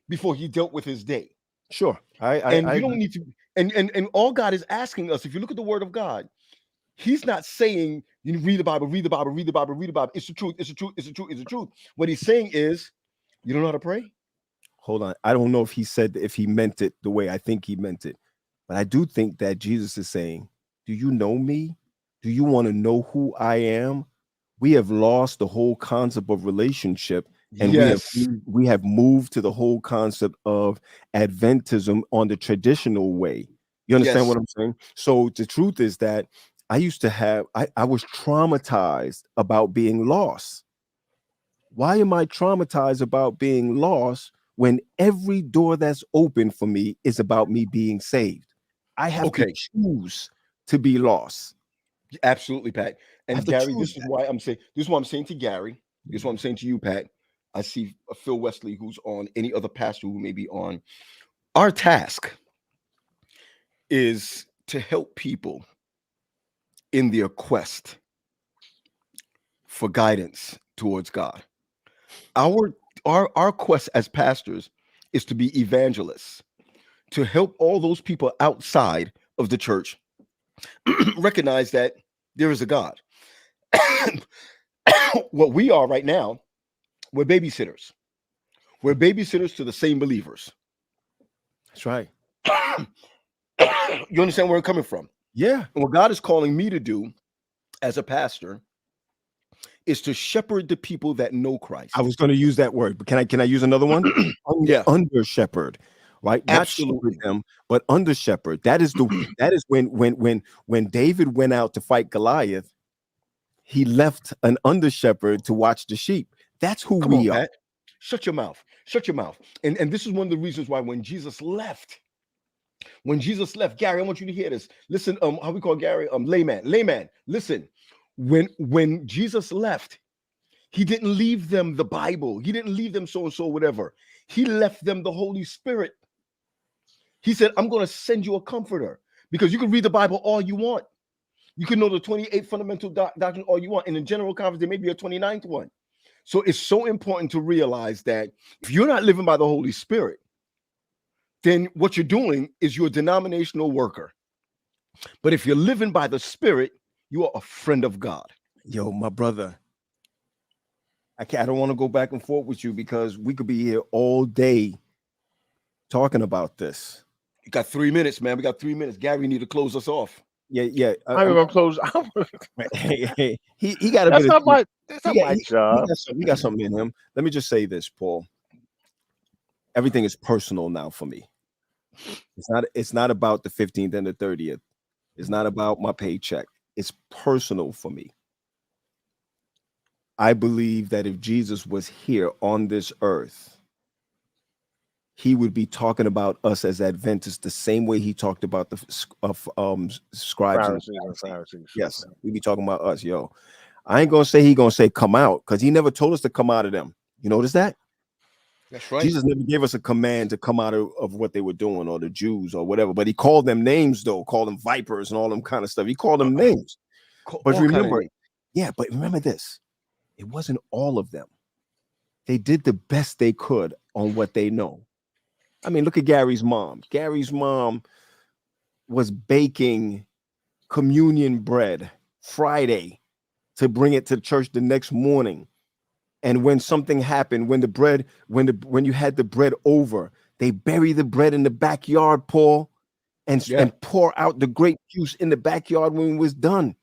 before he dealt with his day. Sure. You don't need to, and all God is asking us, if you look at the word of God, he's not saying you read the Bible, read the Bible, read the Bible, read the Bible. It's the truth, it's the truth, it's the truth, it's the truth. What he's saying is, you don't know how to pray? Hold on. I don't know if he meant it the way I think he meant it. But I do think that Jesus is saying, do you know me? Do you want to know who I am? We have lost the whole concept of relationship, and we have moved to the whole concept of Adventism on the traditional way. You understand what I'm saying? So the truth is that I used to have, I was traumatized about being lost. Why am I traumatized about being lost when every door that's open for me is about me being saved? I have to choose to be lost. Absolutely, Pat. And Gary, this is why I'm saying to Gary, Here's what I'm saying to you, Pat. I see Phil Wesley, who's on, any other pastor who may be on. Our task is to help people in their quest for guidance towards God. Our quest as pastors is to be evangelists, to help all those people outside of the church recognize that there is a God. What we are right now, we're babysitters. We're babysitters to the same believers. That's right. You understand where I'm coming from? Yeah. And what God is calling me to do as a pastor is to shepherd the people that know Christ. I was going to use that word, but can I use another one? Yeah. Under shepherd, right? Not Absolutely. shepherd them, but under shepherd. That is when David went out to fight Goliath, he left an under shepherd to watch the sheep. That's who Come we on, are. Pat. Shut your mouth. Shut your mouth. And this is one of the reasons why when Jesus left, Gary, I want you to hear this. Listen, how we call Gary? Layman. Listen, when Jesus left, he didn't leave them the Bible. He didn't leave them so-and-so, whatever. He left them the Holy Spirit. He said, I'm going to send you a comforter, because you can read the Bible all you want. You can know the 28th fundamental doctrine all you want. In the general conference, there may be a 29th one. So it's so important to realize that if you're not living by the Holy Spirit, then what you're doing is you're a denominational worker. But if you're living by the Spirit, you are a friend of God. Yo, my brother, I don't want to go back and forth with you, because we could be here all day talking about this. You got 3 minutes, man. We got 3 minutes. Gary, you need to close us off. Yeah. I'm gonna close. He got a That's bit. not my. That's not my job. We got something in him. Let me just say this, Paul. Everything is personal now for me. It's not about the 15th and the 30th. It's not about my paycheck. It's personal for me. I believe that if Jesus was here on this earth, he would be talking about us as Adventists the same way he talked about the scribes and Pharisees. Yes, we'd be talking about us, yo. I ain't gonna say he gonna say come out, because he never told us to come out of them. You notice that? That's right. Jesus never gave us a command to come out of what they were doing, or the Jews or whatever. But he called them names, though, called them vipers and all them kind of stuff. He called them names. But remember, but remember this. It wasn't all of them. They did the best they could on what they know. I mean, look at Gary's mom. Gary's mom was baking communion bread Friday to bring it to church the next morning. And when something happened, when you had the bread over, they bury the bread in the backyard, Paul, and pour out the grape juice in the backyard when it was done.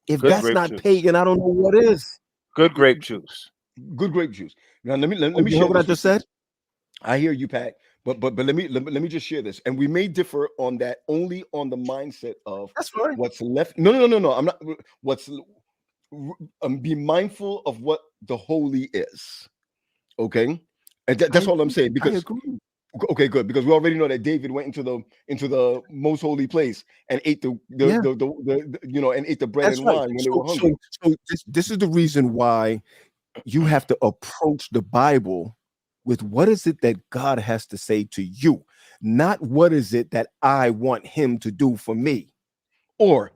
If that's not pagan, I don't know what is. Good grape juice. Good grape juice. Now let me you hear what I just said? I hear you, Pat. But let me just share this, and we may differ on that only on the mindset of that's fine. What's left. No. I'm not. Be mindful of what the holy is. Okay, and that's all I'm saying. Because okay, good, because we already know that David went into the most holy place and ate the and ate the bread that's and right. wine when they were hungry. So this is the reason why you have to approach the Bible with what is it that God has to say to you, not what is it that I want him to do for me. Or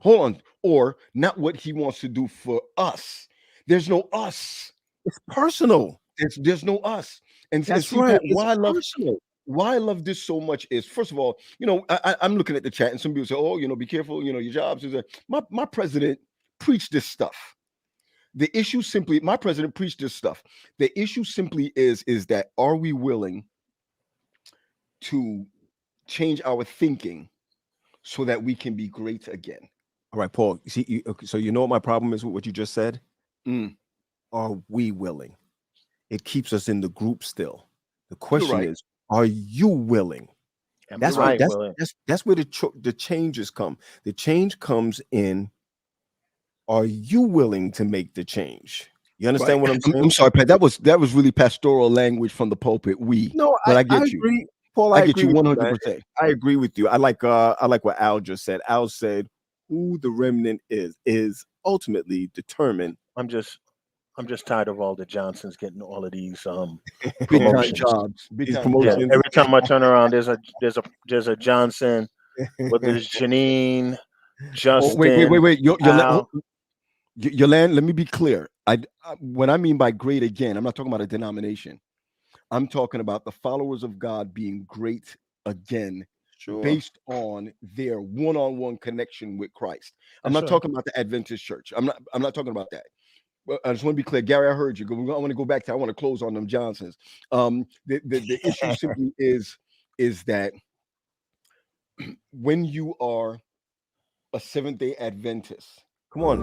not what he wants to do for us. There's no us. It's personal. There's no us. And that's see, right. Why I love this so much is, first of all, I'm looking at the chat and some people say, oh, be careful, your jobs is my president preached this stuff. The issue simply, my president preached this stuff. The issue simply is that are we willing to change our thinking so that we can be great again? All right, Paul. So you know what my problem is with what you just said? Are we willing? It keeps us in the group still. The question is, are you willing? That's where the changes come. The change comes in. Are you willing to make the change? You understand what I'm saying? I'm sorry, Pat. That was really pastoral language from the pulpit. But I get you, agree. Paul. I get you 100%. I agree with you. I like what Al just said. Al said, "Who the remnant is ultimately determined." I'm just I'm just tired of all the Johnsons getting all of these Big time promotions. jobs. Big These time promotions. Yeah, every time I turn around, there's a Johnson, whether it's Janine, Oh, Justin. wait. Al. Yolande, let me be clear. When I mean by great again, I'm not talking about a denomination. I'm talking about the followers of God being great again, Sure. based on their one-on-one connection with Christ. I'm That's not right. talking about the Adventist church. I'm not talking about that. Well, I just want to be clear, Gary. I heard you. I want to go back to. I want to close on them Johnsons. The issue simply is that when you are a Seventh-day Adventist, Come on.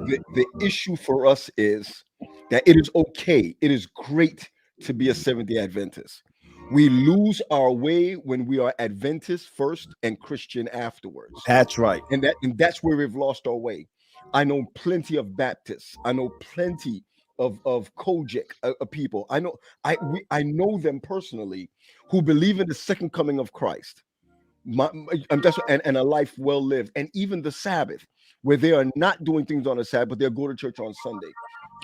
the issue for us is that it is okay. It is great to be a Seventh-day Adventist. We lose our way when we are Adventist first and Christian afterwards. That's right. And that's where we've lost our way. I know plenty of Baptists. I know plenty of Kojic people. I know them personally who believe in the second coming of Christ. And a life well lived, and even the Sabbath, where they are not doing things on the Sabbath, but they'll go to church on Sunday.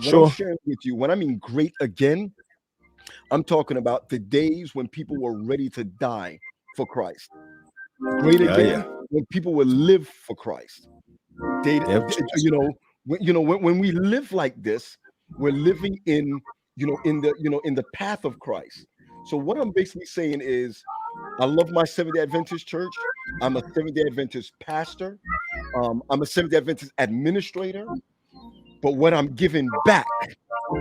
What I'm sharing with you, when I mean great again, I'm talking about the days when people were ready to die for Christ. Great again, when people will live for Christ. When we live like this, we're living in the path of Christ. So what I'm basically saying is, I love my Seventh-day Adventist church. I'm a Seventh-day Adventist pastor. I'm a Seventh-day Adventist administrator. But what I'm giving back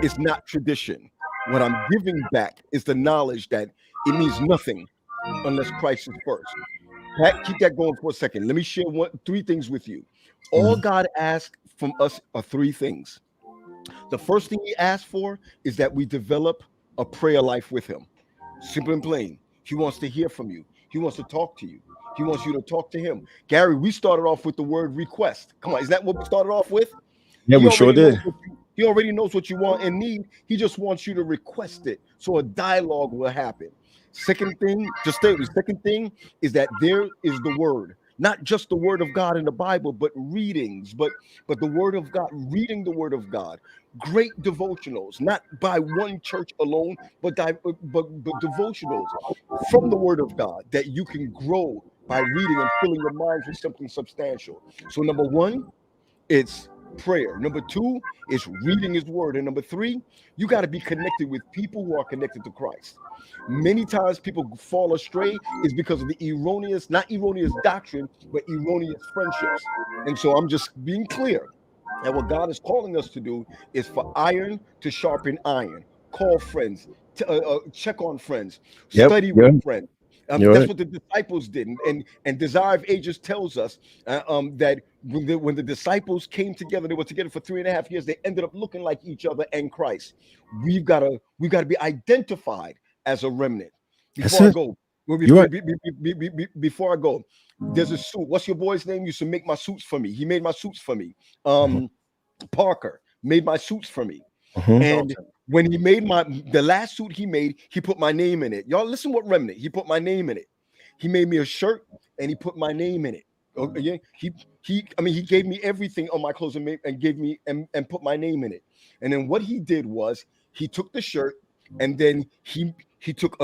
is not tradition. What I'm giving back is the knowledge that it means nothing unless Christ is first. Pat, keep that going for a second. Let me share three things with you. All God asks from us are three things. The first thing he asks for is that we develop a prayer life with him. Simple and plain. He wants to hear from you. He wants to talk to you. He wants you to talk to him. Gary, we started off with the word request. Come on, is that what we started off with? Yeah, we sure did. He already knows what you want and need. He just wants you to request it, so a dialogue will happen. Second thing is that there is the word, not just the word of God in the Bible, but readings, but the word of God, reading the word of God. Great devotionals, not by one church alone, but devotionals from the word of God that you can grow by reading and filling your mind with something substantial. So number one, it's prayer. Number two is reading his word. And number three, you got to be connected with people who are connected to Christ. Many times people fall astray is because of the not erroneous doctrine, but erroneous friendships. And so I'm just being clear that what God is calling us to do is for iron to sharpen iron. Call friends, check on friends, study with friends. That's what the disciples did, and Desire of Ages tells us that when the disciples came together, they were together for 3.5 years. They ended up looking like each other and Christ. We've got to be identified as a remnant. Before I go, there's a suit. What's your boy's name? Used to make my suits for me. He made my suits for me. Parker made my suits for me, and when he made the last suit he made, he put my name in it. Y'all listen what remnant. He put my name in it. He made me a shirt and he put my name in it. Okay, he gave me everything on my clothes and gave me and put my name in it. And then what he did was he took the shirt and then he took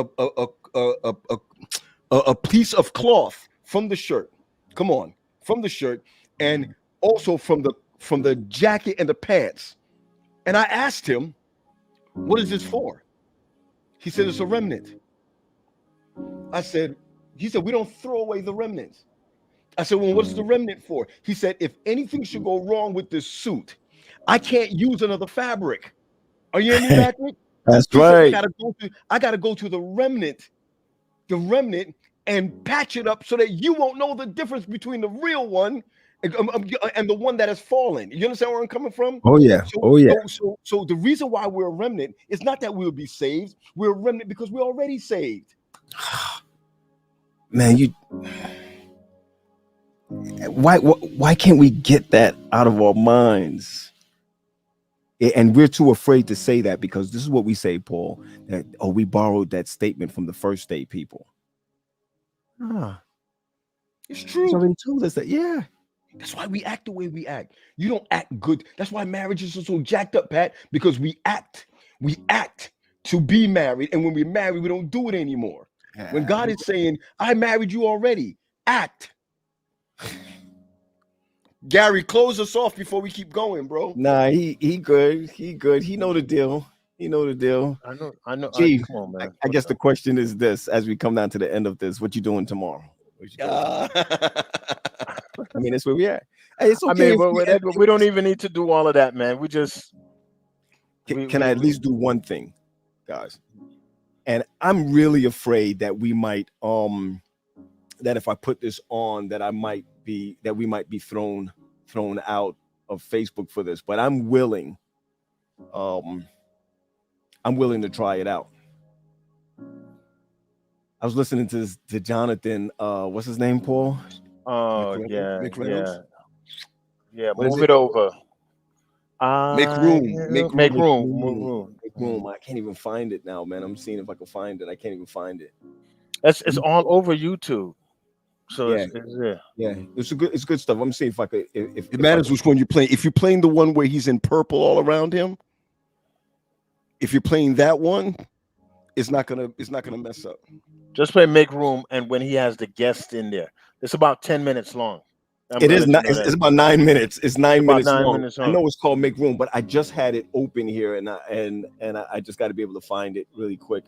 a piece of cloth from the shirt. Come on, from the shirt, and also from the jacket and the pants. And I asked him, what is this for? He said, it's a remnant. He said, we don't throw away the remnants. I said, well, what's the remnant for? He said, if anything should go wrong with this suit, I can't use another fabric. Are you hearing me, Patrick? That's right. I gotta go to the remnant and patch it up so that you won't know the difference between the real one and the one that has fallen. You understand where I'm coming from? Oh yeah. So the reason why we're a remnant is not that we'll be saved. We're a remnant because we're already saved. Man, why can't we get that out of our minds? And we're too afraid to say that because this is what we say, Paul, that we borrowed that statement from the first day people. It's true. He's already told us that, yeah. That's why we act the way we act. You don't act good. That's why marriages are so jacked up, Pat, because we act to be married. And when we're married, we don't do it anymore. When God is saying, I married you already, act. Gary, close us off before we keep going, bro. Nah, he good. He good. He know the deal. He know the deal. I know. Gee, Come on, man. I guess the question is this: as we come down to the end of this, what you doing tomorrow? I mean, that's where we at. Hey, it's okay. I mean, we don't even need to do all of that, man. We just can I at least do one thing, guys? And I'm really afraid that we might that if I put this on, that we might be thrown out of Facebook for this. But I'm willing to try it out. I was listening to Jonathan. What's his name, Paul? Oh, McReynolds? Yeah. Move it over. Make room. Make room. I can't even find it now, man. I'm seeing if I can find it. I can't even find it. It's all over YouTube. So yeah, it's good stuff. I'm seeing if I could. If it matters which one you're playing. If you're playing the one where he's in purple all around him, if you're playing that one, it's not gonna mess up. Just play Make Room, and when he has the guest in there, it's about 10 minutes long. It is not. It's about 9 minutes. It's 9 minutes long. Minutes I know it's called Make Room, but I just had it open here, and I just got to be able to find it really quick.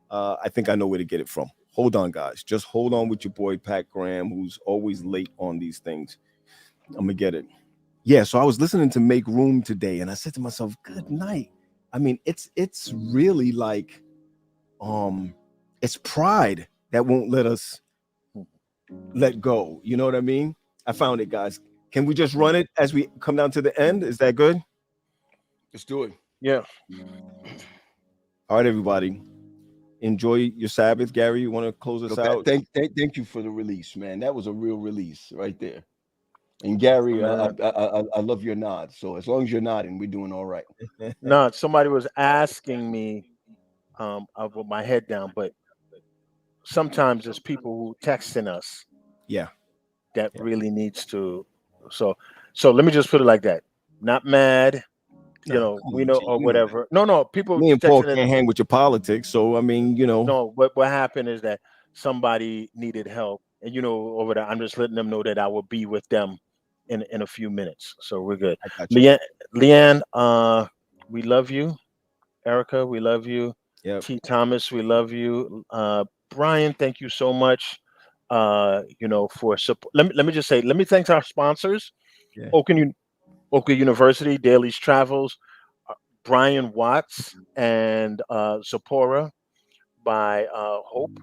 I think I know where to get it from. Hold on, guys. Just hold on with your boy Pat Graham, who's always late on these things. I'm gonna get it. Yeah. So I was listening to Make Room today, and I said to myself, "Good night." I mean, it's really like, it's pride that won't let us let go. You know what I mean? I found it, guys. Can we just run it as we come down to the end? Is that good? Let's do it. Yeah. All right, everybody. Enjoy your Sabbath. Gary, you want to close us out? Thank you for the release, man. That was a real release right there. And Gary, I love your nod. So as long as you're nodding, we're doing all right. No, somebody was asking me, I put my head down, but sometimes there's people who texting us. Yeah. That really needs to. So let me just put it like that. Not mad. We know or whatever. No, people. Me and Paul can't hang with your politics, so I mean, No, what happened is that somebody needed help, and over there, I'm just letting them know that I will be with them in a few minutes. So we're good. Leanne, we love you. Erica, we love you. Yep. T. Thomas, we love you. Brian, thank you so much. For support. Let me just say, let me thank our sponsors. Yeah. Oakwood University, Daly's Travels, Brian Watts, and Zipporah by Hope,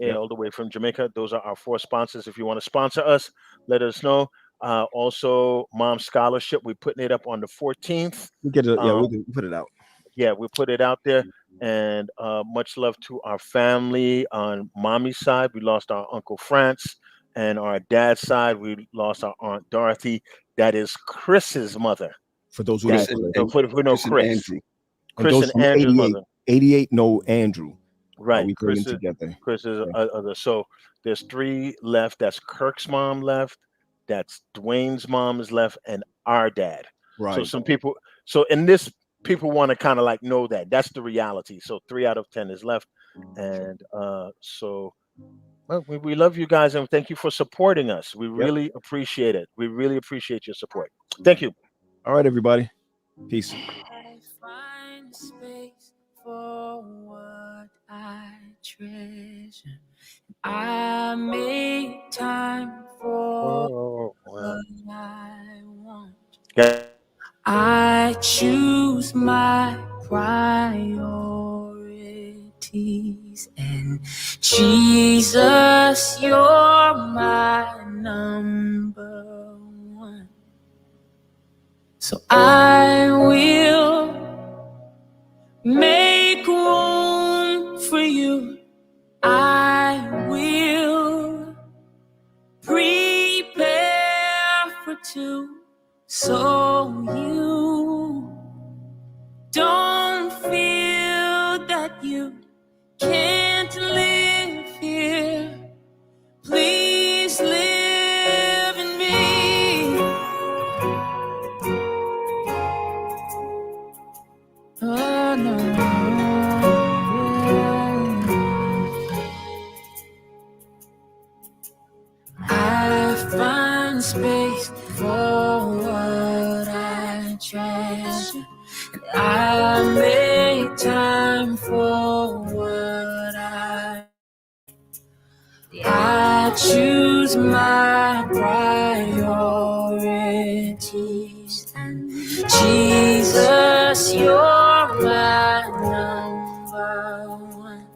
all the way from Jamaica. Those are our 4 sponsors. If you want to sponsor us, let us know. Also, Mom Scholarship, we're putting it up on the 14th. We put it out. Yeah, we put it out there. And much love to our family on Mommy's side. We lost our Uncle France. And our dad's side, we lost our Aunt Dorothy. That is Chris's mother. For those who don't know Chris. Chris and Andrew's mother. 88 know Andrew. Right. We Chris together. Chris is other. So there's 3 left. That's Kirk's mom left. That's Dwayne's mom is left, and our dad. Right. So some people. So in this, people want to kind of like know that that's the reality. So 3 out of 10 is left, and well, we love you guys, and thank you for supporting us. We really appreciate it. We really appreciate your support. Thank you. All right, everybody. Peace. I find space for what I treasure. I make time for what I want. I choose my priorities, and Jesus, you're my number 1. So I will make room for you. I will prepare for 2. So you don't feel that you can't live here. Please live in me. space for what I treasure. And I make time for what I choose my priorities. And Jesus, you're my number one.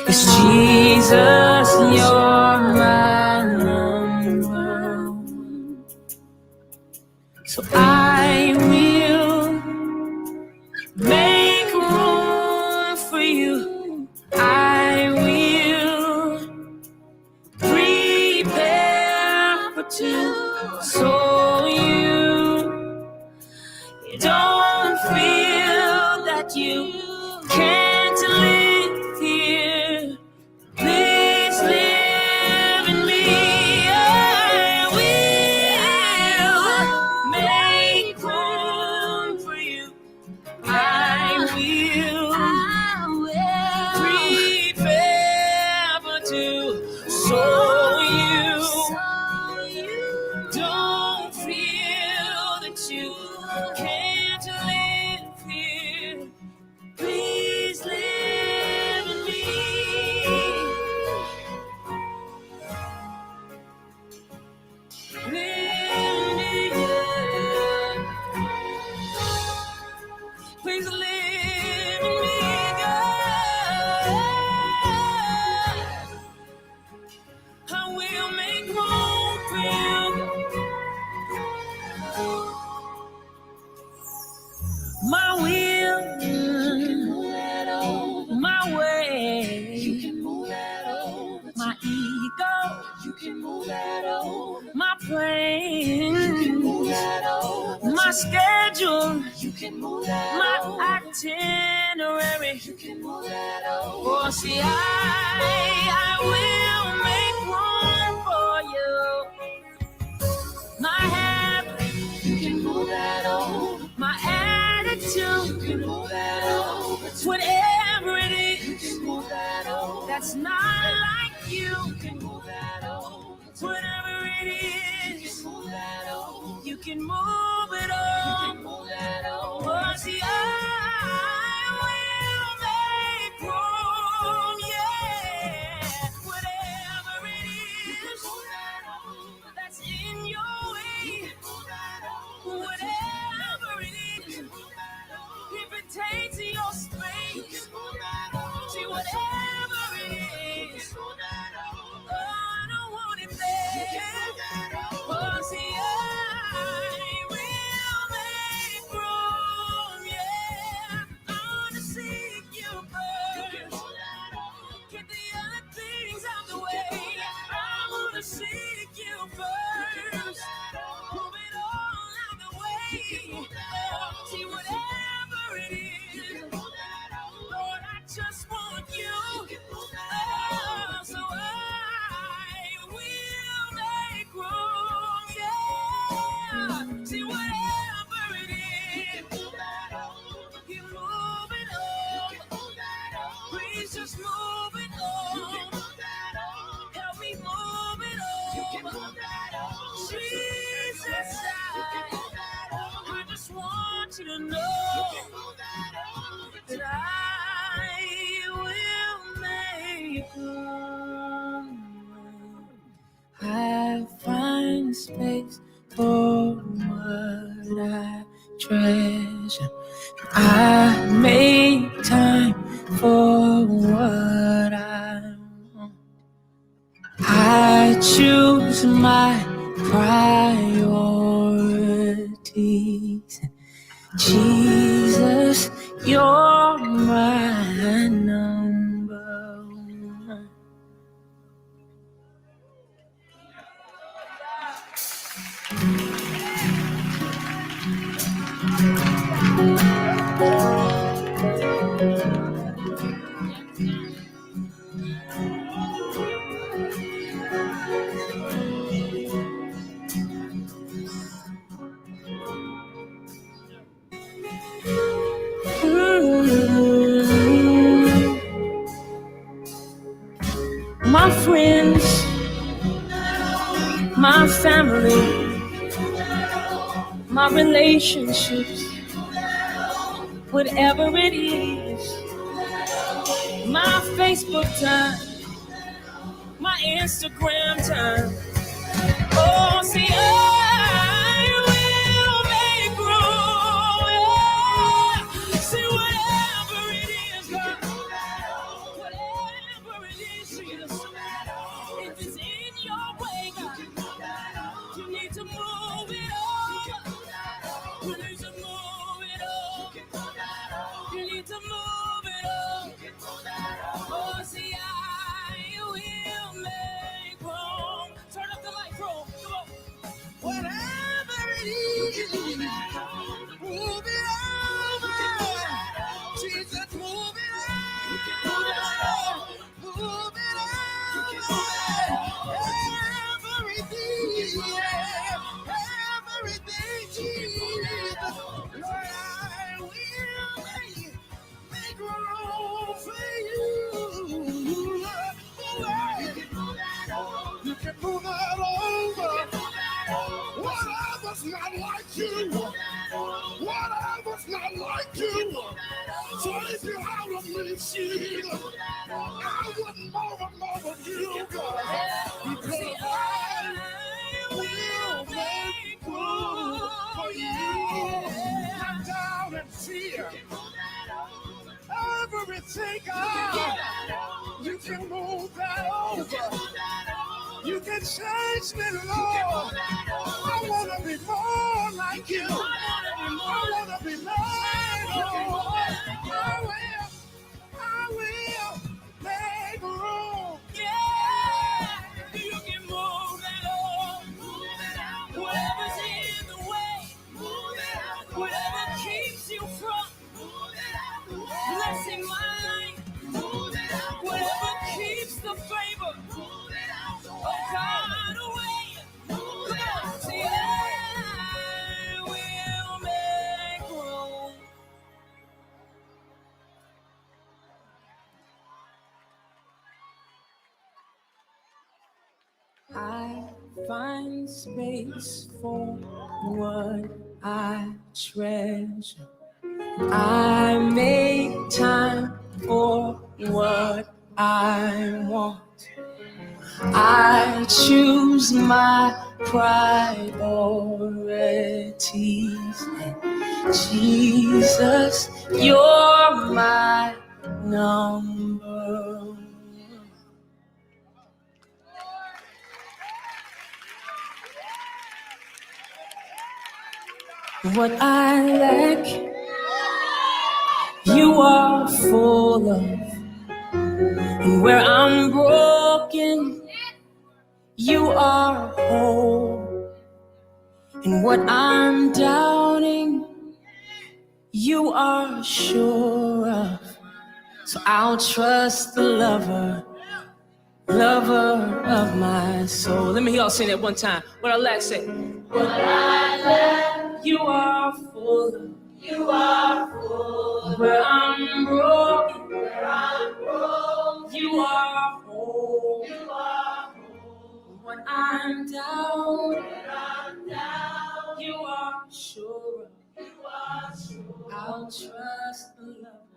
It's Jesus, you're my number one. So I will make room for you. I will prepare for two, so you don't feel that you can't live here. Please live in me. I will make room for you. I will prepare for two, so you don't feel that you can't live here. Please live in me. Live in me, yeah. Please live in me, God. I will make room for you. My will, my way, you can move that over. My ego, you can move that over. My plan, you can move that over. My schedule, you can move that over. My itinerary, you can move that over. Oh, see, I will make room for you. My habit, you can move that over. My attitude, you can move that over. Whatever it is, you can move that over. That's not like you, you can move that over. Whatever it is, you can move that over. You can move it over. You can move that over. Oh, see, I will make room, yeah. Whatever it is, that's in your way. Whatever it is, if it takes your space, see, whatever it is, oh, I don't want it there. Oh, see, I will make room, yeah. I wanna seek you first. Get the other things out the way. I wanna seek you first. Move it all out the way. See, whatever it is, Lord, I just want you. So I will make room, yeah. See, whatever it is, you move it on. Please just move it on. Help me move it on. Jesus, I just want you to know that I will make room. I find space for what I treasure. I make time for what I want. I choose my priorities. Jesus, you're my number one. My friends my family, my relationships, whatever it is, my Facebook time, my Instagram time. Oh, see, I will make room. Yeah. See, whatever it is, God, whatever it is, Jesus, if it's in your way, God, you need to move it over. You need to move it over. You need to move it over. Oh, see, I will make room. Turn up the light, bro. Come on. Whatever it is, move it over. Jesus, move it over. Move it over. Everything, everything, Jesus. Lord, I will make room for you. You can move that over. Whatever's not like you. Whatever's not like you. So if you have a machine, I wouldn't more of you, God. Because I will make room for you. Come down and fear. Everything, God, you can move that over. You can change me, Lord. I want to be more like you. I want to be more. I will make room. Yeah, you can move that over. Whatever's in the way, whatever keeps you from blessing my life, whatever keeps the favor of God away. Come on, say, I will make room. I find space for what I treasure. I make time for what I want. I choose my priorities. And Jesus, you're my number one. What I lack, you are full of. And where I'm broken, you are whole. And what I'm doubting, you are sure of. So I'll trust the lover of my soul. Let me hear y'all sing that one time. What I lack, say. What I lack, you are full of. You are full. Where I'm broken, you are whole. You are whole. When I'm down, you are sure. You are sure. I'll trust the love